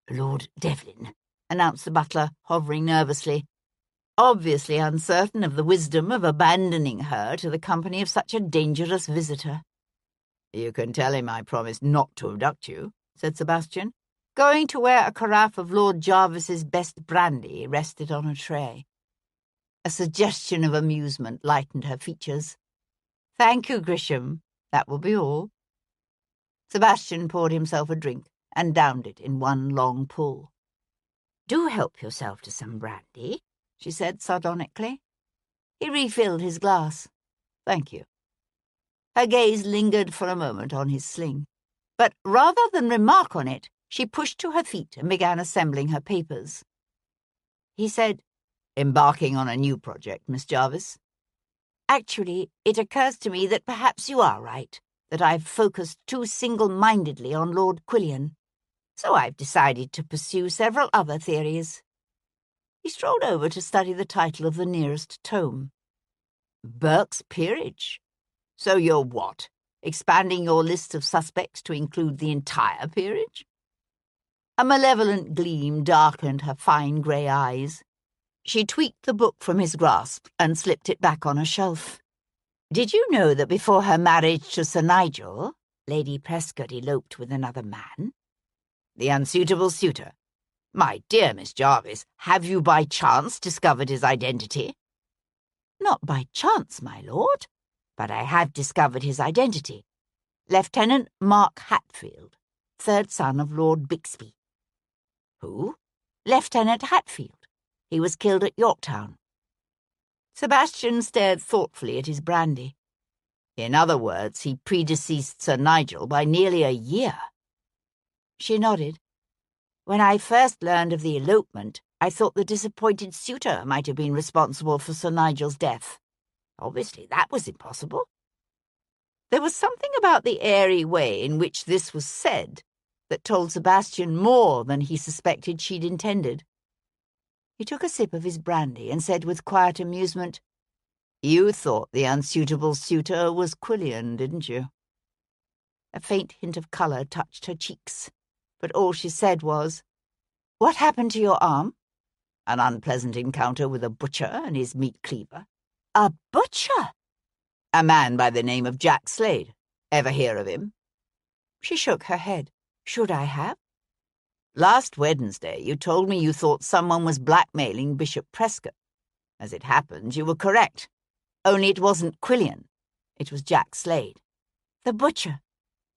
S2: "Lord Devlin," announced the butler, hovering nervously, obviously uncertain of the wisdom of abandoning her to the company of such a dangerous visitor. "You can tell him I promised not to abduct you," said Sebastian, going to where a carafe of Lord Jarvis's best brandy rested on a tray. A suggestion of amusement lightened her features. "Thank you, Grisham. That will be all." Sebastian poured himself a drink and downed it in one long pull.
S1: Do help yourself to some brandy, she said sardonically. He refilled his glass.
S2: Thank you. Her gaze lingered for a moment on his sling, but rather than remark on it, she pushed to her feet and began assembling her papers. He said, "Embarking on a new project, Miss Jarvis?" "Actually, it occurs to me that perhaps you are right, that I've focused too single-mindedly on Lord Quillian. So I've decided to pursue several other theories." He strolled over to study the title of the nearest tome. "Burke's Peerage. So you're what? Expanding your list of suspects to include the entire peerage?" A malevolent gleam darkened her fine grey eyes. She tweaked the book from his grasp and slipped it back on a shelf. "Did you know that before her marriage to Sir Nigel, Lady Prescott eloped with another man?" "The unsuitable suitor. My dear Miss Jarvis, have you by chance discovered his identity?" "Not by chance, my lord, but I have discovered his identity. Lieutenant Mark Hatfield, third son of Lord Bixby." "Who?"
S1: "Lieutenant Hatfield. He was killed at Yorktown."
S2: Sebastian stared thoughtfully at his brandy. "In other words, he predeceased Sir Nigel by nearly a year."
S1: She nodded. "When I first learned of the elopement, I thought the disappointed suitor might have been responsible for Sir Nigel's death. Obviously, that was impossible."
S2: There was something about the airy way in which this was said that told Sebastian more than he suspected she'd intended. He took a sip of his brandy and said with quiet amusement, "You thought the unsuitable suitor was Quillian, didn't you?" A faint hint of colour touched her cheeks, but all she said was,
S1: "What happened to your arm?"
S2: "An unpleasant encounter with a butcher and his meat cleaver."
S1: "A butcher?"
S2: "A man by the name of Jack Slade. Ever hear of him?"
S1: She shook her head. "Should I have?"
S2: "Last Wednesday you told me you thought someone was blackmailing Bishop Prescott. As it happens, you were correct. Only it wasn't Quillian. It was Jack Slade."
S1: "The butcher?"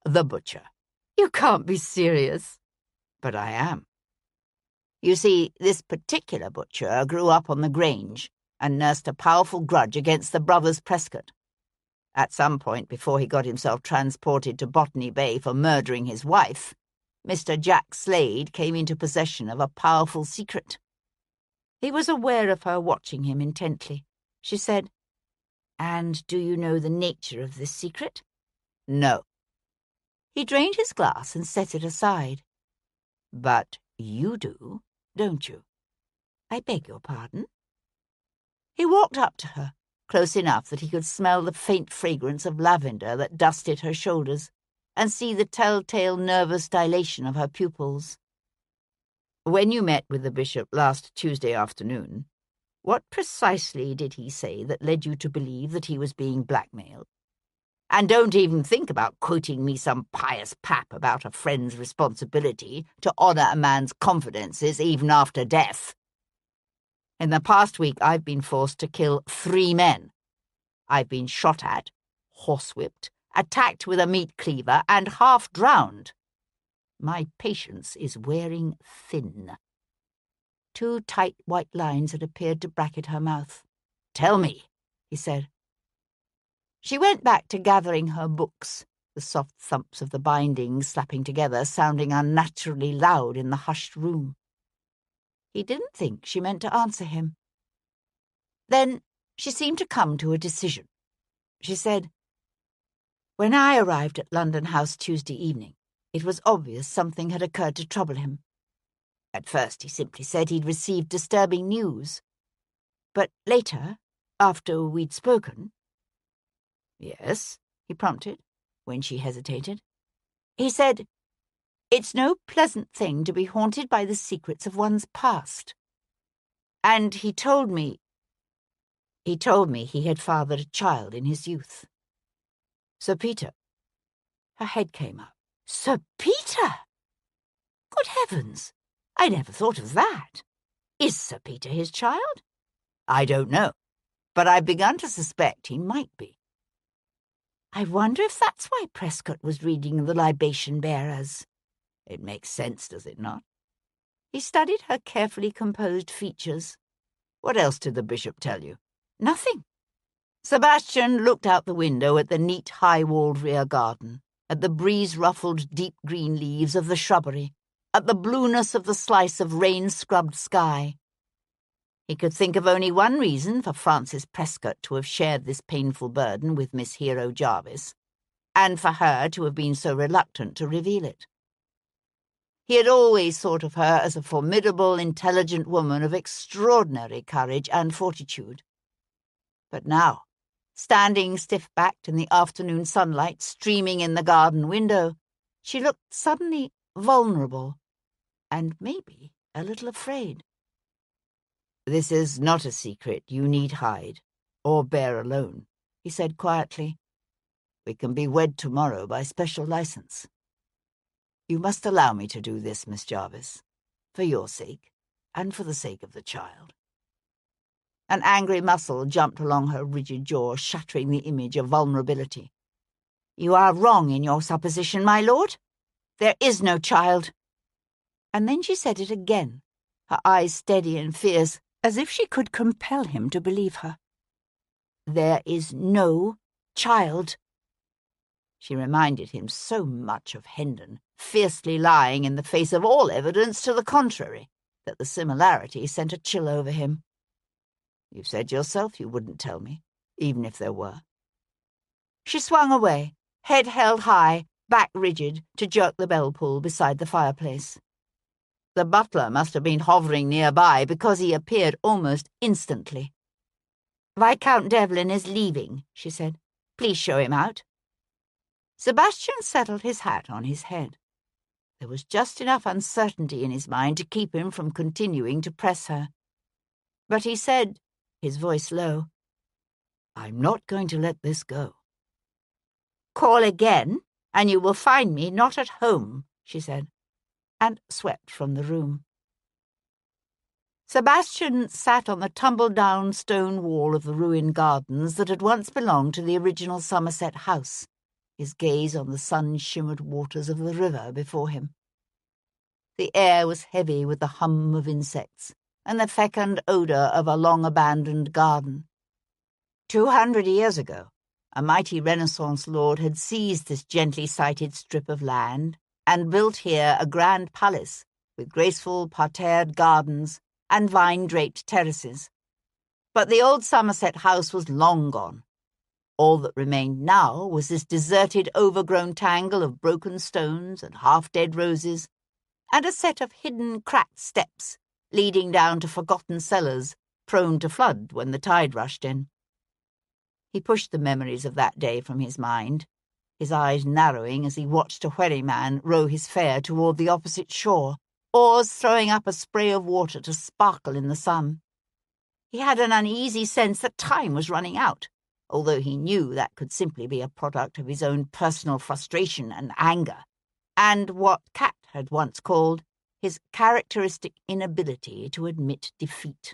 S2: "The butcher."
S1: "You can't be serious."
S2: "But I am. You see, this particular butcher grew up on the Grange and nursed a powerful grudge against the brothers Prescott. At some point before he got himself transported to Botany Bay for murdering his wife, Mr. Jack Slade came into possession of a powerful secret."
S1: He was aware of her watching him intently. She said, "And do you know the nature of this secret?"
S2: "No."
S1: He drained his glass and set it aside.
S2: "But you do, don't you?"
S1: "I beg your pardon?"
S2: He walked up to her, close enough that he could smell the faint fragrance of lavender that dusted her shoulders and see the telltale nervous dilation of her pupils. "When you met with the bishop last Tuesday afternoon, what precisely did he say that led you to believe that he was being blackmailed? And don't even think about quoting me some pious pap about a friend's responsibility to honour a man's confidences even after death. In the past week, I've been forced to kill 3 men. I've been shot at, horsewhipped, attacked with a meat cleaver, and half drowned. My patience is wearing thin."
S1: 2 tight white lines had appeared to bracket her mouth.
S2: "Tell me,"
S1: he said. She went back to gathering her books, the soft thumps of the bindings slapping together sounding unnaturally loud in the hushed room. He didn't think she meant to answer him. Then she seemed to come to a decision. She said, "When I arrived at London House Tuesday evening, it was obvious something had occurred to trouble him. At first he simply said he'd received disturbing news. But later, after we'd spoken—"
S2: "Yes," he prompted,
S1: when she hesitated. He said, "It's no pleasant thing to be haunted by the secrets of one's past. And he told me he had fathered a child in his youth."
S2: "Sir Peter."
S1: Her head came up. "Sir Peter! Good heavens! I never thought of that. Is Sir Peter his child?"
S2: "I don't know, but I've begun to suspect he might be."
S1: "I wonder if that's why Prescott was reading the libation bearers."
S2: "It makes sense, does it not?" He studied her carefully composed features.
S1: What else did the bishop tell you?
S2: Nothing.
S1: Sebastian looked out the window at the neat, high-walled rear garden, at the breeze-ruffled deep green leaves of the shrubbery, at the blueness of the slice of rain-scrubbed sky. He could think of only one reason for Francis Prescott to have shared this painful burden with Miss Hero Jarvis, and for her to have been so reluctant to reveal it. He had always thought of her as a formidable, intelligent woman of extraordinary courage and fortitude. But now, standing stiff-backed in the afternoon sunlight streaming in the garden window, she looked suddenly vulnerable and maybe a little afraid. "This is not a secret you need hide, or bear alone," he said quietly. "We can be wed tomorrow by special license. You must allow me to do this, Miss Jarvis, for your sake, and for the sake of the child." An angry muscle jumped along her rigid jaw, shattering the image of vulnerability.
S2: "You are wrong in your supposition, my lord. There is no child." And then she said it again, her eyes steady and fierce, as if she could compel him to believe her. "There is no child." She reminded him so much of Hendon, fiercely lying in the face of all evidence to the contrary, that the similarity sent a chill over him.
S1: "You've said yourself you wouldn't tell me, even if there were."
S2: She swung away, head held high, back rigid, to jerk the bell pull beside the fireplace.
S1: The butler must have been hovering nearby, because he appeared almost instantly.
S2: "Viscount Devlin is leaving," she said. "Please show him out." Sebastian settled his hat on his head. There was just enough uncertainty in his mind to keep him from continuing to press her. But he said, his voice low,
S1: "I'm not going to let this go."
S2: "Call again, and you will find me not at home," she said, and swept from the room. Sebastian sat on the tumble-down stone wall of the ruined gardens that had once belonged to the original Somerset house, his gaze on the sun-shimmered waters of the river before him. The air was heavy with the hum of insects and the fecund odour of a long-abandoned garden. 200 years ago, a mighty Renaissance lord had seized this gently sited strip of land and built here a grand palace with graceful parterred gardens and vine-draped terraces. But the old Somerset house was long gone. All that remained now was this deserted, overgrown tangle of broken stones and half-dead roses, and a set of hidden, cracked steps leading down to forgotten cellars, prone to flood when the tide rushed in. He pushed the memories of that day from his mind, his eyes narrowing as he watched a wherryman row his fare toward the opposite shore, oars throwing up a spray of water to sparkle in the sun. He had an uneasy sense that time was running out, although he knew that could simply be a product of his own personal frustration and anger, and what Cat had once called his characteristic inability to admit defeat.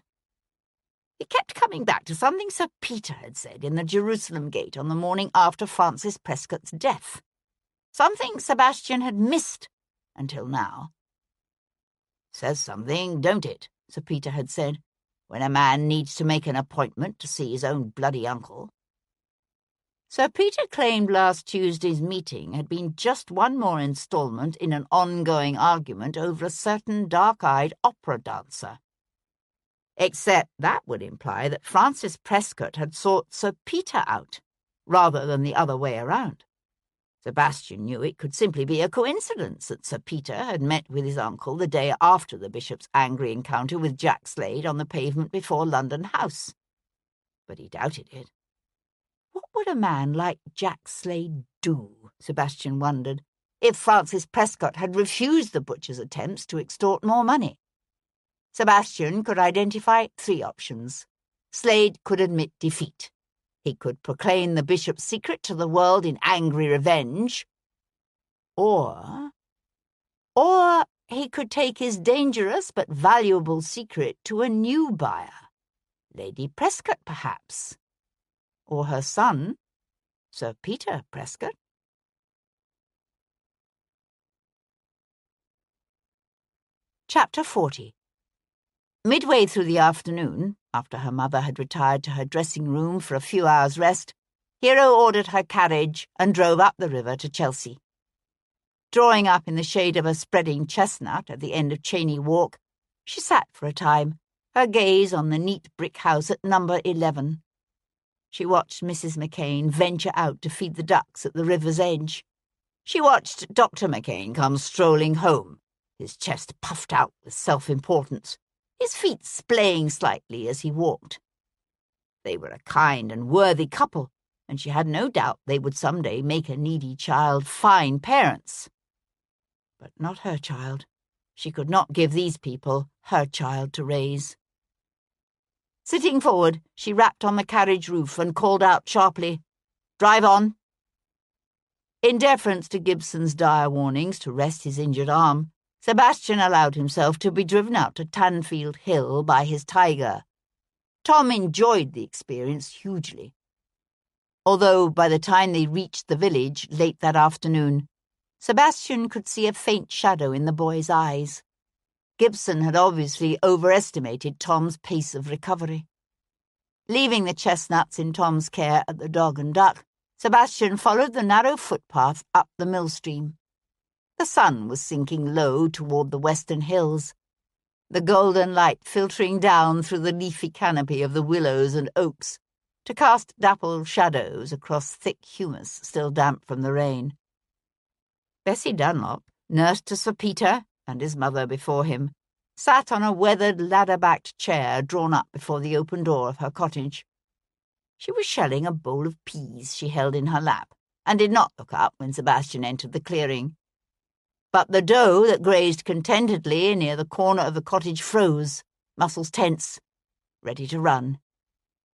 S2: He kept coming back to something Sir Peter had said in the Jerusalem gate on the morning after Francis Prescott's death, something Sebastian had missed until now.
S1: "Says something, don't it?" Sir Peter had said, "when a man needs to make an appointment to see his own bloody uncle."
S2: Sir Peter claimed last Tuesday's meeting had been just one more instalment in an ongoing argument over a certain dark-eyed opera dancer. Except that would imply that Francis Prescott had sought Sir Peter out, rather than the other way around. Sebastian knew it could simply be a coincidence that Sir Peter had met with his uncle the day after the bishop's angry encounter with Jack Slade on the pavement before London House. But he doubted it. What would a man like Jack Slade do, Sebastian wondered, if Francis Prescott had refused the butcher's attempts to extort more money? Sebastian could identify 3 options. Slade could admit defeat. He could proclaim the bishop's secret to the world in angry revenge. Or he could take his dangerous but valuable secret to a new buyer. Lady Prescott, perhaps. Or her son, Sir Peter Prescott.
S1: Chapter 40. Midway through the afternoon, after her mother had retired to her dressing room for a few hours' rest, Hero ordered her carriage and drove up the river to Chelsea. Drawing up in the shade of a spreading chestnut at the end of Cheyne Walk, she sat for a time, her gaze on the neat brick house at number 11. She watched Mrs. McCain venture out to feed the ducks at the river's edge. She watched Dr. McCain come strolling home, his chest puffed out with self-importance, his feet splaying slightly as he walked. They were a kind and worthy couple, and she had no doubt they would someday make a needy child fine parents. But not her child. She could not give these people her child to raise. Sitting forward, she rapped on the carriage roof and called out sharply, "Drive on." In deference to Gibson's dire warnings to rest his injured arm, Sebastian allowed himself to be driven out to Tanfield Hill by his tiger. Tom enjoyed the experience hugely. Although by the time they reached the village late that afternoon, Sebastian could see a faint shadow in the boy's eyes. Gibson had obviously overestimated Tom's pace of recovery. Leaving the chestnuts in Tom's care at the Dog and Duck, Sebastian followed the narrow footpath up the mill stream. The sun was sinking low toward the western hills, the golden light filtering down through the leafy canopy of the willows and oaks to cast dappled shadows across thick humus still damp from the rain. Bessie Dunlop, nurse to Sir Peter and his mother before him, sat on a weathered ladder-backed chair drawn up before the open door of her cottage. She was shelling a bowl of peas she held in her lap, and did not look up when Sebastian entered the clearing. But the doe that grazed contentedly near the corner of the cottage froze, muscles tense, ready to run.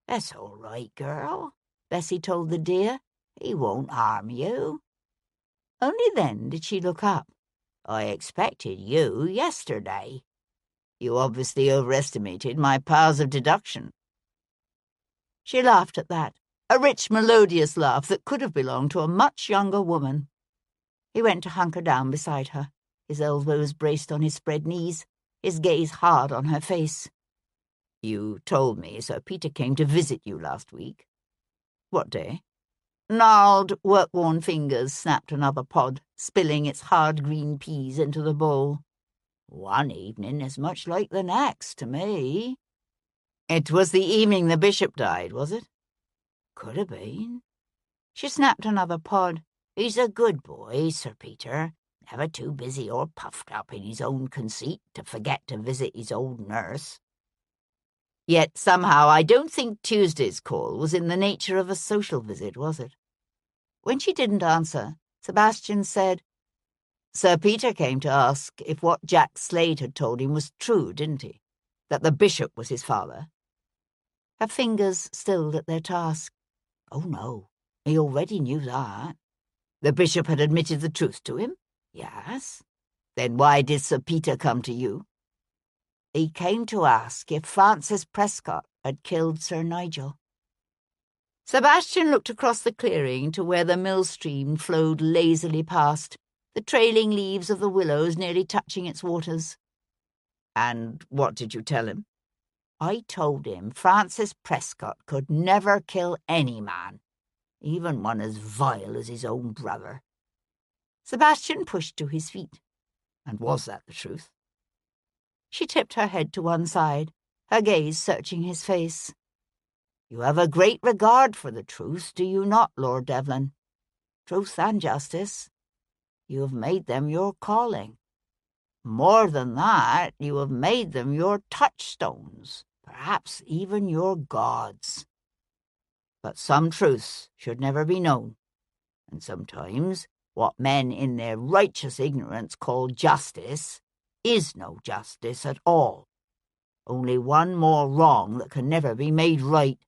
S1: "That's all right, girl," Bessie told the deer. "He won't harm you." Only then did she look up. "I expected you yesterday. You obviously overestimated my powers of deduction." She laughed at that, a rich, melodious laugh that could have belonged to a much younger woman. He went to hunker down beside her, his elbows braced on his spread knees, his gaze hard on her face. "You told me Sir Peter came to visit you last week. What day?" Gnarled, work-worn fingers snapped another pod, spilling its hard green peas into the bowl. "One evening is much like the next to me." "It was the evening the bishop died, was it?" "Could have been." She snapped another pod. "He's a good boy, Sir Peter, never too busy or puffed up in his own conceit to forget to visit his old nurse." Yet somehow I don't think Tuesday's call was in the nature of a social visit, was it? When she didn't answer, Sebastian said, "Sir Peter came to ask if what Jack Slade had told him was true, didn't he? That the bishop was his father?" Her fingers stilled at their task. "Oh, no, he already knew that." "The bishop had admitted the truth to him?" "Yes." "Then why did Sir Peter come to you?" "He came to ask if Francis Prescott had killed Sir Nigel." Sebastian looked across the clearing to where the mill stream flowed lazily past, the trailing leaves of the willows nearly touching its waters. "And what did you tell him?" "I told him Francis Prescott could never kill any man, even one as vile as his own brother." Sebastian pushed to his feet. "And was that the truth?" She tipped her head to one side, her gaze searching his face. "You have a great regard for the truth, do you not, Lord Devlin? Truth and justice. You have made them your calling. More than that, you have made them your touchstones, perhaps even your gods. But some truths should never be known, and sometimes what men in their righteous ignorance call justice is no justice at all, only one more wrong that can never be made right."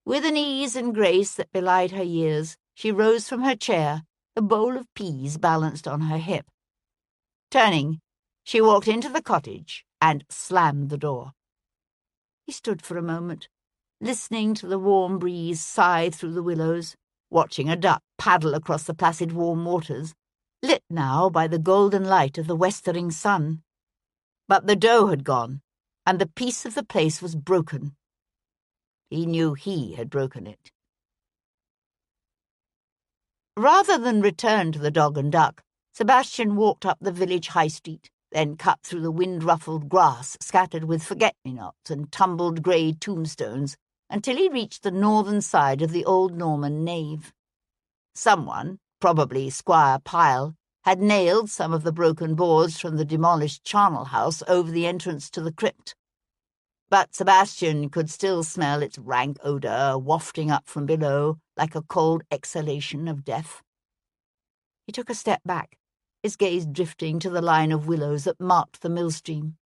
S1: With an ease and grace that belied her years, she rose from her chair, a bowl of peas balanced on her hip. Turning, she walked into the cottage and slammed the door. He stood for a moment, listening to the warm breeze sigh through the willows, watching a duck paddle across the placid warm waters, lit now by the golden light of the westering sun.
S2: But the dough had gone, and the peace of the place was broken. He knew he had broken it. Rather than return to the Dog and Duck, Sebastian walked up the village high street, then cut through the wind-ruffled grass scattered with forget-me-nots and tumbled grey tombstones until he reached the northern side of the old Norman nave. Someone, probably Squire Pyle, had nailed some of the broken boards from the demolished charnel house over the entrance to the crypt. But Sebastian could still smell its rank odour wafting up from below like a cold exhalation of death. He took a step back, his gaze drifting to the line of willows that marked the millstream.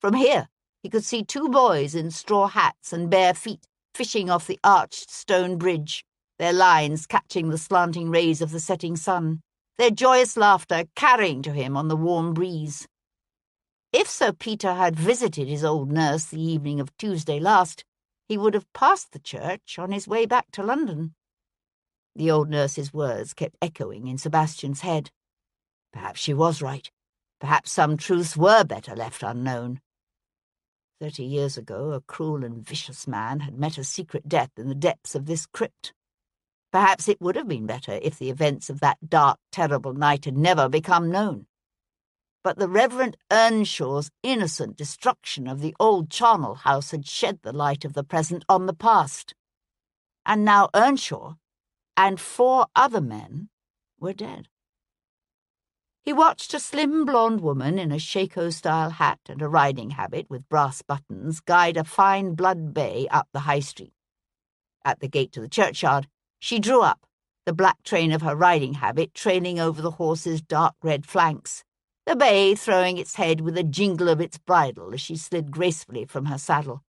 S2: From here, he could see two boys in straw hats and bare feet fishing off the arched stone bridge, their lines catching the slanting rays of the setting sun, their joyous laughter carrying to him on the warm breeze. If Sir Peter had visited his old nurse the evening of Tuesday last, he would have passed the church on his way back to London. The old nurse's words kept echoing in Sebastian's head. Perhaps she was right. Perhaps some truths were better left unknown. 30 years ago, a cruel and vicious man had met a secret death in the depths of this crypt. Perhaps it would have been better if the events of that dark, terrible night had never become known. But the Reverend Earnshaw's innocent destruction of the old charnel house had shed the light of the present on the past. And now Earnshaw and 4 other men were dead. He watched a slim blonde woman in a shako-style hat and a riding habit with brass buttons guide a fine blood bay up the high street. At the gate to the churchyard, she drew up, the black train of her riding habit trailing over the horse's dark red flanks, the bay throwing its head with a jingle of its bridle as she slid gracefully from her saddle.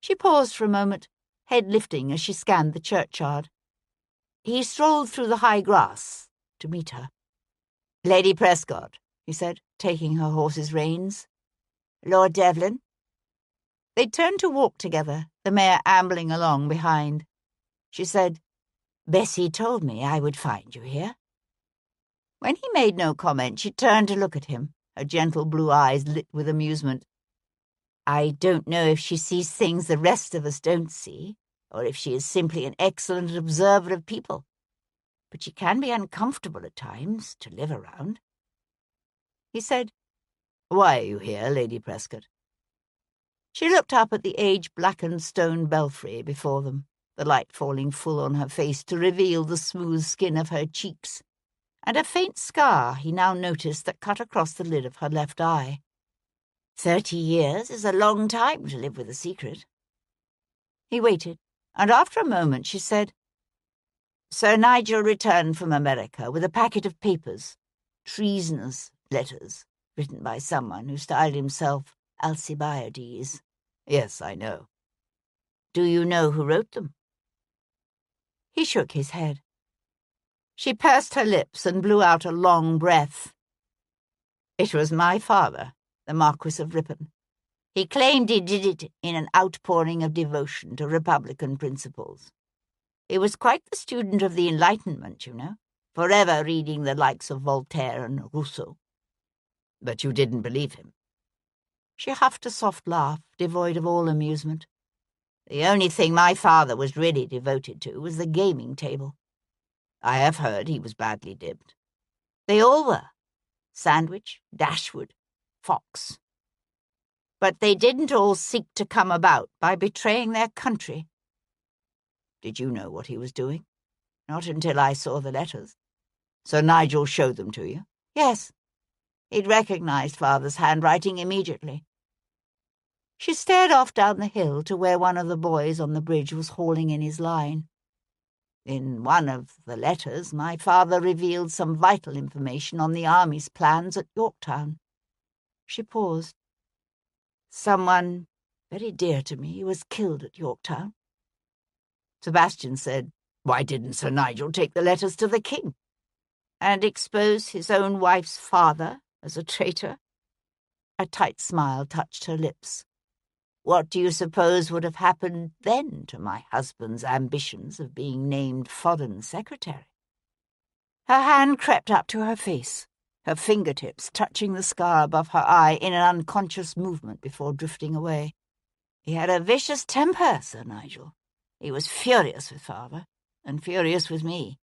S2: She paused for a moment, head lifting as she scanned the churchyard. He strolled through the high grass to meet her. "Lady Prescott," he said, taking her horse's reins. "Lord Devlin?" They turned to walk together, the mare ambling along behind. She said, "Bessie told me I would find you here." When he made no comment, she turned to look at him, her gentle blue eyes lit with amusement. "I don't know if she sees things the rest of us don't see, or if she is simply an excellent observer of people. But she can be uncomfortable at times to live around." He said, "Why are you here, Lady Prescott?" She looked up at the age-blackened stone belfry before them, the light falling full on her face to reveal the smooth skin of her cheeks, and a faint scar he now noticed that cut across the lid of her left eye. 30 years is a long time to live with a secret. He waited, and after a moment she said, "Sir Nigel returned from America with a packet of papers, treasonous letters, written by someone who styled himself Alcibiades." "Yes, I know." "Do you know who wrote them?" He shook his head. She pursed her lips and blew out a long breath. "It was my father, the Marquis of Ripon. He claimed he did it in an outpouring of devotion to Republican principles. He was quite the student of the Enlightenment, you know, forever reading the likes of Voltaire and Rousseau." "But you didn't believe him?" She huffed a soft laugh, devoid of all amusement. "The only thing my father was really devoted to was the gaming table. I have heard he was badly dibbed." "They all were. Sandwich, Dashwood, Fox. But they didn't all seek to come about by betraying their country." "Did you know what he was doing?" "Not until I saw the letters." "Sir Nigel showed them to you?" "Yes. He'd recognized Father's handwriting immediately." She stared off down the hill to where one of the boys on the bridge was hauling in his line. "In one of the letters, my father revealed some vital information on the army's plans at Yorktown." She paused. "Someone very dear to me was killed at Yorktown." Sebastian said, "Why didn't Sir Nigel take the letters to the king?" "And expose his own wife's father as a traitor?" A tight smile touched her lips. "What do you suppose would have happened then to my husband's ambitions of being named Foreign Secretary?" Her hand crept up to her face, her fingertips touching the scar above her eye in an unconscious movement before drifting away. He had a vicious temper, Sir Nigel. He was furious with father, and furious with me.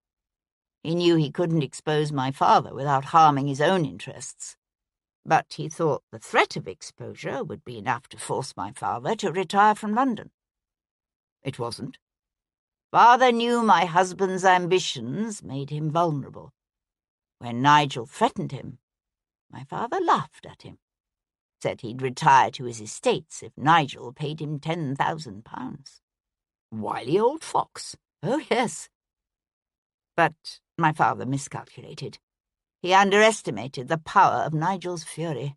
S2: He knew he couldn't expose my father without harming his own interests. But he thought the threat of exposure would be enough to force my father to retire from London. It wasn't. Father knew my husband's ambitions made him vulnerable. When Nigel threatened him, my father laughed at him, said he'd retire to his estates if Nigel paid him £10,000. Wily old fox. Oh, yes. But my father miscalculated. He underestimated the power of Nigel's fury.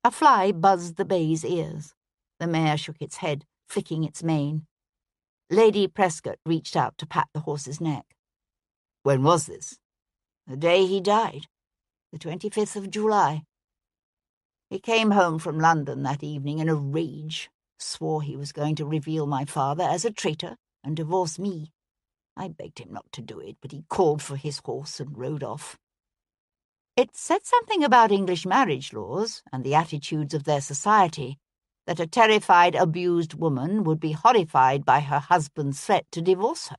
S2: A fly buzzed the bay's ears. The mare shook its head, flicking its mane. Lady Prescott reached out to pat the horse's neck. When was this? The day he died, the 25th of July. He came home from London that evening in a rage, swore he was going to reveal my father as a traitor and divorce me. I begged him not to do it, but he called for his horse and rode off. It said something about English marriage laws and the attitudes of their society, that a terrified, abused woman would be horrified by her husband's threat to divorce her.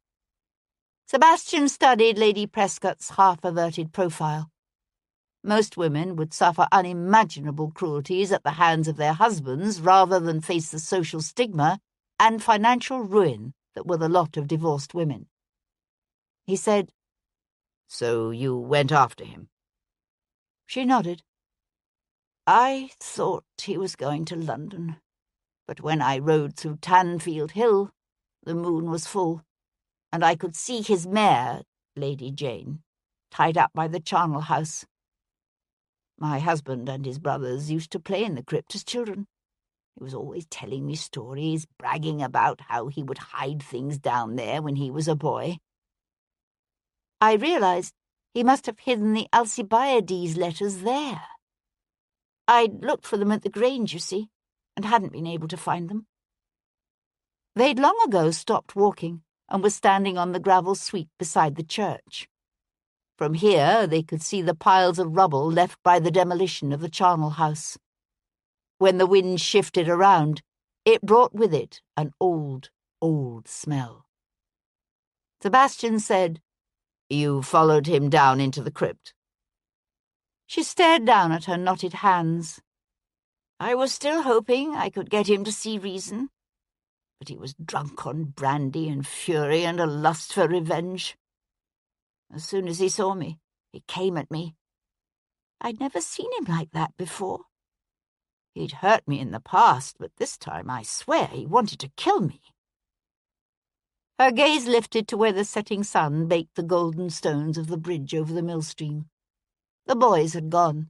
S2: Sebastian studied Lady Prescott's half-averted profile. Most women would suffer unimaginable cruelties at the hands of their husbands rather than face the social stigma and financial ruin that were the lot of divorced women. He said, "So you went after him?" She nodded. I thought he was going to London, but when I rode through Tanfield Hill, the moon was full, and I could see his mare, Lady Jane, tied up by the charnel house. My husband and his brothers used to play in the crypt as children. He was always telling me stories, bragging about how he would hide things down there when he was a boy. I realized he must have hidden the Alcibiades letters there. I'd looked for them at the Grange, you see, and hadn't been able to find them. They'd long ago stopped walking and were standing on the gravel sweep beside the church. From here they could see the piles of rubble left by the demolition of the charnel house. When the wind shifted around, it brought with it an old, old smell. Sebastian said, "You followed him down into the crypt?" She stared down at her knotted hands. I was still hoping I could get him to see reason, but he was drunk on brandy and fury and a lust for revenge. As soon as he saw me, he came at me. I'd never seen him like that before. He'd hurt me in the past, but this time I swear he wanted to kill me. Her gaze lifted to where the setting sun baked the golden stones of the bridge over the millstream. The boys had gone.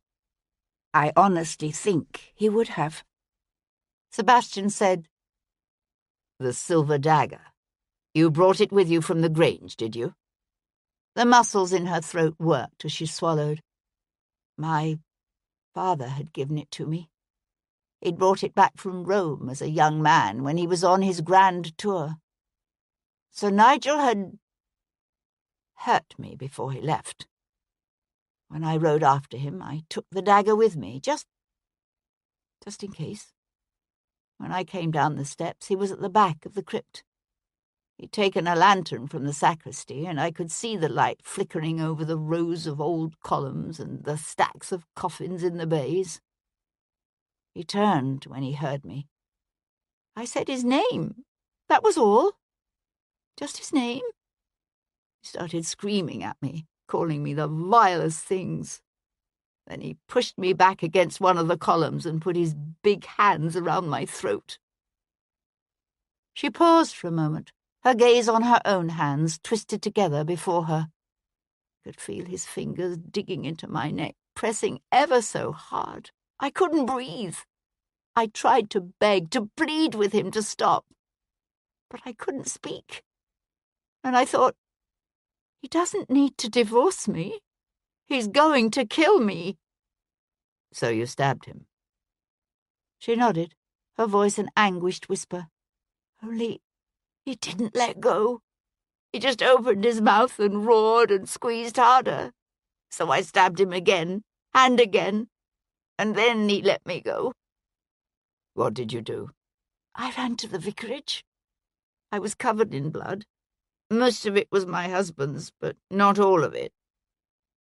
S2: I honestly think he would have. Sebastian said, "The silver dagger. You brought it with you from the Grange, did you?" The muscles in her throat worked as she swallowed. My father had given it to me. He'd brought it back from Rome as a young man when he was on his grand tour. Sir Nigel had hurt me before he left. When I rode after him, I took the dagger with me, just in case. When I came down the steps, he was at the back of the crypt. He'd taken a lantern from the sacristy, and I could see the light flickering over the rows of old columns and the stacks of coffins in the bays. He turned when he heard me. I said his name. That was all. Just his name. He started screaming at me, calling me the vilest things. Then he pushed me back against one of the columns and put his big hands around my throat. She paused for a moment, her gaze on her own hands twisted together before her. I could feel his fingers digging into my neck, pressing ever so hard. I couldn't breathe. I tried to beg, to plead with him to stop, but I couldn't speak. And I thought, he doesn't need to divorce me. He's going to kill me. So you stabbed him? She nodded, her voice an anguished whisper. Only he didn't let go. He just opened his mouth and roared and squeezed harder. So I stabbed him again, and again, and then he let me go. What did you do? I ran to the vicarage. I was covered in blood. Most of it was my husband's, but not all of it.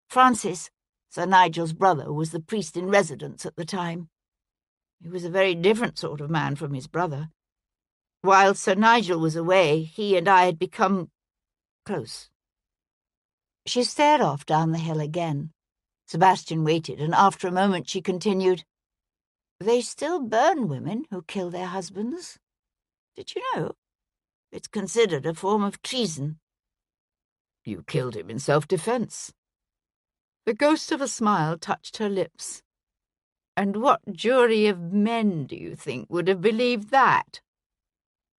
S2: Francis, Sir Nigel's brother, was the priest in residence at the time. He was a very different sort of man from his brother. While Sir Nigel was away, he and I had become close. She stared off down the hill again. Sebastian waited, and after a moment she continued, They still burn women who kill their husbands. Did you know? It's considered a form of treason. You killed him in self-defense. The ghost of a smile touched her lips. And what jury of men do you think would have believed that?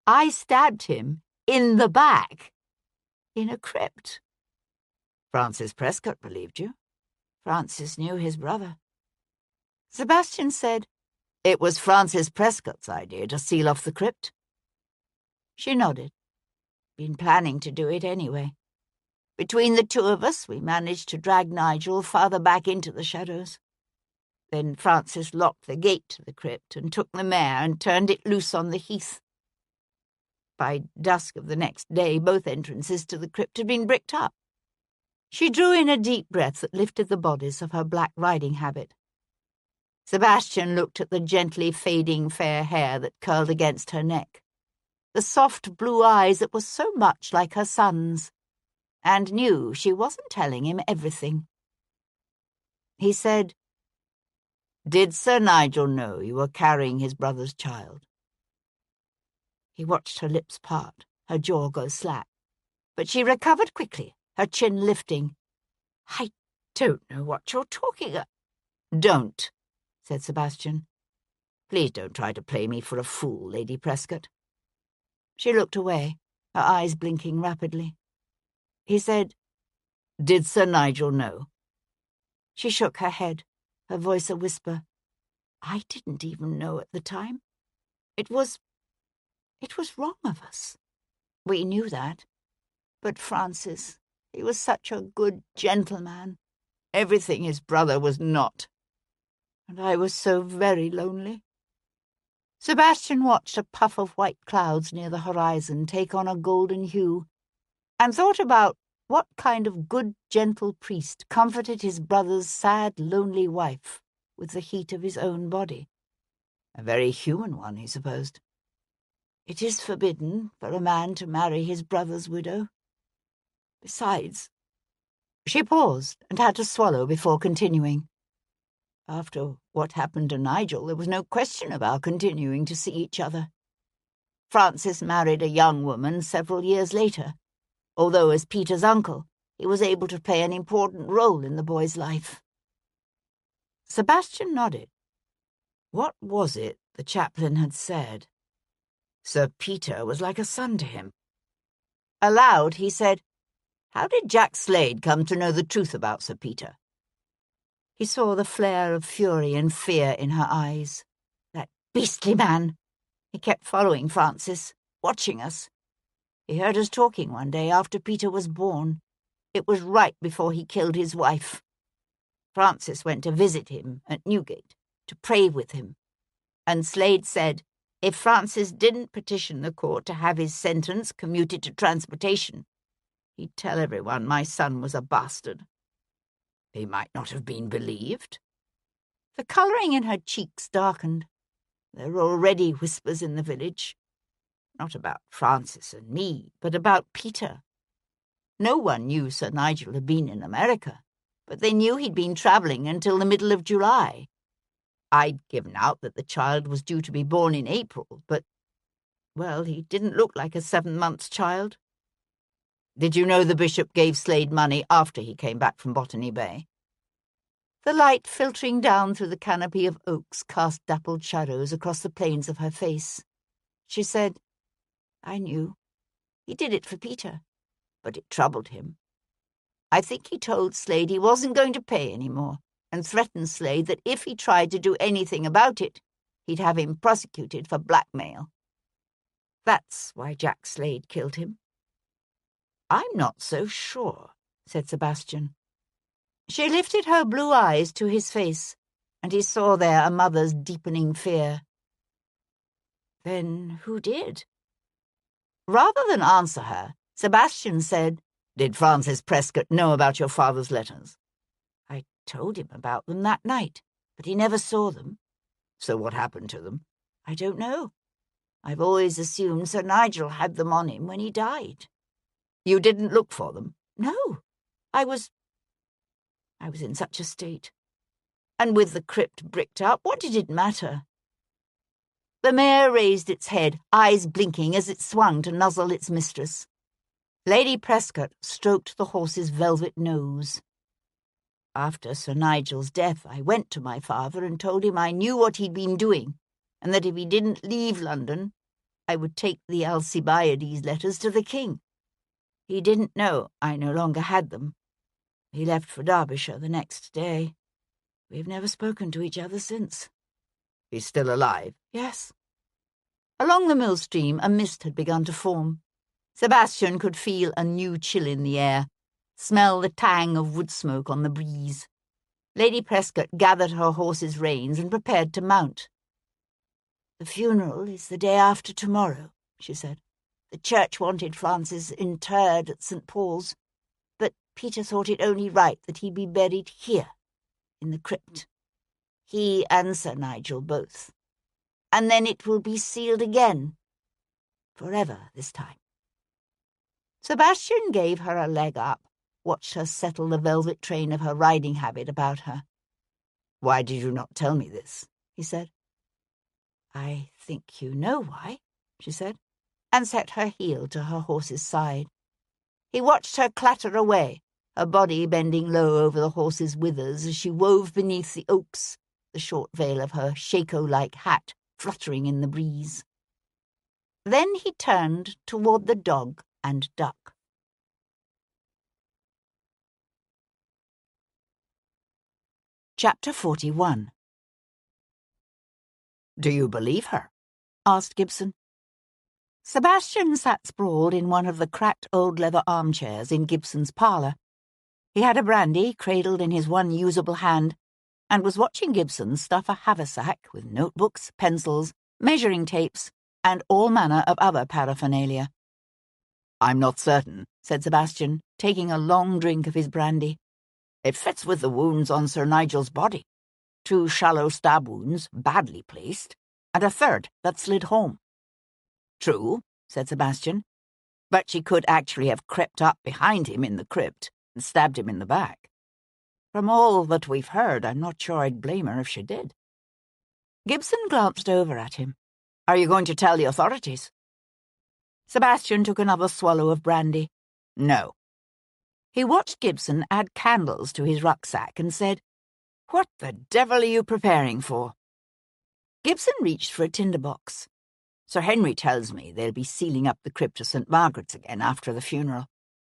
S2: I stabbed him in the back, in a crypt. Francis Prescott believed you. Francis knew his brother. Sebastian said, It was Francis Prescott's idea to seal off the crypt. She nodded. Been planning to do it anyway. Between the two of us, we managed to drag Nigel farther back into the shadows. Then Francis locked the gate to the crypt and took the mare and turned it loose on the heath. By dusk of the next day, both entrances to the crypt had been bricked up. She drew in a deep breath that lifted the bodice of her black riding habit. Sebastian looked at the gently fading fair hair that curled against her neck, the soft blue eyes that were so much like her son's, and knew she wasn't telling him everything. He said, Did Sir Nigel know you were carrying his brother's child? He watched her lips part, her jaw go slack. But she recovered quickly, her chin lifting. I don't know what you're talking about. Don't, said Sebastian. Please don't try to play me for a fool, Lady Prescott. She looked away, her eyes blinking rapidly. He said, Did Sir Nigel know? She shook her head, her voice a whisper. I didn't even know at the time. It was wrong of us. We knew that. But Francis, he was such a good gentleman. Everything his brother was not. And I was so very lonely. Sebastian watched a puff of white clouds near the horizon take on a golden hue, and thought about what kind of good, gentle priest comforted his brother's sad, lonely wife with the heat of his own body. A very human one, he supposed. It is forbidden for a man to marry his brother's widow. Besides, she paused and had to swallow before continuing. After what happened to Nigel, there was no question of our continuing to see each other. Francis married a young woman several years later, although as Peter's uncle, he was able to play an important role in the boy's life. Sebastian nodded. What was it the chaplain had said? Sir Peter was like a son to him. Aloud, he said, How did Jack Slade come to know the truth about Sir Peter? He saw the flare of fury and fear in her eyes. That beastly man! He kept following Francis, watching us. He heard us talking one day after Peter was born. It was right before he killed his wife. Francis went to visit him at Newgate, to pray with him. And Slade said, if Francis didn't petition the court to have his sentence commuted to transportation, he'd tell everyone my son was a bastard. He might not have been believed. The colouring in her cheeks darkened. There were already whispers in the village. Not about Francis and me, but about Peter. No one knew Sir Nigel had been in America, but they knew he'd been travelling until the middle of July. I'd given out that the child was due to be born in April, but, well, he didn't look like a 7-month child. Did you know the bishop gave Slade money after he came back from Botany Bay? The light filtering down through the canopy of oaks cast dappled shadows across the plains of her face. She said, I knew. He did it for Peter, but it troubled him. I think he told Slade he wasn't going to pay any more, and threatened Slade that if he tried to do anything about it, he'd have him prosecuted for blackmail. That's why Jack Slade killed him. I'm not so sure, said Sebastian.
S1: She lifted her blue eyes to his face, and he saw there a mother's deepening fear. Then who did? Rather than answer her, Sebastian said, "Did Francis Prescott know about your father's letters?" "I told him about them that night, but he never saw them." "So what happened to them?" "I don't know. I've always assumed Sir Nigel had them on him when he died." "You didn't look for them?" "No. I was in such a state. And with the crypt bricked up, what did it matter?" The mare raised its head, eyes blinking as it swung to nuzzle its mistress. Lady Prescott stroked the horse's velvet nose. "After Sir Nigel's death, I went to my father and told him I knew what he'd been doing, and that if he didn't leave London, I would take the Alcibiades letters to the king. He didn't know I no longer had them. He left for Derbyshire the next day. We've never spoken to each other since." "He's still alive?" "Yes." Along the millstream, a mist had begun to form. Sebastian could feel a new chill in the air, smell the tang of wood smoke on the breeze. Lady Prescott gathered her horse's reins and prepared to mount. "The funeral is the day after tomorrow," she said. "The church wanted Francis interred at St. Paul's, but Peter thought it only right that he be buried here, in the crypt. He and Sir Nigel both. And then it will be sealed again. Forever this time." Sebastian gave her a leg up, watched her settle the velvet train of her riding habit about her. "Why did you not tell me this?" he said. "I think you know why," she said, and set her heel to her horse's side. He watched her clatter away, her body bending low over the horse's withers as she wove beneath the oaks, the short veil of her shako-like hat fluttering in the breeze. Then he turned toward the dog and duck. Chapter 41. "Do you believe her?" asked Gibson. Sebastian sat sprawled in one of the cracked old leather armchairs in Gibson's parlour. He had a brandy cradled in his one usable hand, and was watching Gibson stuff a haversack with notebooks, pencils, measuring tapes, and all manner of other paraphernalia. "I'm not certain," said Sebastian, taking a long drink of his brandy. "It fits with the wounds on Sir Nigel's body. 2 shallow stab wounds, badly placed, and a third that slid home." "True," said Sebastian, "but she could actually have crept up behind him in the crypt and stabbed him in the back. From all that we've heard, I'm not sure I'd blame her if she did." Gibson glanced over at him. "Are you going to tell the authorities?" Sebastian took another swallow of brandy. "No." He watched Gibson add candles to his rucksack and said, "What the devil are you preparing for?" Gibson reached for a tinderbox. "Sir Henry tells me they'll be sealing up the crypt of St. Margaret's again after the funeral.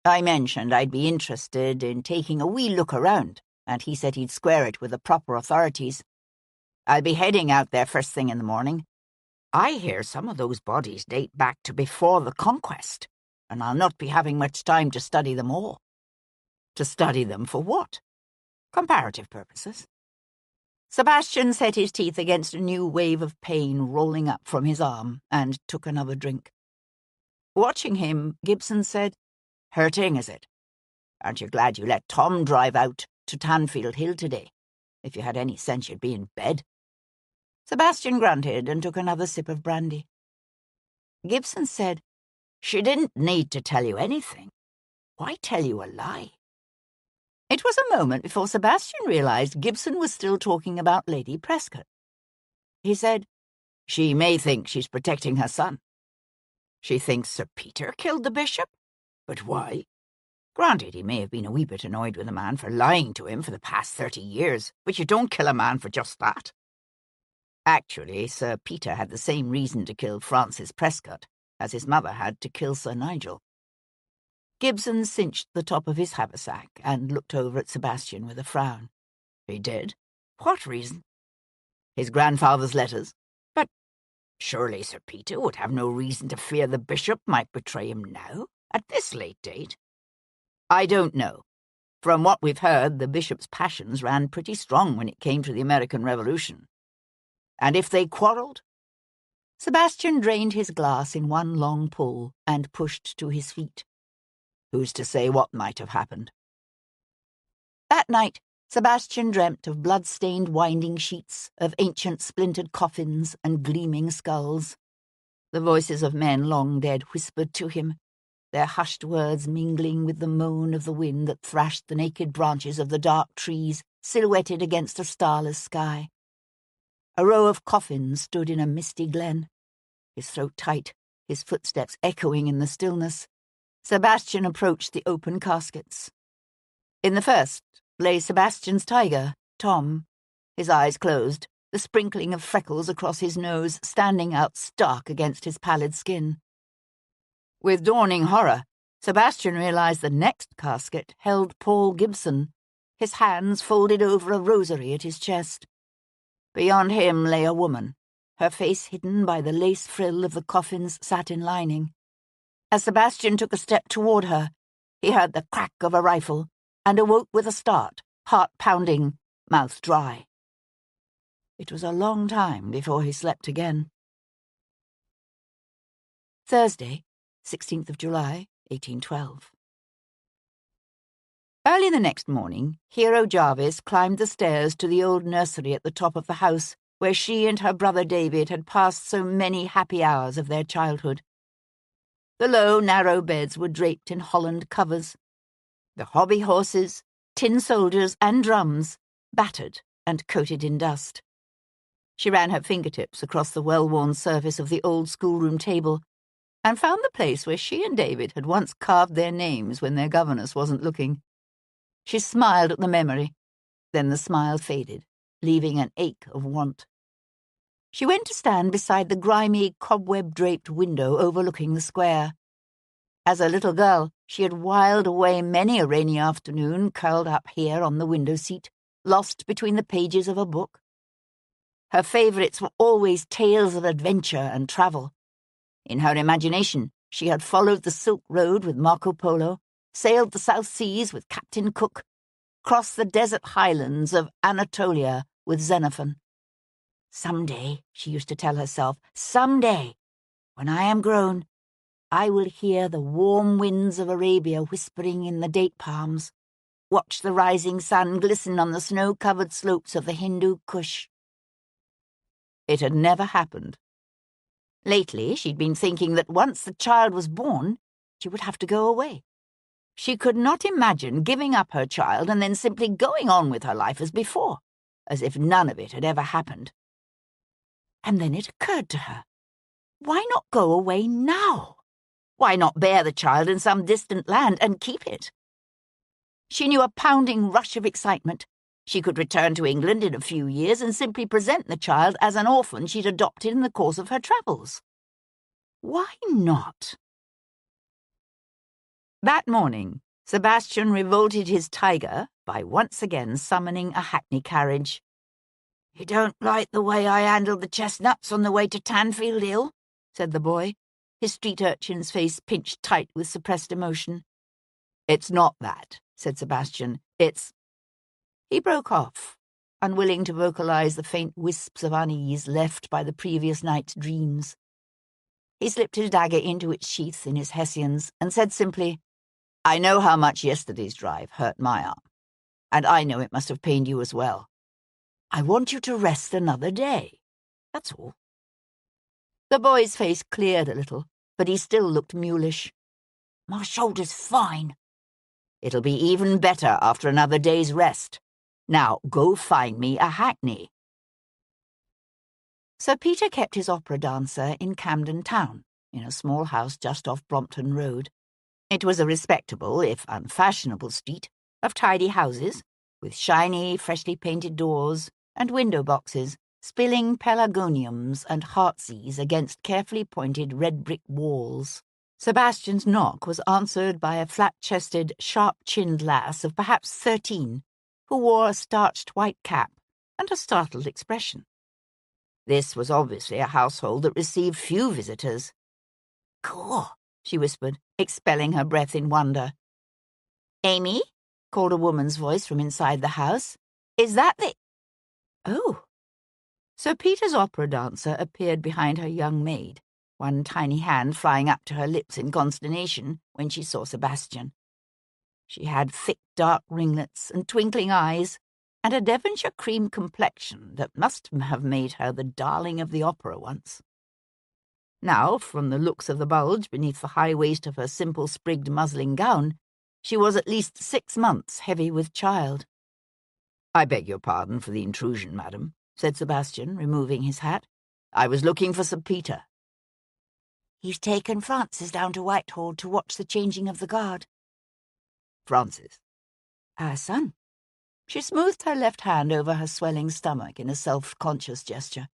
S1: I mentioned I'd be interested in taking a wee look around, and he said he'd square it with the proper authorities. I'll be heading out there first thing in the morning. I hear some of those bodies date back to before the conquest, and I'll not be having much time to study them all." "To study them for what?" "Comparative purposes." Sebastian set his teeth against a new wave of pain rolling up from his arm and took another drink. Watching him, Gibson said, "Hurting, is it? Aren't you glad you let Tom drive out to Tanfield Hill today? If you had any sense, you'd be in bed." Sebastian grunted and took another sip of brandy. Gibson said, "She didn't need to tell you anything. Why tell you a lie?" It was a moment before Sebastian realized Gibson was still talking about Lady Prescott. He said, "She may think she's protecting her son. She thinks Sir Peter killed the bishop? But why? Granted, he may have been a wee bit annoyed with the man for lying to him for the past 30 years, but you don't kill a man for just that. Actually, Sir Peter had the same reason to kill Francis Prescott as his mother had to kill Sir Nigel." Gibson cinched the top of his haversack and looked over at Sebastian with a frown. "He did? What reason?" "His grandfather's letters. But surely Sir Peter would have no reason to fear the bishop might betray him now, at this late date." "I don't know.
S2: From what we've heard, the bishop's passions ran pretty strong when it came to the American Revolution. And if they quarrelled?
S1: Sebastian drained his glass in one long pull and pushed to his feet.
S2: Who's to say what might have happened?
S1: That night, Sebastian dreamt of blood-stained winding sheets, of ancient splintered coffins and gleaming skulls. The voices of men long dead whispered to him, their hushed words mingling with the moan of the wind that thrashed the naked branches of the dark trees silhouetted against a starless sky. A row of coffins stood in a misty glen, his throat tight, his footsteps echoing in the stillness. Sebastian approached the open caskets. In the first lay Sebastian's tiger, Tom, his eyes closed, the sprinkling of freckles across his nose standing out stark against his pallid skin. With dawning horror, Sebastian realized the next casket held Paul Gibson, his hands folded over a rosary at his chest. Beyond him lay a woman, her face hidden by the lace frill of the coffin's satin lining. As Sebastian took a step toward her, he heard the crack of a rifle and awoke with a start, heart pounding, mouth dry. It was a long time before he slept again. Thursday, 16th of July, 1812. Early the next morning, Hero Jarvis climbed the stairs to the old nursery at the top of the house, where she and her brother David had passed so many happy hours of their childhood. The low, narrow beds were draped in holland covers. The hobby horses, tin soldiers, and drums, battered and coated in dust. She ran her fingertips across the well-worn surface of the old schoolroom table and found the place where she and David had once carved their names when their governess wasn't looking. She smiled at the memory, then the smile faded, leaving an ache of want. She went to stand beside the grimy, cobweb-draped window overlooking the square. As a little girl, she had whiled away many a rainy afternoon curled up here on the window seat, lost between the pages of a book. Her favourites were always tales of adventure and travel. In her imagination, she had followed the Silk Road with Marco Polo, sailed the South Seas with Captain Cook, crossed the desert highlands of Anatolia with Xenophon. Someday, she used to tell herself, someday, when I am grown, I will hear the warm winds of Arabia whispering in the date palms, watch the rising sun glisten on the snow-covered slopes of the Hindu Kush. It had never happened. Lately, she'd been thinking that once the child was born, she would have to go away. She could not imagine giving up her child and then simply going on with her life as before, as if none of it had ever happened. And then it occurred to her, why not go away now? Why not bear the child in some distant land and keep it? She knew a pounding rush of excitement. She could return to England in a few years and simply present the child as an orphan she'd adopted in the course of her travels. Why not? That morning, Sebastian revolted his tiger by once again summoning a hackney carriage. "You don't like the way I handled the chestnuts on the way to Tanfield Hill?" said the boy, his street urchin's face pinched tight with suppressed emotion. "It's not that," said Sebastian. "It's—" He broke off, unwilling to vocalize the faint wisps of unease left by the previous night's dreams. He slipped his dagger into its sheath in his hessians and said simply, "I know how much yesterday's drive hurt my arm, and I know it must have pained you as well. I want you to rest another day. That's all." The boy's face cleared a little, but he still looked mulish. "My shoulder's fine." "It'll be even better after another day's rest. Now go find me a hackney." Sir Peter kept his opera dancer in Camden Town, in a small house just off Brompton Road. It was a respectable, if unfashionable, street of tidy houses, with shiny, freshly painted doors and window boxes, spilling pelargoniums and heartsease against carefully pointed red-brick walls. Sebastian's knock was answered by a flat-chested, sharp-chinned lass of perhaps 13, who wore a starched white cap and a startled expression. This was obviously a household that received few visitors. "Cool," she whispered, expelling her breath in wonder. "Amy?"
S2: called a woman's voice from inside the house. "Is that the—" "Oh." Sir Peter's opera dancer appeared behind her young maid, one tiny hand flying up to her lips in consternation when she saw Sebastian. She had thick dark ringlets and twinkling eyes, and a Devonshire cream complexion that must have made her the darling of the opera once. Now, from the looks of the bulge beneath the high waist of her simple sprigged muslin gown, she was at least 6 months heavy with child. "I beg your pardon for the intrusion, madam," said Sebastian, removing his hat. "I was looking for Sir Peter." "He's taken Francis down to Whitehall to watch the changing of the guard." "Francis?" "Our son." She smoothed her left hand over her swelling stomach in a self-conscious gesture,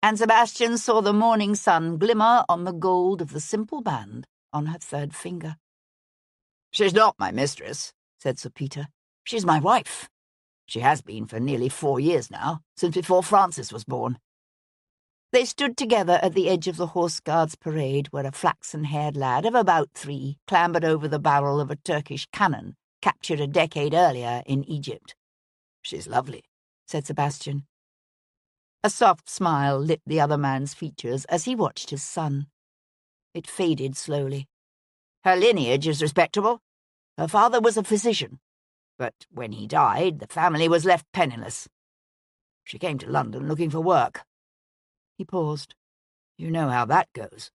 S2: and Sebastian saw the morning sun glimmer on the gold of the simple band on her third finger. "She's not my mistress," said Sir Peter. "She's my wife. She has been for nearly 4 years now, since before Francis was born." They stood together at the edge of the Horse Guards parade, where a flaxen-haired lad of about 3 clambered over the barrel of a Turkish cannon captured a decade earlier in Egypt. "She's lovely," said Sebastian. A soft smile lit the other man's features as he watched his son. It faded slowly. "Her lineage is respectable. Her father was a physician, but when he died, the family was left penniless. She came to London looking for work." He paused. "You know how that goes."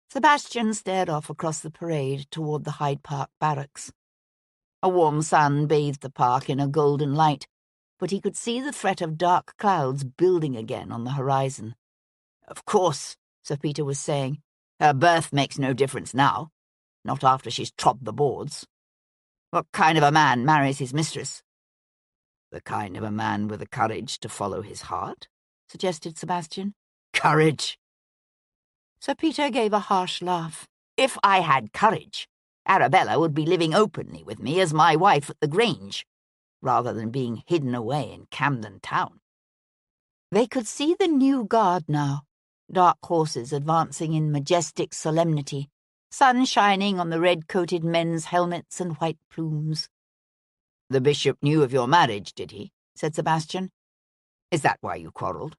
S2: Sebastian stared off across the parade toward the Hyde Park barracks. A warm sun bathed the park in a golden light, but he could see the threat of dark clouds building again on the horizon. "Of course," Sir Peter was saying, "her birth makes no difference now. Not after she's trod the boards. What kind of a man marries his mistress?" "The kind of a man with the courage to follow his heart," suggested Sebastian. "Courage!" Sir Peter gave a harsh laugh. "If I had courage, Arabella would be living openly with me as my wife at the Grange, rather than being hidden away in Camden Town." They could see the new guard now, dark horses advancing in majestic solemnity, sun shining on the red-coated men's helmets and white plumes. "The bishop knew of your marriage, did he?" said Sebastian. "Is that why you quarrelled?"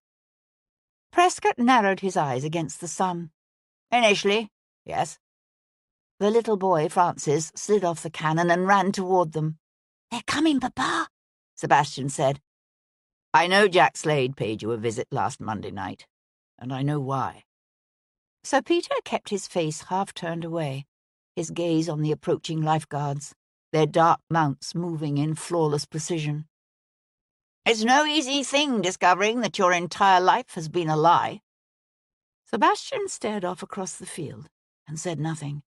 S2: Prescott narrowed his eyes against the sun. "Initially, yes." The little boy, Francis, slid off the cannon and ran toward them. "They're coming, Papa," Sebastian said. "I know Jack Slade paid you a visit last Monday night, and I know why." Sir Peter kept his face half-turned away, his gaze on the approaching lifeguards, their dark mounts moving in flawless precision. "It's no easy thing discovering that your entire life has been a lie." Sebastian stared off across the field and said nothing.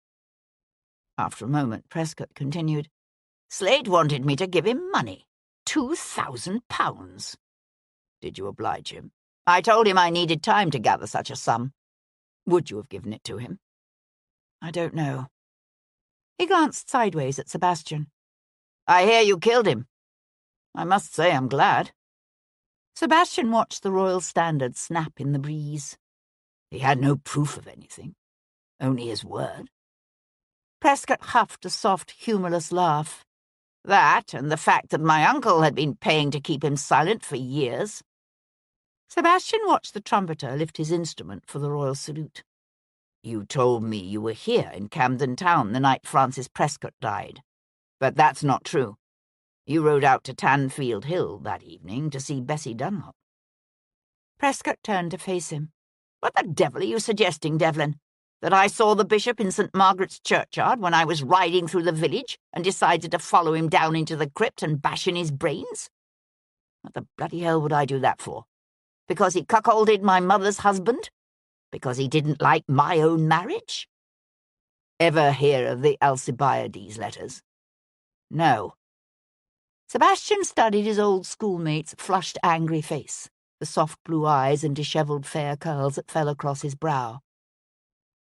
S2: After a moment, Prescott continued, "Slade wanted me to give him money. £2,000. Did you oblige him?" "I told him I needed time to gather such a sum." "Would you have given it to him?" "I don't know." He glanced sideways at Sebastian. "I hear you killed him. I must say I'm glad." Sebastian watched the royal standard snap in the breeze. "He had no proof of anything, only his word." Prescott huffed a soft, humourless laugh. "That, and the fact that my uncle had been paying to keep him silent for years." Sebastian watched the trumpeter lift his instrument for the royal salute. "You told me you were here in Camden Town the night Francis Prescott died. But that's not true. You rode out to Tanfield Hill that evening to see Bessie Dunlop." Prescott turned to face him. "What the devil are you suggesting, Devlin? That I saw the bishop in St. Margaret's churchyard when I was riding through the village and decided to follow him down into the crypt and bash in his brains? What the bloody hell would I do that for? Because he cuckolded my mother's husband? Because he didn't like my own marriage? Ever hear of the Alcibiades letters?" "No." Sebastian studied his old schoolmate's flushed, angry face, the soft blue eyes and dishevelled fair curls that fell across his brow.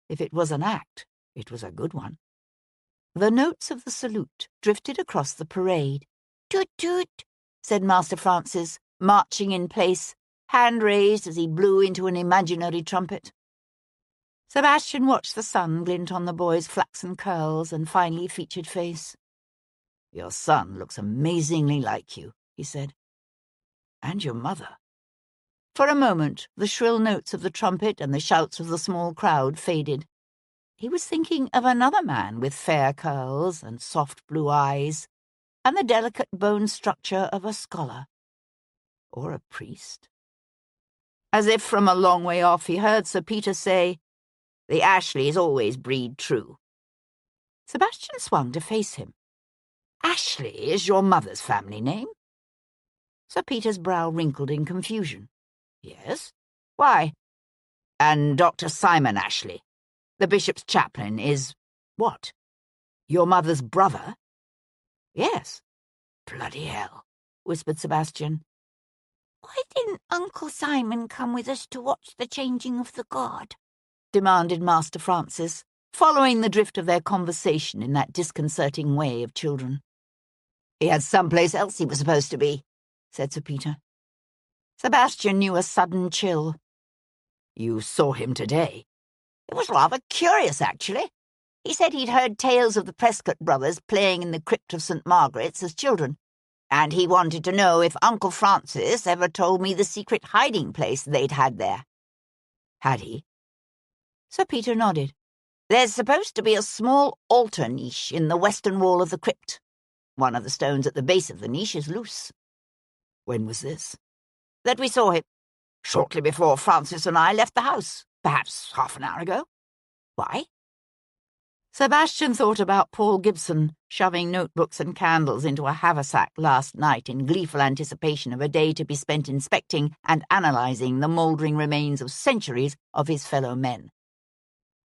S2: If it was an act, it was a good one. The notes of the salute drifted across the parade. "Toot toot," said Master Francis, marching in place, hand raised as he blew into an imaginary trumpet. Sebastian watched the sun glint on the boy's flaxen curls and finely featured face. "Your son looks amazingly like you," he said. "And your mother." For a moment, the shrill notes of the trumpet and the shouts of the small crowd faded. He was thinking of another man with fair curls and soft blue eyes, and the delicate bone structure of a scholar. Or a priest. As if from a long way off, he heard Sir Peter say, "The Ashleys always breed true." Sebastian swung to face him. "Ashley is your mother's family name?" Sir Peter's brow wrinkled in confusion. "Yes. Why?" "And Dr. Simon Ashley, the bishop's chaplain, is what? Your mother's brother?" "Yes." "Bloody hell," whispered Sebastian.
S3: "Why didn't Uncle Simon come with us to watch the changing of the guard?"
S2: demanded Master Francis, following the drift of their conversation in that disconcerting way of children. "He had someplace else he was supposed to be," said Sir Peter. Sebastian knew a sudden chill. "You saw him today?" "It was rather curious, actually. He said he'd heard tales of the Prescott brothers playing in the crypt of St. Margaret's as children, and he wanted to know if Uncle Francis ever told me the secret hiding place they'd had there." "Had he?" Sir Peter nodded. "There's supposed to be a small altar niche in the western wall of the crypt. One of the stones at the base of the niche is loose." "When was this?" "That we saw him. Shortly before Francis and I left the house. Perhaps half an hour ago." "Why?" Sebastian thought about Paul Gibson shoving notebooks and candles into a haversack last night in gleeful anticipation of a day to be spent inspecting and analysing the mouldering remains of centuries of his fellow men.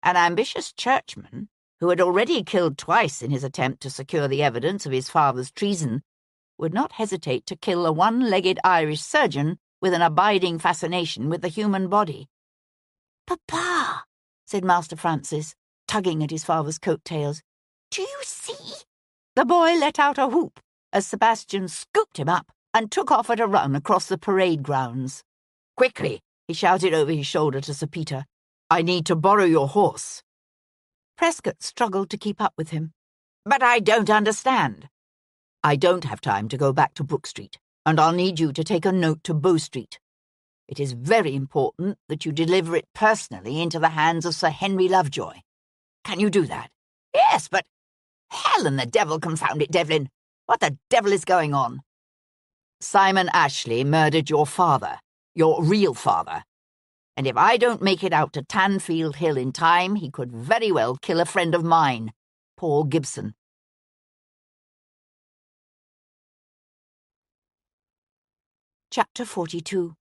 S2: An ambitious churchman, who had already killed twice in his attempt to secure the evidence of his father's treason, would not hesitate to kill a one-legged Irish surgeon with an abiding fascination with the human body.
S3: "Papa,"
S2: said Master Francis, tugging at his father's coat-tails,
S3: "do you see?"
S2: The boy let out a whoop as Sebastian scooped him up and took off at a run across the parade grounds. "Quickly," he shouted over his shoulder to Sir Peter. "I need to borrow your horse." Prescott struggled to keep up with him. "But I don't understand." "I don't have time to go back to Brook Street, and I'll need you to take a note to Bow Street. It is very important that you deliver it personally into the hands of Sir Henry Lovejoy. Can you do that?" "Yes, but hell and the devil, confound it, Devlin. What the devil is going on?" "Simon Ashley murdered your father, your real father. And if I don't make it out to Tanfield Hill in time, he could very well kill a friend of mine, Paul Gibson." Chapter 42.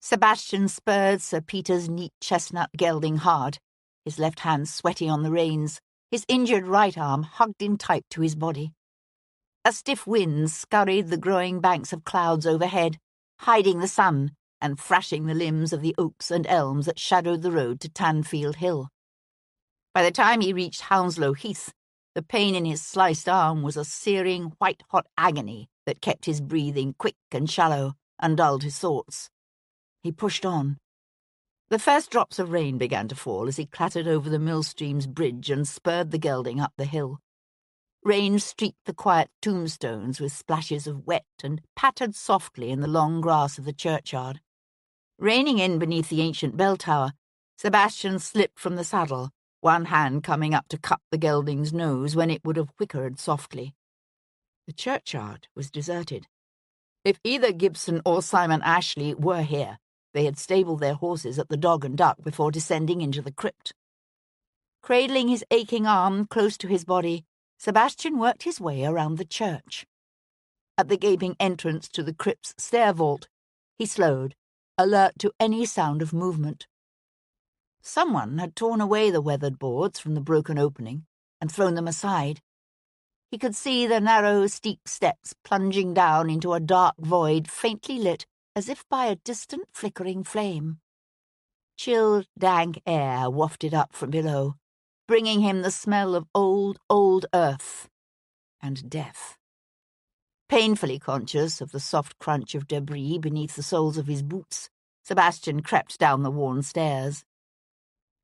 S2: Sebastian spurred Sir Peter's neat chestnut gelding hard, his left hand sweaty on the reins, his injured right arm hugged in tight to his body. A stiff wind scurried the growing banks of clouds overhead, hiding the sun and thrashing the limbs of the oaks and elms that shadowed the road to Tanfield Hill. By the time he reached Hounslow Heath, the pain in his sliced arm was a searing, white-hot agony that kept his breathing quick and shallow and dulled his thoughts. He pushed on. The first drops of rain began to fall as he clattered over the Millstream's bridge and spurred the gelding up the hill. Rain streaked the quiet tombstones with splashes of wet and pattered softly in the long grass of the churchyard. Reining in beneath the ancient bell tower, Sebastian slipped from the saddle, one hand coming up to cup the gelding's nose when it would have whickered softly. The churchyard was deserted. If either Gibson or Simon Ashley were here, they had stabled their horses at the Dog and Duck before descending into the crypt. Cradling his aching arm close to his body, Sebastian worked his way around the church. At the gaping entrance to the crypt's stair vault, he slowed, alert to any sound of movement. Someone had torn away the weathered boards from the broken opening and thrown them aside. He could see the narrow, steep steps plunging down into a dark void faintly lit as if by a distant flickering flame. Chill, dank air wafted up from below, bringing him the smell of old earth and death. Painfully conscious of the soft crunch of debris beneath the soles of his boots, Sebastian crept down the worn stairs.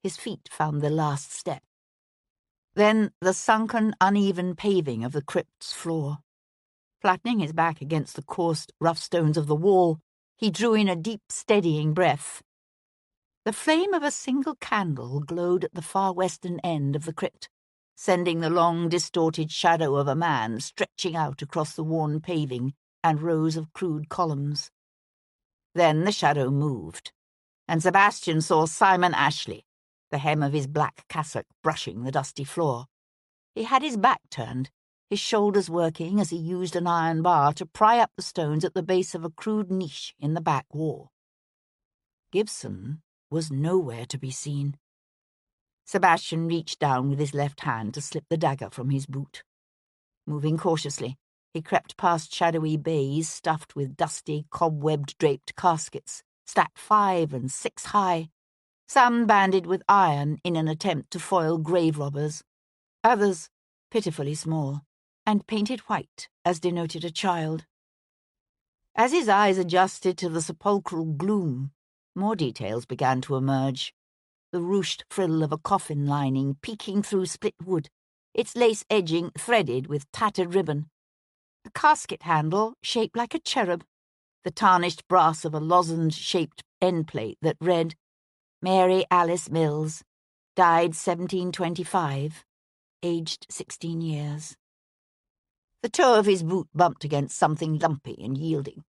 S2: His feet found the last step. Then the sunken, uneven paving of the crypt's floor. Flattening his back against the coarse, rough stones of the wall, he drew in a deep, steadying breath. The flame of a single candle glowed at the far western end of the crypt, sending the long, distorted shadow of a man stretching out across the worn paving and rows of crude columns. Then the shadow moved, and Sebastian saw Simon Ashley, the hem of his black cassock brushing the dusty floor. He had his back turned, his shoulders working as he used an iron bar to pry up the stones at the base of a crude niche in the back wall. Gibson was nowhere to be seen. Sebastian reached down with his left hand to slip the dagger from his boot. Moving cautiously, he crept past shadowy bays stuffed with dusty, cobwebbed-draped caskets, stacked 5 and 6 high, some banded with iron in an attempt to foil grave robbers, others pitifully small, and painted white as denoted a child. As his eyes adjusted to the sepulchral gloom, more details began to emerge. The ruched frill of a coffin lining peeking through split wood, its lace edging threaded with tattered ribbon. A casket handle shaped like a cherub, the tarnished brass of a lozenge-shaped end plate that read, Mary Alice Mills, died 1725, aged 16 years. The toe of his boot bumped against something lumpy and yielding.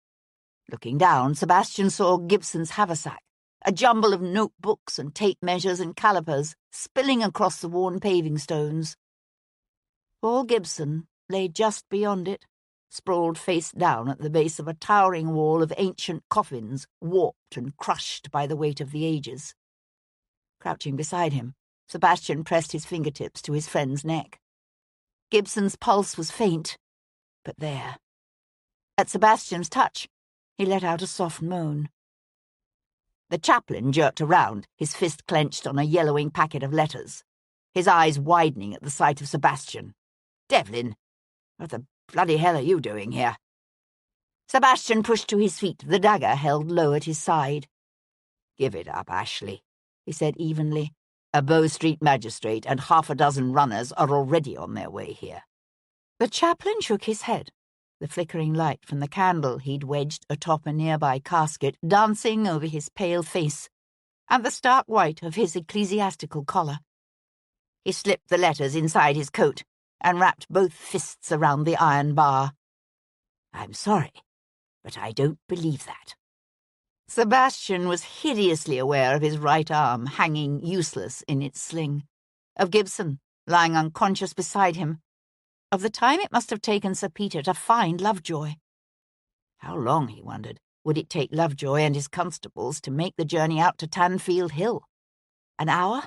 S2: Looking down, Sebastian saw Gibson's haversack, a jumble of notebooks and tape measures and calipers spilling across the worn paving stones. Paul Gibson lay just beyond it, sprawled face down at the base of a towering wall of ancient coffins, warped and crushed by the weight of the ages. Crouching beside him, Sebastian pressed his fingertips to his friend's neck. Gibson's pulse was faint, but there. At Sebastian's touch, he let out a soft moan. The chaplain jerked around, his fist clenched on a yellowing packet of letters, his eyes widening at the sight of Sebastian. Devlin, what the bloody hell are you doing here? Sebastian pushed to his feet, the dagger held low at his side. Give it up, Ashley, he said evenly. A Bow Street magistrate and 6 runners are already on their way here. The chaplain shook his head, the flickering light from the candle he'd wedged atop a nearby casket dancing over his pale face, and the stark white of his ecclesiastical collar. He slipped the letters inside his coat and wrapped both fists around the iron bar. I'm sorry, but I don't believe that. Sebastian was hideously aware of his right arm hanging useless in its sling, of Gibson lying unconscious beside him, of the time it must have taken Sir Peter to find Lovejoy. How long, he wondered, would it take Lovejoy and his constables to make the journey out to Tanfield Hill? An hour?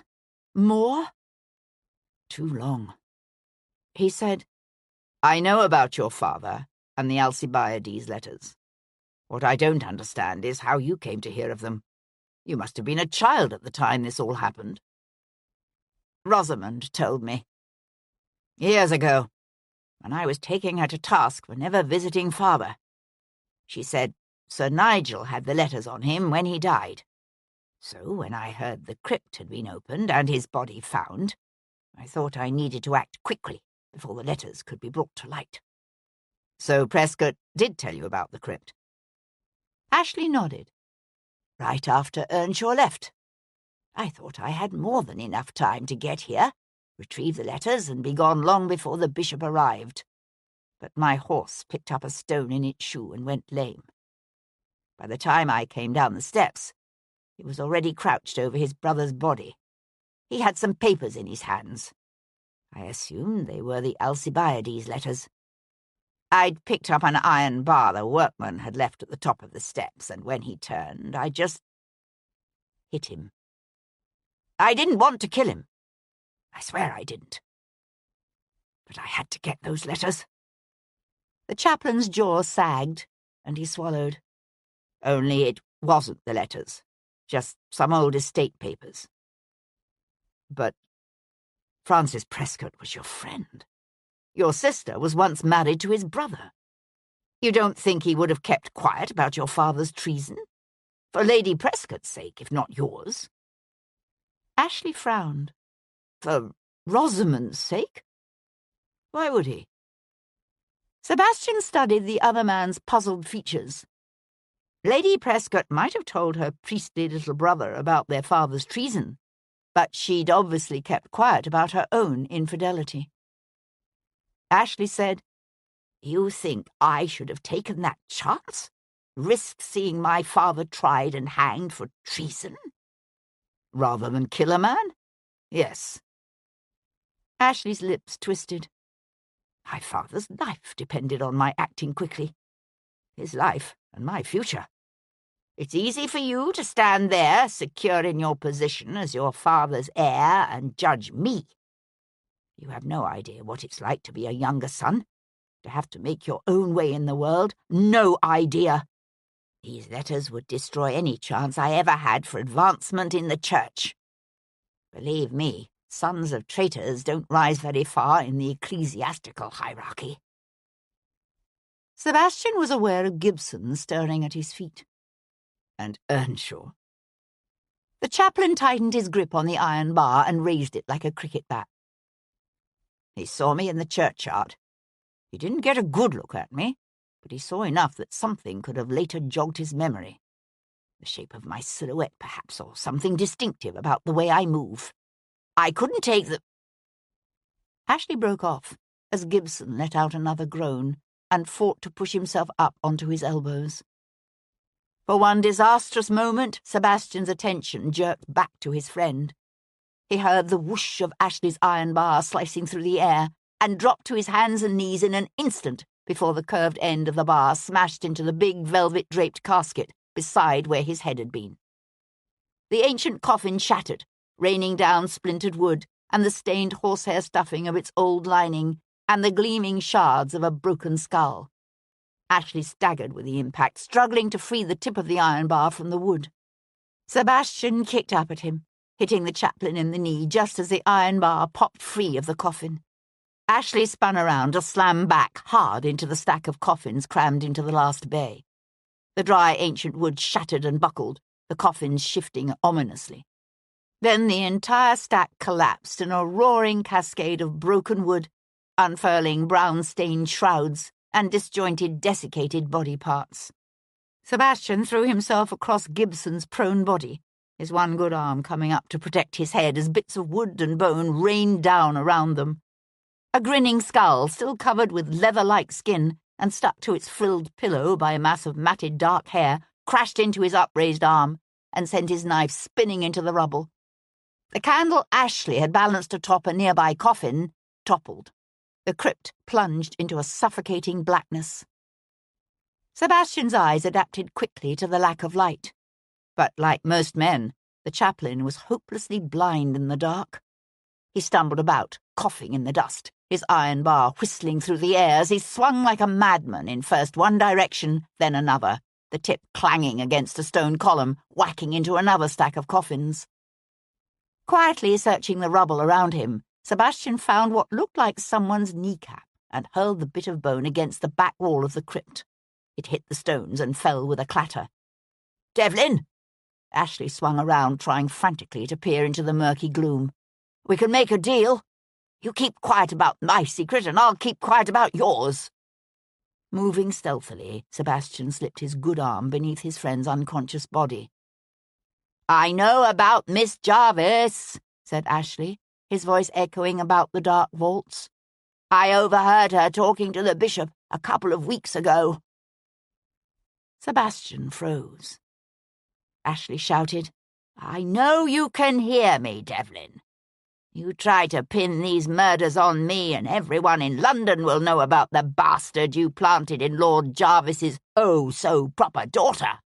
S2: More? Too long. He said, I know about your father and the Alcibiades letters. What I don't understand is how you came to hear of them. You must have been a child at the time this all happened. Rosamond told me. Years ago, when I was taking her to task for never visiting father. She said Sir Nigel had the letters on him when he died. So when I heard the crypt had been opened and his body found, I thought I needed to act quickly before the letters could be brought to light. So Prescott did tell you about the crypt? Ashley nodded. Right after Earnshaw left. I thought I had more than enough time to get here, retrieve the letters, and be gone long before the bishop arrived. But my horse picked up a stone in its shoe and went lame. By the time I came down the steps, he was already crouched over his brother's body. He had some papers in his hands. I assumed they were the Alcibiades letters. I'd picked up an iron bar the workman had left at the top of the steps, and when he turned, I just hit him. I didn't want to kill him. I swear I didn't. But I had to get those letters. The chaplain's jaw sagged, and he swallowed. Only it wasn't the letters, just some old estate papers. But Francis Prescott was your friend. Your sister was once married to his brother. You don't think he would have kept quiet about your father's treason? For Lady Prescott's sake, if not yours. Ashley frowned. For Rosamond's sake? Why would he? Sebastian studied the other man's puzzled features. Lady Prescott might have told her priestly little brother about their father's treason, but she'd obviously kept quiet about her own infidelity. Ashley said, "You think I should have taken that chance? Risked seeing my father tried and hanged for treason? Rather than kill a man? Yes." Ashley's lips twisted. My father's life depended on my acting quickly. His life and my future. It's easy for you to stand there, secure in your position as your father's heir, and judge me. You have no idea what it's like to be a younger son, to have to make your own way in the world. No idea. These letters would destroy any chance I ever had for advancement in the church. Believe me, sons of traitors don't rise very far in the ecclesiastical hierarchy. Sebastian was aware of Gibson stirring at his feet. And Earnshaw. The chaplain tightened his grip on the iron bar and raised it like a cricket bat. He saw me in the churchyard. He didn't get a good look at me, but he saw enough that something could have later jogged his memory. The shape of my silhouette, perhaps, or something distinctive about the way I move. I couldn't take the... Ashley broke off as Gibson let out another groan and fought to push himself up onto his elbows. For one disastrous moment, Sebastian's attention jerked back to his friend. He heard the whoosh of Ashley's iron bar slicing through the air and dropped to his hands and knees in an instant before the curved end of the bar smashed into the big velvet-draped casket beside where his head had been. The ancient coffin shattered, raining down splintered wood and the stained horsehair stuffing of its old lining and the gleaming shards of a broken skull. Ashley staggered with the impact, struggling to free the tip of the iron bar from the wood. Sebastian kicked up at him, hitting the chaplain in the knee just as the iron bar popped free of the coffin. Ashley spun around to slam back hard into the stack of coffins crammed into the last bay. The dry ancient wood shattered and buckled, the coffins shifting ominously. Then the entire stack collapsed in a roaring cascade of broken wood, unfurling brown-stained shrouds and disjointed, desiccated body parts. Sebastian threw himself across Gibson's prone body, his one good arm coming up to protect his head as bits of wood and bone rained down around them. A grinning skull, still covered with leather-like skin and stuck to its frilled pillow by a mass of matted dark hair, crashed into his upraised arm and sent his knife spinning into the rubble. The candle Ashley had balanced atop a nearby coffin toppled. The crypt plunged into a suffocating blackness. Sebastian's eyes adapted quickly to the lack of light. But like most men, the chaplain was hopelessly blind in the dark. He stumbled about, coughing in the dust, his iron bar whistling through the air as he swung like a madman in first one direction, then another, the tip clanging against a stone column, whacking into another stack of coffins. Quietly searching the rubble around him, Sebastian found what looked like someone's kneecap and hurled the bit of bone against the back wall of the crypt. It hit the stones and fell with a clatter. "Devlin!" Ashley swung around, trying frantically to peer into the murky gloom. "We can make a deal. You keep quiet about my secret, and I'll keep quiet about yours." Moving stealthily, Sebastian slipped his good arm beneath his friend's unconscious body. "I know about Miss Jarvis," said Ashley, his voice echoing about the dark vaults. "I overheard her talking to the bishop a couple of weeks ago." Sebastian froze. Ashley shouted, "I know you can hear me, Devlin. You try to pin these murders on me, and everyone in London will know about the bastard you planted in Lord Jarvis's oh-so-proper daughter."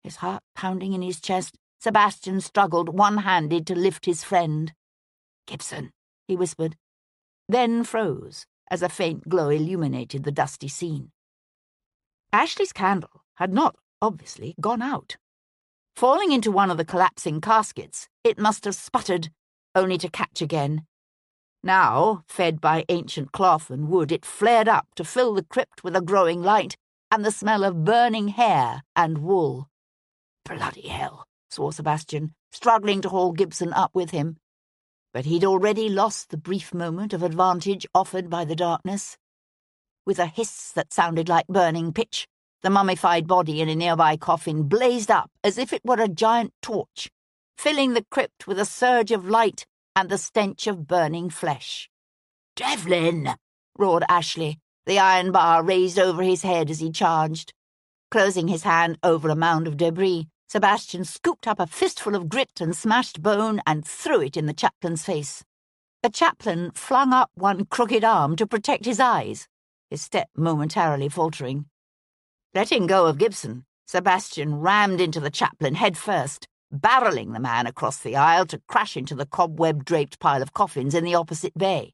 S2: His heart pounding in his chest, Sebastian struggled one-handed to lift his friend. "Gibson," he whispered, then froze as a faint glow illuminated the dusty scene. Ashley's candle had not, obviously, gone out. Falling into one of the collapsing caskets, it must have sputtered, only to catch again. Now, fed by ancient cloth and wood, it flared up to fill the crypt with a growing light and the smell of burning hair and wool. "Bloody hell," swore Sebastian, struggling to haul Gibson up with him. But he'd already lost the brief moment of advantage offered by the darkness. With a hiss that sounded like burning pitch, the mummified body in a nearby coffin blazed up as if it were a giant torch, filling the crypt with a surge of light and the stench of burning flesh. "Devlin!" roared Ashley, the iron bar raised over his head as he charged. Closing his hand over a mound of debris, Sebastian scooped up a fistful of grit and smashed bone and threw it in the chaplain's face. The chaplain flung up one crooked arm to protect his eyes, his step momentarily faltering. Letting go of Gibson, Sebastian rammed into the chaplain head first, barreling the man across the aisle to crash into the cobweb-draped pile of coffins in the opposite bay.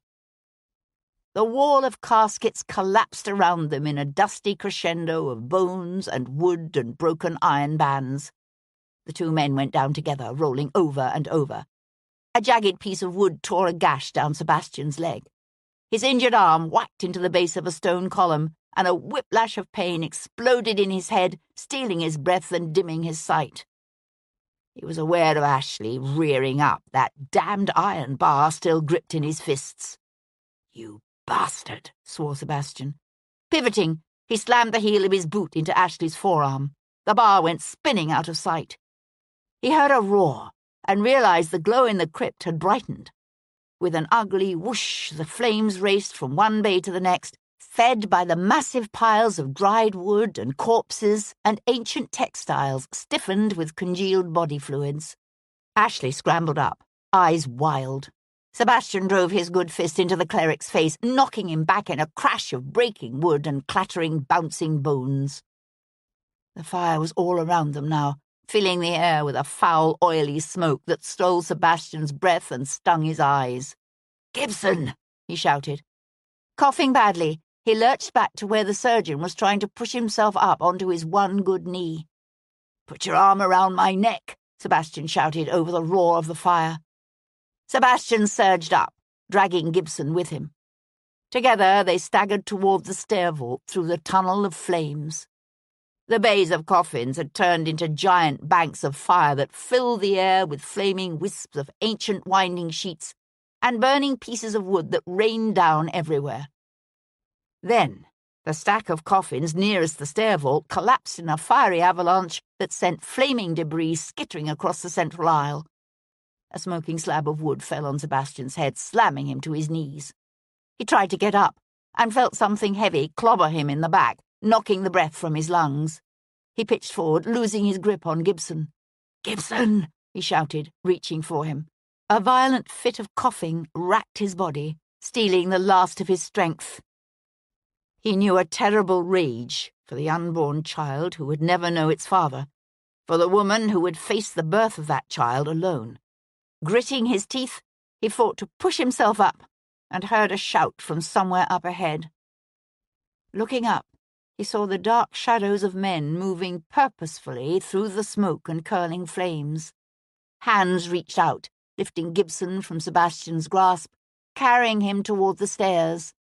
S2: The wall of caskets collapsed around them in a dusty crescendo of bones and wood and broken iron bands. The two men went down together, rolling over and over. A jagged piece of wood tore a gash down Sebastian's leg. His injured arm whacked into the base of a stone column, and a whiplash of pain exploded in his head, stealing his breath and dimming his sight. He was aware of Ashley rearing up, that damned iron bar still gripped in his fists. "You bastard," swore Sebastian. Pivoting, he slammed the heel of his boot into Ashley's forearm. The bar went spinning out of sight. He heard a roar and realized the glow in the crypt had brightened. With an ugly whoosh, the flames raced from one bay to the next, fed by the massive piles of dried wood and corpses and ancient textiles stiffened with congealed body fluids. Ashley scrambled up, eyes wild. Sebastian drove his good fist into the cleric's face, knocking him back in a crash of breaking wood and clattering, bouncing bones. The fire was all around them now, filling the air with a foul, oily smoke that stole Sebastian's breath and stung his eyes. "Gibson!" he shouted. Coughing badly, he lurched back to where the surgeon was trying to push himself up onto his one good knee. "Put your arm around my neck," Sebastian shouted over the roar of the fire. Sebastian surged up, dragging Gibson with him. Together they staggered toward the stair vault through the tunnel of flames. The bays of coffins had turned into giant banks of fire that filled the air with flaming wisps of ancient winding sheets and burning pieces of wood that rained down everywhere. Then the stack of coffins nearest the stair vault collapsed in a fiery avalanche that sent flaming debris skittering across the central aisle. A smoking slab of wood fell on Sebastian's head, slamming him to his knees. He tried to get up and felt something heavy clobber him in the back, knocking the breath from his lungs. He pitched forward, losing his grip on Gibson. "Gibson!" he shouted, reaching for him. A violent fit of coughing racked his body, stealing the last of his strength. He knew a terrible rage for the unborn child who would never know its father, for the woman who would face the birth of that child alone. Gritting his teeth, he fought to push himself up and heard a shout from somewhere up ahead. Looking up, he saw the dark shadows of men moving purposefully through the smoke and curling flames. Hands reached out, lifting Gibson from Sebastian's grasp, carrying him toward the stairs.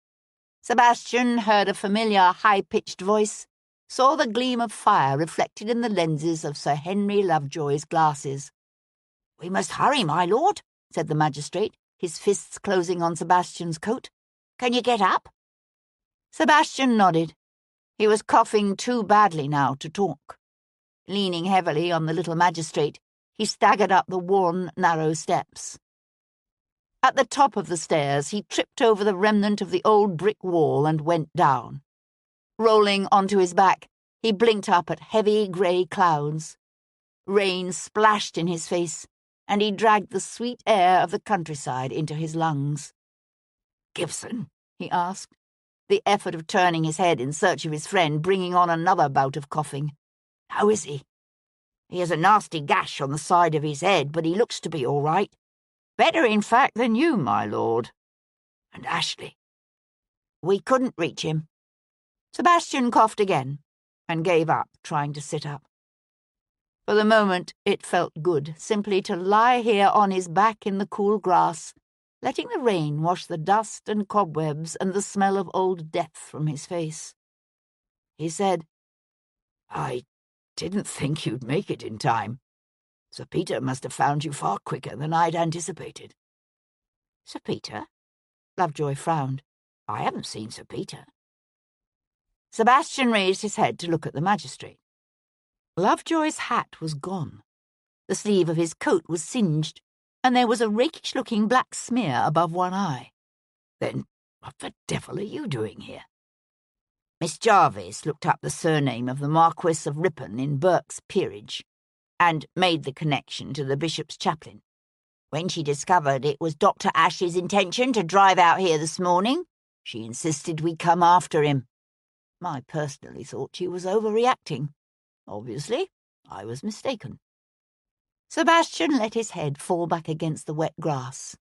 S2: Sebastian heard a familiar, high-pitched voice, saw the gleam of fire reflected in the lenses of Sir Henry Lovejoy's glasses. "We must hurry, my lord," said the magistrate, his fists closing on Sebastian's coat. "Can you get up?" Sebastian nodded. He was coughing too badly now to talk. Leaning heavily on the little magistrate, he staggered up the worn, narrow steps. At the top of the stairs, he tripped over the remnant of the old brick wall and went down. Rolling onto his back, he blinked up at heavy grey clouds. Rain splashed in his face, and he dragged the sweet air of the countryside into his lungs. "Gibson?" he asked, the effort of turning his head in search of his friend bringing on another bout of coughing. "How is he?" "He has a nasty gash on the side of his head, but he looks to be all right. Better, in fact, than you, my lord." "And Ashley?" "We couldn't reach him." Sebastian coughed again and gave up trying to sit up. For the moment, it felt good simply to lie here on his back in the cool grass, letting the rain wash the dust and cobwebs and the smell of old death from his face. He said, "I didn't think you'd make it in time. Sir Peter must have found you far quicker than I'd anticipated." Sir Peter? Lovejoy frowned. I haven't seen Sir Peter. Sebastian raised his head to look at the magistrate. Lovejoy's hat was gone. The sleeve of his coat was singed, and there was a rakish-looking black smear above one eye. Then what the devil are you doing here? Miss Jarvis looked up the surname of the Marquis of Ripon in Burke's peerage, and made the connection to the bishop's chaplain. When she discovered it was Dr. Ash's intention to drive out here this morning, she insisted we come after him. I personally thought she was overreacting. Obviously, I was mistaken. Sebastian let his head fall back against the wet grass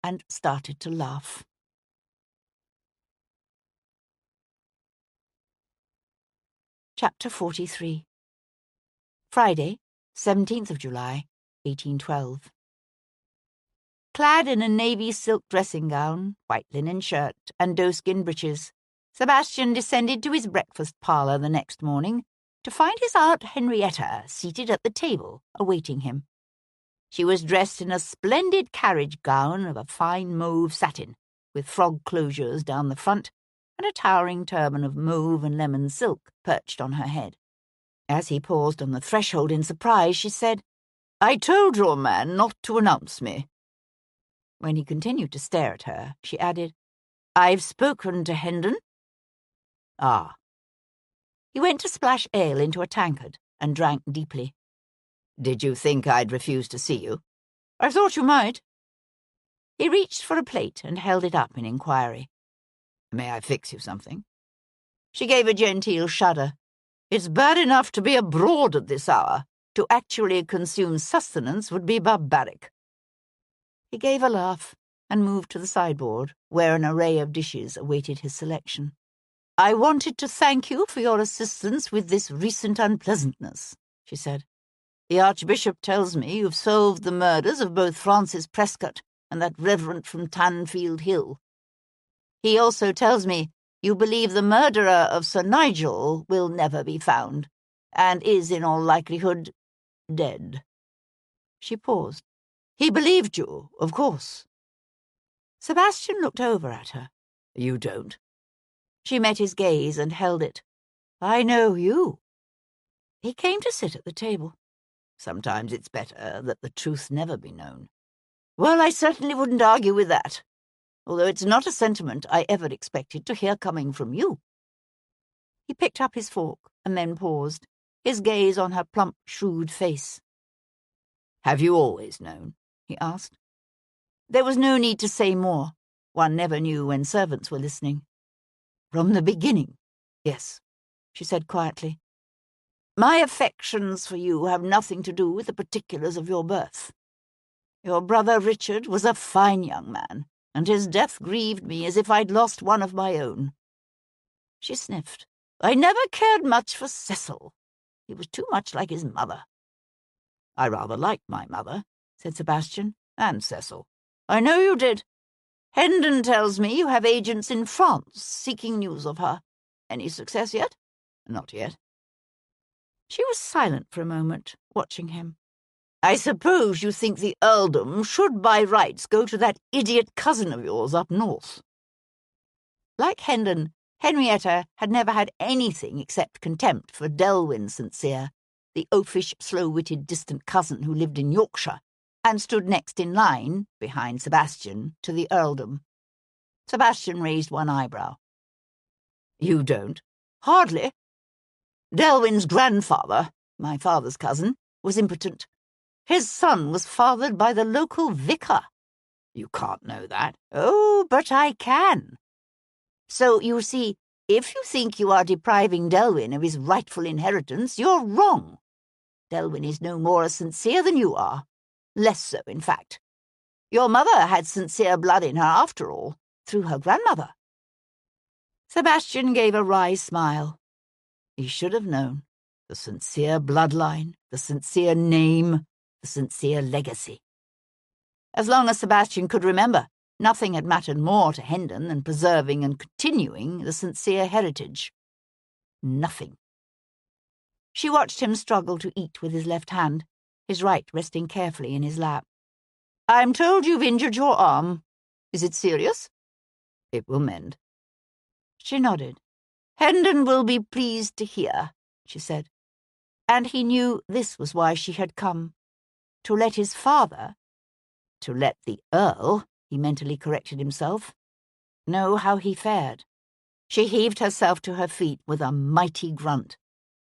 S2: and started to laugh. Chapter 43. Friday, 17th of July, 1812. Clad in a navy silk dressing gown, white linen shirt, and doeskin breeches, Sebastian descended to his breakfast parlour the next morning to find his Aunt Henrietta seated at the table, awaiting him. She was dressed in a splendid carriage gown of a fine mauve satin, with frog closures down the front, and a towering turban of mauve and lemon silk perched on her head. As he paused on the threshold in surprise, she said, "I told your man not to announce me." When he continued to stare at her, she added, "I've spoken to Hendon." "Ah." He went to splash ale into a tankard and drank deeply. "Did you think I'd refuse to see you?" "I thought you might." He reached for a plate and held it up in inquiry. "May I fix you something?" She gave a genteel shudder. "It's bad enough to be abroad at this hour. To actually consume sustenance would be barbaric." He gave a laugh and moved to the sideboard, where an array of dishes awaited his selection. "I wanted to thank you for your assistance with this recent unpleasantness," she said. "The Archbishop tells me you've solved the murders of both Francis Prescott and that reverend from Tanfield Hill. He also tells me you believe the murderer of Sir Nigel will never be found, and is in all likelihood dead." She paused. "He believed you, of course." Sebastian looked over at her. "You don't?" She met his gaze and held it. "I know you." He came to sit at the table. "Sometimes it's better that the truth never be known." "Well, I certainly wouldn't argue with that, although it's not a sentiment I ever expected to hear coming from you." He picked up his fork and then paused, his gaze on her plump, shrewd face. "Have you always known?" he asked. There was no need to say more. One never knew when servants were listening. "From the beginning, yes," she said quietly. "My affections for you have nothing to do with the particulars of your birth. Your brother Richard was a fine young man, and his death grieved me as if I'd lost one of my own." She sniffed. "I never cared much for Cecil. He was too much like his mother." "I rather liked my mother," said Sebastian, "and Cecil." "I know you did. Hendon tells me you have agents in France seeking news of her. Any success yet?" "Not yet." She was silent for a moment, watching him. "I suppose you think the earldom should by rights go to that idiot cousin of yours up north." Like Hendon, Henrietta had never had anything except contempt for Delwyn St. Cyr, the oafish, slow-witted, distant cousin who lived in Yorkshire, and stood next in line, behind Sebastian, to the earldom. Sebastian raised one eyebrow. "You don't?" "Hardly. Delwyn's grandfather, my father's cousin, was impotent. His son was fathered by the local vicar." "You can't know that." "Oh, but I can. So, you see, if you think you are depriving Delwyn of his rightful inheritance, you're wrong. Delwyn is no more a St. Cyr than you are. Less so, in fact. Your mother had St. Cyr blood in her, after all, through her grandmother." Sebastian gave a wry smile. He should have known. The St. Cyr bloodline, the St. Cyr name, the St. Cyr legacy. As long as Sebastian could remember, nothing had mattered more to Hendon than preserving and continuing the St. Cyr heritage. Nothing. She watched him struggle to eat with his left hand, his right resting carefully in his lap. "I'm told you've injured your arm," Is it serious? It will mend. She nodded. Hendon will be pleased to hear, she said. And he knew this was why she had come. To let his father, to let the Earl, he mentally corrected himself, know how he fared. She heaved herself to her feet with a mighty grunt.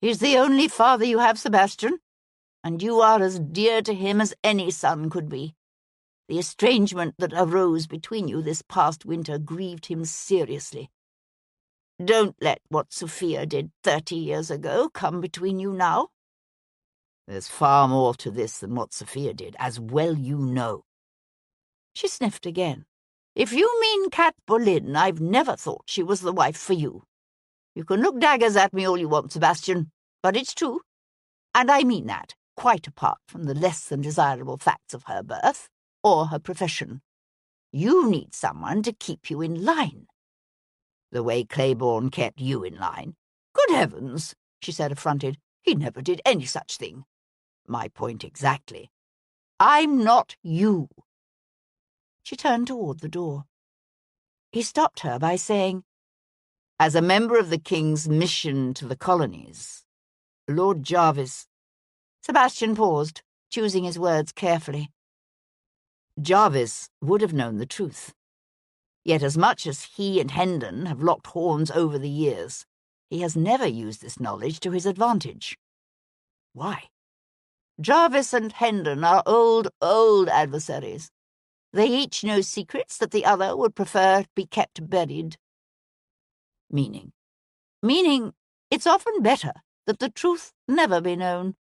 S2: He's the only father you have, Sebastian, and you are as dear to him as any son could be. The estrangement that arose between you this past winter grieved him seriously. Don't let what Sophia did 30 years ago come between you now. There's far more to this than what Sophia did, as well you know. She sniffed again. If you mean Cat Boleyn, I've never thought she was the wife for you. You can look daggers at me all you want, Sebastian, but it's true. And I mean that, quite apart from the less than desirable facts of her birth or her profession. You need someone to keep you in line. The way Claiborne kept you in line. Good heavens, she said, affronted. He never did any such thing. My point exactly. I'm not you. She turned toward the door. He stopped her by saying, as a member of the King's mission to the colonies, Lord Jarvis... Sebastian paused, choosing his words carefully. Jarvis would have known the truth. Yet as much as he and Hendon have locked horns over the years, he has never used this knowledge to his advantage. Why? Jarvis and Hendon are old adversaries. They each know secrets that the other would prefer to be kept buried. Meaning it's often better that the truth never be known.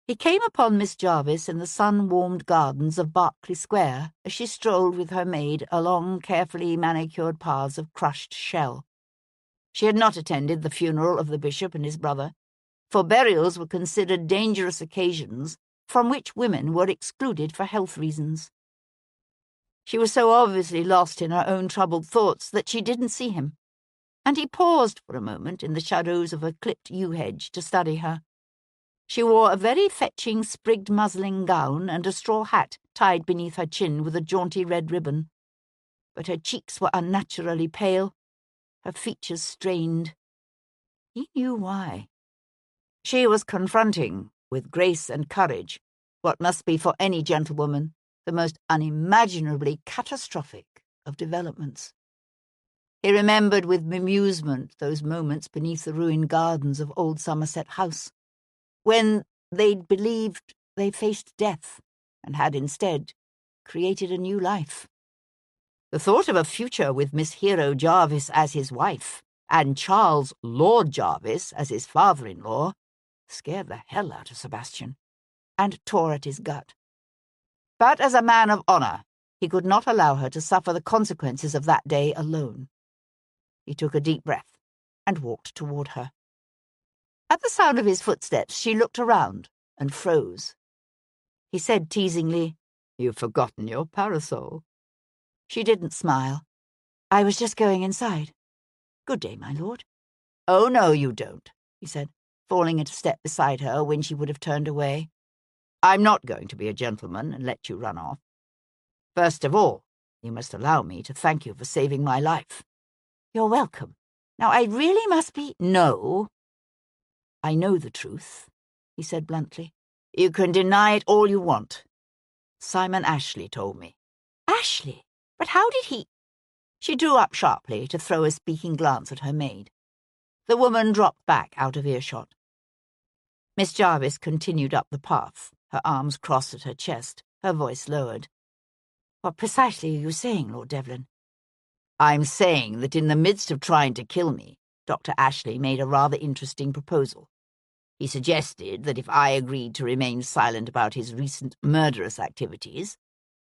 S2: He came upon Miss Jarvis in the sun-warmed gardens of Berkeley Square as she strolled with her maid along carefully manicured paths of crushed shell. She had not attended the funeral of the bishop and his brother, for burials were considered dangerous occasions from which women were excluded for health reasons. She was so obviously lost in her own troubled thoughts that she didn't see him, and he paused for a moment in the shadows of a clipped yew hedge to study her. She wore a very fetching sprigged muslin gown and a straw hat tied beneath her chin with a jaunty red ribbon. But her cheeks were unnaturally pale, her features strained. He knew why. She was confronting, with grace and courage, what must be for any gentlewoman the most unimaginably catastrophic of developments. He remembered with bemusement those moments beneath the ruined gardens of old Somerset House, when they'd believed they faced death and had instead created a new life. The thought of a future with Miss Hero Jarvis as his wife and Charles Lord Jarvis as his father-in-law scared the hell out of Sebastian and tore at his gut. But as a man of honour, he could not allow her to suffer the consequences of that day alone. He took a deep breath and walked toward her. At the sound of his footsteps, she looked around and froze. He said teasingly, "You've forgotten your parasol." She didn't smile. "I was just going inside. Good day, my lord." "Oh, no, you don't," he said, falling into step beside her when she would have turned away. "I'm not going to be a gentleman and let you run off. First of all, you must allow me to thank you for saving my life." "You're welcome. Now, I really must be—" "No. I know the truth," he said bluntly. "You can deny it all you want. Simon Ashley told me." "Ashley? But how did he—" She drew up sharply to throw a speaking glance at her maid. The woman dropped back out of earshot. Miss Jarvis continued up the path, her arms crossed at her chest, her voice lowered. "What precisely are you saying, Lord Devlin?" "I'm saying that in the midst of trying to kill me, Dr. Ashley made a rather interesting proposal. He suggested that if I agreed to remain silent about his recent murderous activities,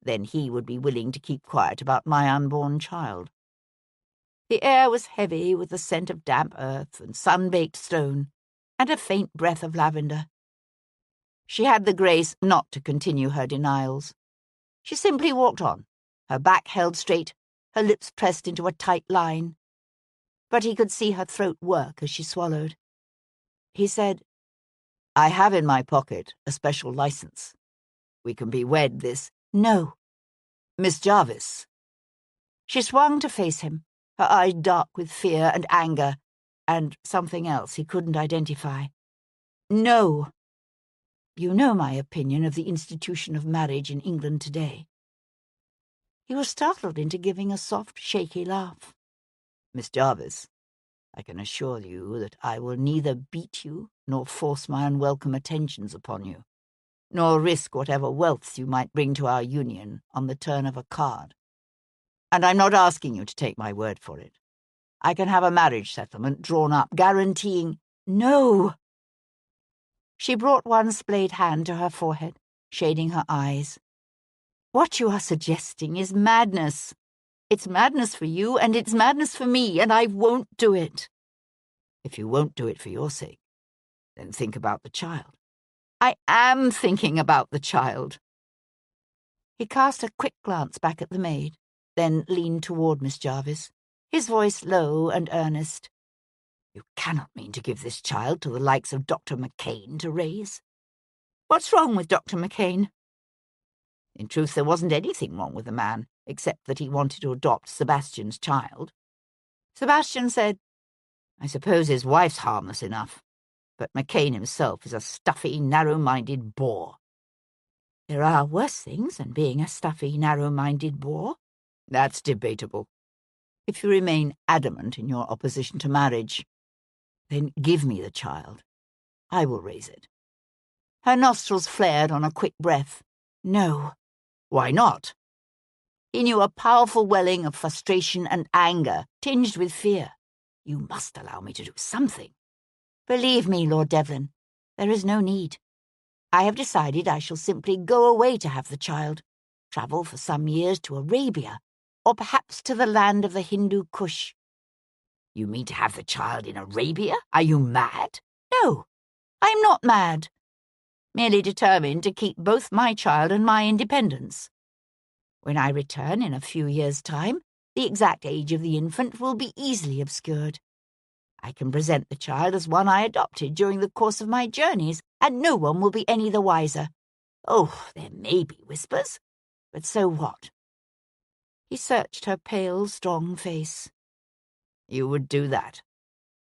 S2: then he would be willing to keep quiet about my unborn child." The air was heavy with the scent of damp earth and sun-baked stone, and a faint breath of lavender. She had the grace not to continue her denials. She simply walked on, her back held straight, her lips pressed into a tight line. But he could see her throat work as she swallowed. He said, "I have in my pocket a special license. We can be wed this—" "No, Miss Jarvis." She swung to face him, her eyes dark with fear and anger, and something else he couldn't identify. "No. You know my opinion of the institution of marriage in England today." He was startled into giving a soft, shaky laugh. "Miss Jarvis, I can assure you that I will neither beat you nor force my unwelcome attentions upon you, nor risk whatever wealth you might bring to our union on the turn of a card. And I'm not asking you to take my word for it. I can have a marriage settlement drawn up guaranteeing—" "No!" She brought one splayed hand to her forehead, shading her eyes. "What you are suggesting is madness. It's madness for you, and it's madness for me, and I won't do it." "If you won't do it for your sake, then think about the child." "I am thinking about the child." He cast a quick glance back at the maid, then leaned toward Miss Jarvis, his voice low and earnest. "You cannot mean to give this child to the likes of Dr. McCain to raise." "What's wrong with Dr. McCain?" In truth, there wasn't anything wrong with the man, except that he wanted to adopt Sebastian's child. Sebastian said, "I suppose his wife's harmless enough, but McCain himself is a stuffy, narrow-minded bore." "There are worse things than being a stuffy, narrow-minded bore." "That's debatable. If you remain adamant in your opposition to marriage, then give me the child. I will raise it." Her nostrils flared on a quick breath. "No." "Why not?" He knew a powerful welling of frustration and anger, tinged with fear. "You must allow me to do something." "Believe me, Lord Devlin, there is no need. I have decided I shall simply go away to have the child, travel for some years to Arabia, or perhaps to the land of the Hindu Kush." "You mean to have the child in Arabia? Are you mad?" "No, I'm not mad. Merely determined to keep both my child and my independence. When I return in a few years' time, the exact age of the infant will be easily obscured. I can present the child as one I adopted during the course of my journeys, and no one will be any the wiser. Oh, there may be whispers, but so what?" He searched her pale, strong face. "You would do that?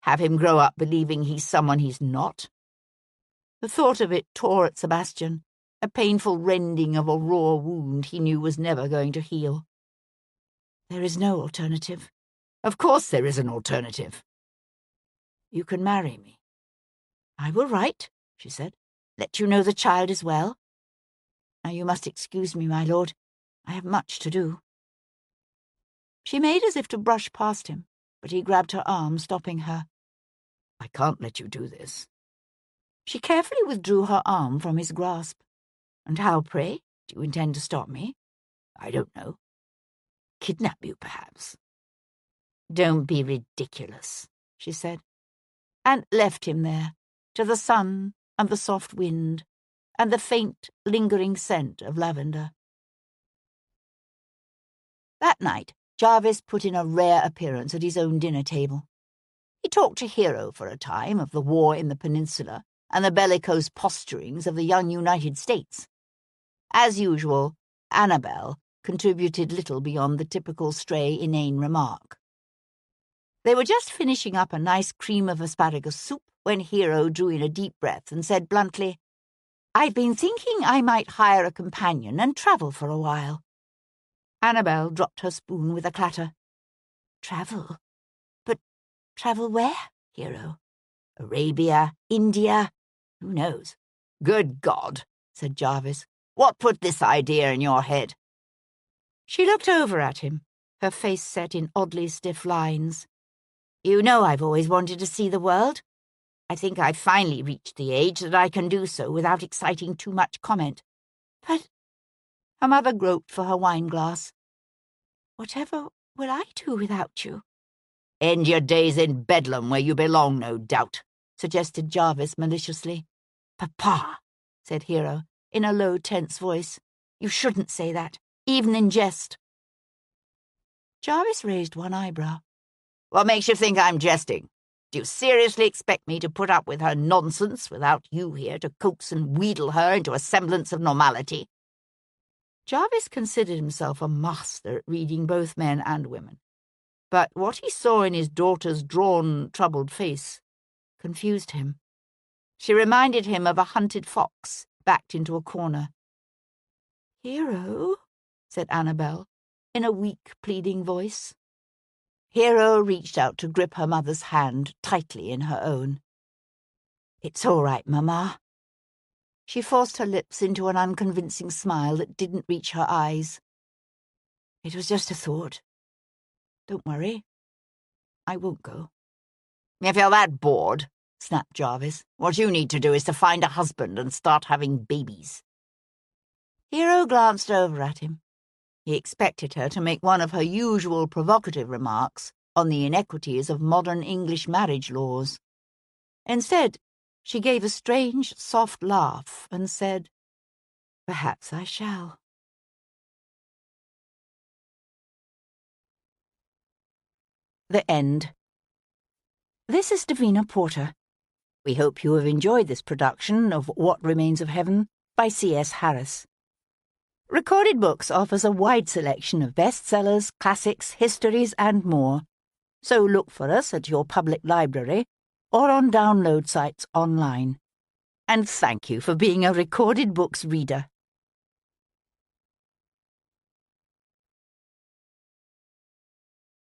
S2: Have him grow up believing he's someone he's not?" The thought of it tore at Sebastian, a painful rending of a raw wound he knew was never going to heal. "There is no alternative." "Of course there is an alternative." "You can marry me." "I will write," she said. "Let you know the child is well. Now you must excuse me, my lord. I have much to do." She made as if to brush past him, but he grabbed her arm, stopping her. "I can't let you do this." She carefully withdrew her arm from his grasp. "And how, pray, do you intend to stop me?" "I don't know. Kidnap you, perhaps." "Don't be ridiculous," she said, and left him there, to the sun and the soft wind and the faint, lingering scent of lavender. That night, Jarvis put in a rare appearance at his own dinner table. He talked to Hero for a time of the war in the peninsula and the bellicose posturings of the young United States. As usual, Annabel contributed little beyond the typical stray, inane remark. They were just finishing up a nice cream of asparagus soup when Hero drew in a deep breath and said bluntly, "I've been thinking I might hire a companion and travel for a while." Annabel dropped her spoon with a clatter. "Travel? But travel where, Hero? Arabia? India? Who knows?" "Good God," said Jarvis. "What put this idea in your head?" She looked over at him, her face set in oddly stiff lines. "You know I've always wanted to see the world. I think I've finally reached the age that I can do so without exciting too much comment. But—" Her mother groped for her wine-glass. "Whatever will I do without you?" "End your days in Bedlam, where you belong, no doubt," suggested Jarvis maliciously. "Papa," said Hero, in a low, tense voice. "You shouldn't say that, even in jest." Jarvis raised one eyebrow. "What makes you think I'm jesting? Do you seriously expect me to put up with her nonsense without you here to coax and wheedle her into a semblance of normality?" Jarvis considered himself a master at reading both men and women, but what he saw in his daughter's drawn, troubled face confused him. She reminded him of a hunted fox backed into a corner. "Hero," said Annabel, in a weak, pleading voice. Hero reached out to grip her mother's hand tightly in her own. "It's all right, Mamma." She forced her lips into an unconvincing smile that didn't reach her eyes. "It was just a thought. Don't worry. I won't go." "If you're that bored," snapped Jarvis, "what you need to do is to find a husband and start having babies." Hero glanced over at him. He expected her to make one of her usual provocative remarks on the inequities of modern English marriage laws. Instead, she gave a strange, soft laugh and said, "Perhaps I shall." The End. This is Davina Porter. We hope you have enjoyed this production of What Remains of Heaven by C.S. Harris. Recorded Books offers a wide selection of bestsellers, classics, histories, and more. So look for us at your public library or on download sites online. And thank you for being a Recorded Books reader.